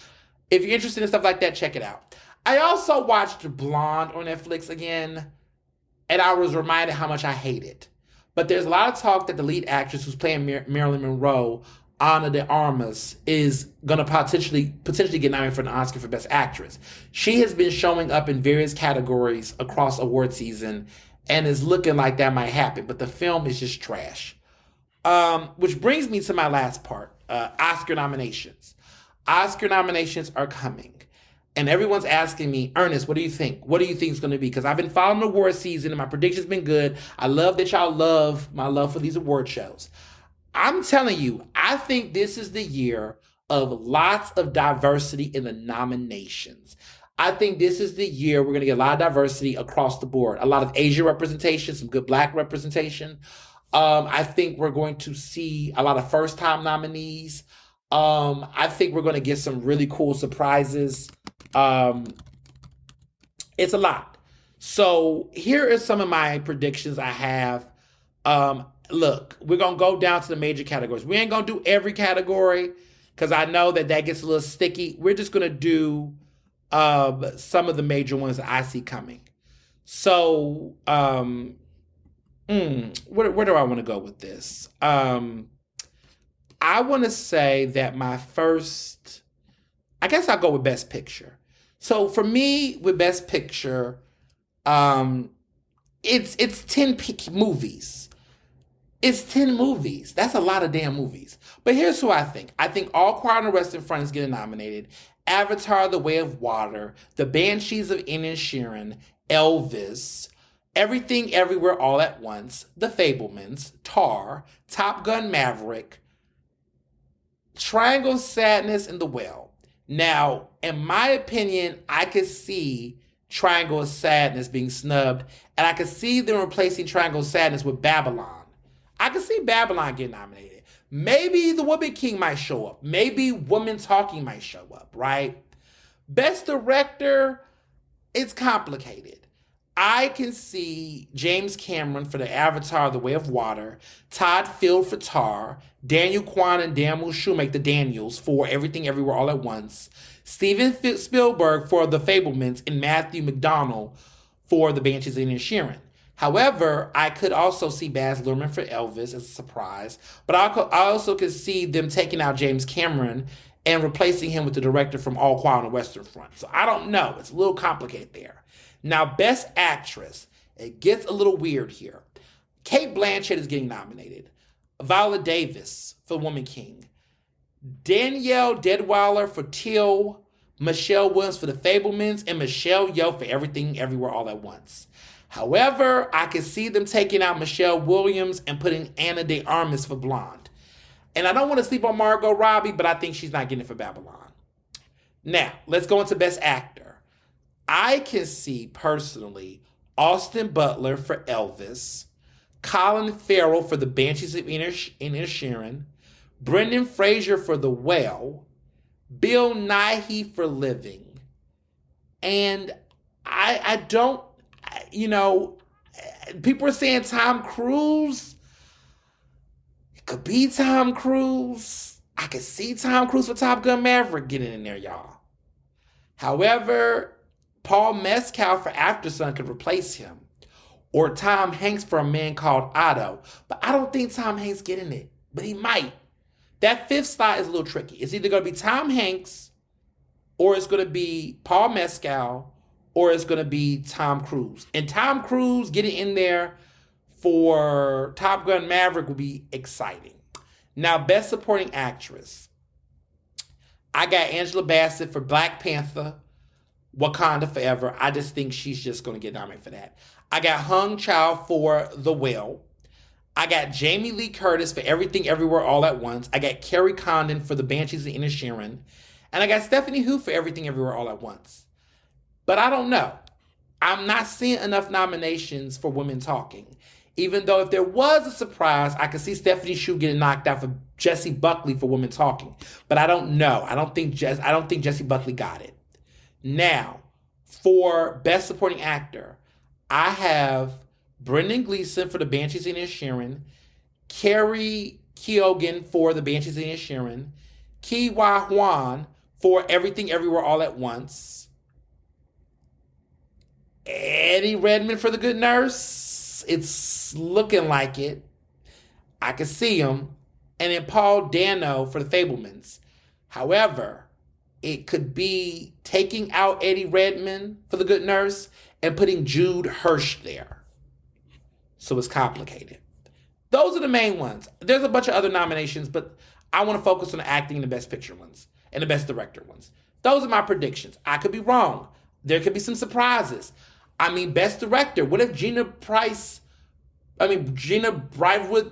If you're interested in stuff like that, check it out. I also watched Blonde on Netflix again, and I was reminded how much I hate it. But there's a lot of talk that the lead actress who's playing Marilyn Monroe, Ana de Armas, is going to potentially get nominated for an Oscar for Best Actress. She has been showing up in various categories across award season and is looking like that might happen, but the film is just trash. Which brings me to my last part, Oscar nominations. Oscar nominations are coming. And everyone's asking me, Ernest, what do you think? What do you think is going to be? Because I've been following the award season and my prediction's been good. I love that y'all love my love for these award shows. I'm telling you, I think this is the year of lots of diversity in the nominations. I think this is the year we're going to get a lot of diversity across the board. A lot of Asian representation, some good Black representation. I think we're going to see a lot of first-time nominees. I think we're going to get some really cool surprises. It's a lot. So here are some of my predictions I have. Look, we're going to go down to the major categories. We ain't going to do every category because I know that gets a little sticky. We're just going to do some of the major ones that I see coming. So, where do I want to go with this? I want to say that I guess I'll go with Best Picture. So for me, with Best Picture, it's 10 movies. It's 10 movies. That's a lot of damn movies. But here's who I think. I think All Quiet on the Western Front is getting nominated. Avatar: The Way of Water, The Banshees of Inisherin, Elvis, Everything Everywhere All at Once, The Fabelmans, Tar, Top Gun: Maverick, Triangle Sadness, and The Whale. Now, in my opinion, I could see Triangle Sadness being snubbed, and I could see them replacing Triangle Sadness with Babylon. I could see Babylon getting nominated. Maybe The Woman King might show up. Maybe Woman Talking might show up, right? Best Director, it's complicated. I can see James Cameron for the Avatar: The Way of Water, Todd Field for Tar, Daniel Kwan and Daniel Shoemake, the Daniels, for Everything Everywhere All at Once, Steven Spielberg for The Fabelmans, and Matthew McDonald for The Banshees of Inisherin. However, I could also see Baz Luhrmann for Elvis as a surprise, but I also could see them taking out James Cameron and replacing him with the director from All Quiet on the Western Front. So I don't know. It's a little complicated there. Now, Best Actress. It gets a little weird here. Cate Blanchett is getting nominated. Viola Davis for Woman King. Danielle Deadwyler for Till. Michelle Williams for The Fabelmans. And Michelle Yeoh for Everything Everywhere All at Once. However, I can see them taking out Michelle Williams and putting Ana de Armas for Blonde. And I don't want to sleep on Margot Robbie, but I think she's not getting it for Babylon. Now, let's go into Best Actor. I can see, personally, Austin Butler for Elvis, Colin Farrell for The Banshees of Inisherin, Brendan Fraser for The Whale, Bill Nighy for Living. And I don't, people are saying Tom Cruise. Could be Tom Cruise. I could see Tom Cruise for Top Gun Maverick getting in there, y'all. However, Paul Mescal for After Sun could replace him. Or Tom Hanks for A Man Called Otto. But I don't think Tom Hanks getting it. But he might. That fifth slot is a little tricky. It's either going to be Tom Hanks, or it's going to be Paul Mescal, or it's going to be Tom Cruise. And Tom Cruise getting in there for Top Gun Maverick would be exciting. Now, Best Supporting Actress. I got Angela Bassett for Black Panther, Wakanda Forever. I just think she's just going to get nominated for that. I got Hung Chow for The Whale. I got Jamie Lee Curtis for Everything Everywhere All at Once. I got Carrie Condon for The Banshees of Inisherin. And I got Stephanie Hu for Everything Everywhere All at Once. But I don't know. I'm not seeing enough nominations for Women Talking. Even though if there was a surprise, I could see Stephanie Hu getting knocked out for Jessie Buckley for Women Talking. But I don't know. I don't think Jessie Buckley got it. Now, for Best Supporting Actor, I have Brendan Gleeson for The Banshees of Inisherin, Carrie Keoghan for The Banshees of Inisherin, Ki Wah Huan for Everything Everywhere All at Once, Eddie Redmayne for The Good Nurse. It's looking like it. I can see him. And then Paul Dano for The Fabelmans. However, it could be taking out Eddie Redmayne for The Good Nurse and putting Jude Hirsch there. So it's complicated. Those are the main ones. There's a bunch of other nominations, but I want to focus on the acting and the Best Picture ones and the Best Director ones. Those are my predictions. I could be wrong. There could be some surprises. I mean, Best Director. What if Gina Bridewood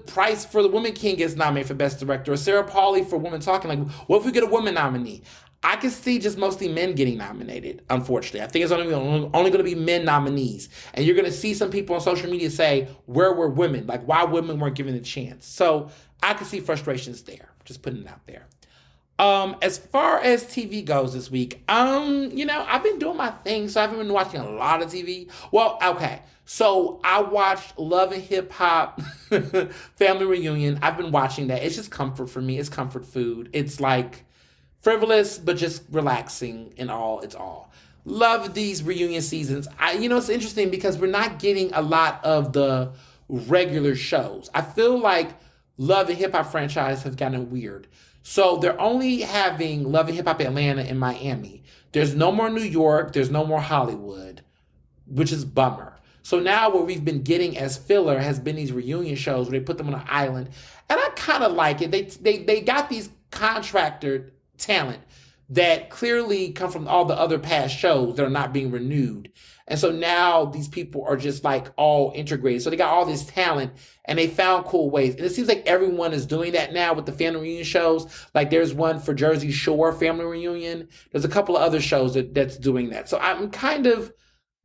Price for The Woman King gets nominated for Best Director, or Sarah Polley for Woman Talking? Like, what if we get a woman nominee? I can see just mostly men getting nominated, unfortunately. I think it's only going to be men nominees. And you're going to see some people on social media say, where were women? Like, why women weren't given a chance? So I can see frustrations there. Just putting it out there. As far as TV goes this week, I've been doing my thing, so I haven't been watching a lot of TV. Well, okay. So I watched Love and Hip Hop Family Reunion. I've been watching that. It's just comfort for me. It's comfort food. It's like frivolous, but just relaxing and all. It's all. Love these reunion seasons. It's interesting because we're not getting a lot of the regular shows. I feel like Love and Hip Hop franchise have gotten weird. So they're only having Love and Hip Hop Atlanta and Miami. There's no more New York. There's no more Hollywood, which is bummer. So now what we've been getting as filler has been these reunion shows where they put them on an island. And I kind of like it. They got these contractor talent that clearly come from all the other past shows that are not being renewed. And so now these people are just like all integrated. So they got all this talent and they found cool ways. And it seems like everyone is doing that now with the family reunion shows. Like there's one for Jersey Shore Family Reunion. There's a couple of other shows that's doing that. So I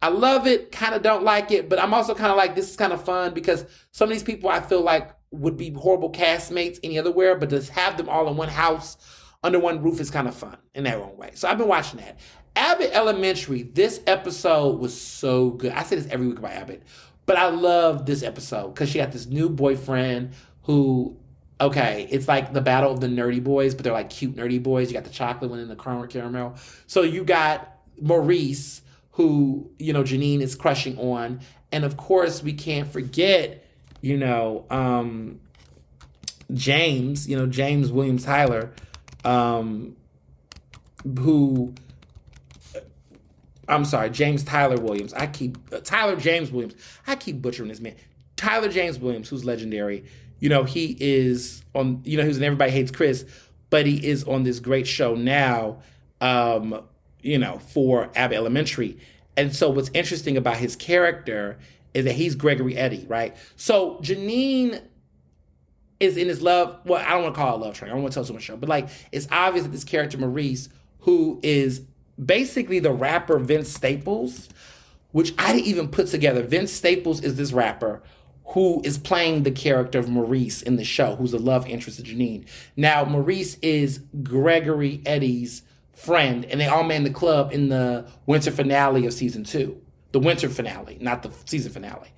love it, kind of don't like it, but I'm also kind of like, this is kind of fun because some of these people I feel like would be horrible castmates any other where, but to have them all in one house under one roof is kind of fun in their own way. So I've been watching that. Abbott Elementary, this episode was so good. I say this every week about Abbott, but I love this episode because she got this new boyfriend who, okay, it's like the battle of the nerdy boys, but they're like cute nerdy boys. You got the chocolate one and the caramel. So you got Maurice, who, Janine is crushing on. And of course, we can't forget, James, James Williams Tyler, James Tyler Williams. Tyler James Williams. I keep butchering this man. Tyler James Williams, who's legendary. He is on, he was in Everybody Hates Chris, but he is on this great show now, for Abbott Elementary. And so what's interesting about his character is that he's Gregory Eddy, right? So Janine is in his love, well, I don't want to call it love triangle. I don't want to tell so much show, but like, it's obvious that this character, Maurice, who is basically the rapper Vince Staples, which I didn't even put together. Vince Staples is this rapper who is playing the character of Maurice in the show, who's a love interest of Janine. Now, Maurice is Gregory Eddy's friend, and they all met in the club in the winter finale of season 2. The winter finale, not the season finale.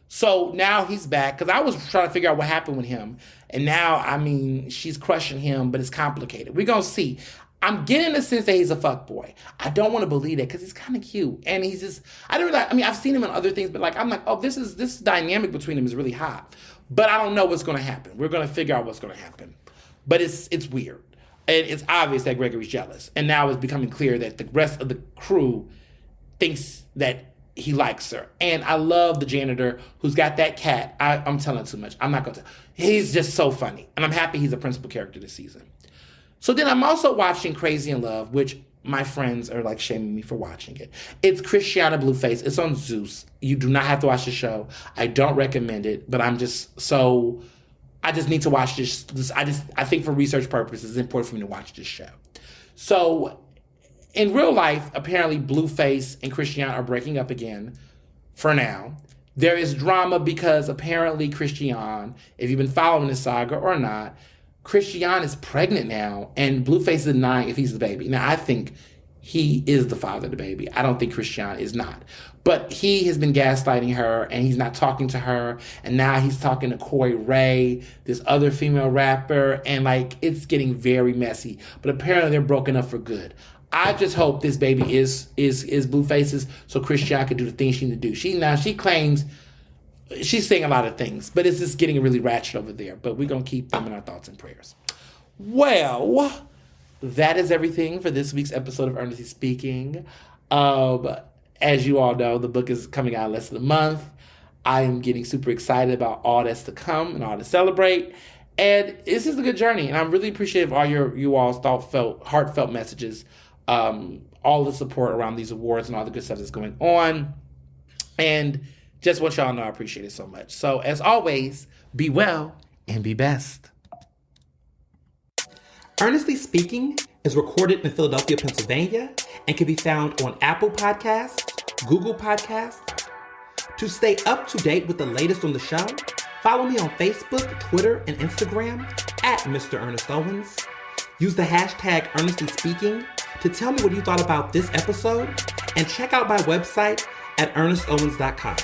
So now he's back because I was trying to figure out what happened with him. And now, I mean, she's crushing him, but it's complicated. We're going to see. I'm getting the sense that he's a fuckboy. I don't want to believe that because he's kind of cute. And he's just, I've seen him in other things, but like, I'm like, oh, this dynamic between them is really hot. But I don't know what's going to happen. We're going to figure out what's going to happen. But it's weird. And it's obvious that Gregory's jealous. And now it's becoming clear that the rest of the crew thinks that he likes her. And I love the janitor who's got that cat. I'm telling too much. I'm not going to. He's just so funny. And I'm happy he's a principal character this season. So then I'm also watching Crazy in Love, which my friends are like shaming me for watching it. It's Christiana Blueface. It's on Zeus. You do not have to watch the show. I don't recommend it, but I just need to watch this. I think for research purposes, it's important for me to watch this show. So in real life, apparently Blueface and Christiane are breaking up again for now. There is drama because apparently Christiane, if you've been following this saga or not, Christiane is pregnant now, and Blueface is denying if he's the baby. Now, I think he is the father of the baby. I don't think Christiane is not. But he has been gaslighting her, and he's not talking to her, and now he's talking to Coi Ray, this other female rapper, and, like, it's getting very messy. But apparently they're broken up for good. I just hope this baby is Blueface's so Christiane can do the things she needs to do. She claims she's saying a lot of things, but it's just getting really ratchet over there. But we're going to keep them in our thoughts and prayers. Well, that is everything for this week's episode of Ernestly Speaking. As you all know, the book is coming out in less than a month. I am getting super excited about all that's to come and all to celebrate. And this is a good journey. And I'm really appreciative of all you all's heartfelt messages, all the support around these awards and all the good stuff that's going on. And just want y'all to know I appreciate it so much. So as always, be well and be best. Ernestly Speaking is recorded in Philadelphia, Pennsylvania, and can be found on Apple Podcasts, Google Podcasts. To stay up to date with the latest on the show, follow me on Facebook, Twitter, and Instagram at Mr. Ernest Owens. Use the hashtag Ernestly Speaking to tell me what you thought about this episode, and check out my website at ernestowens.com.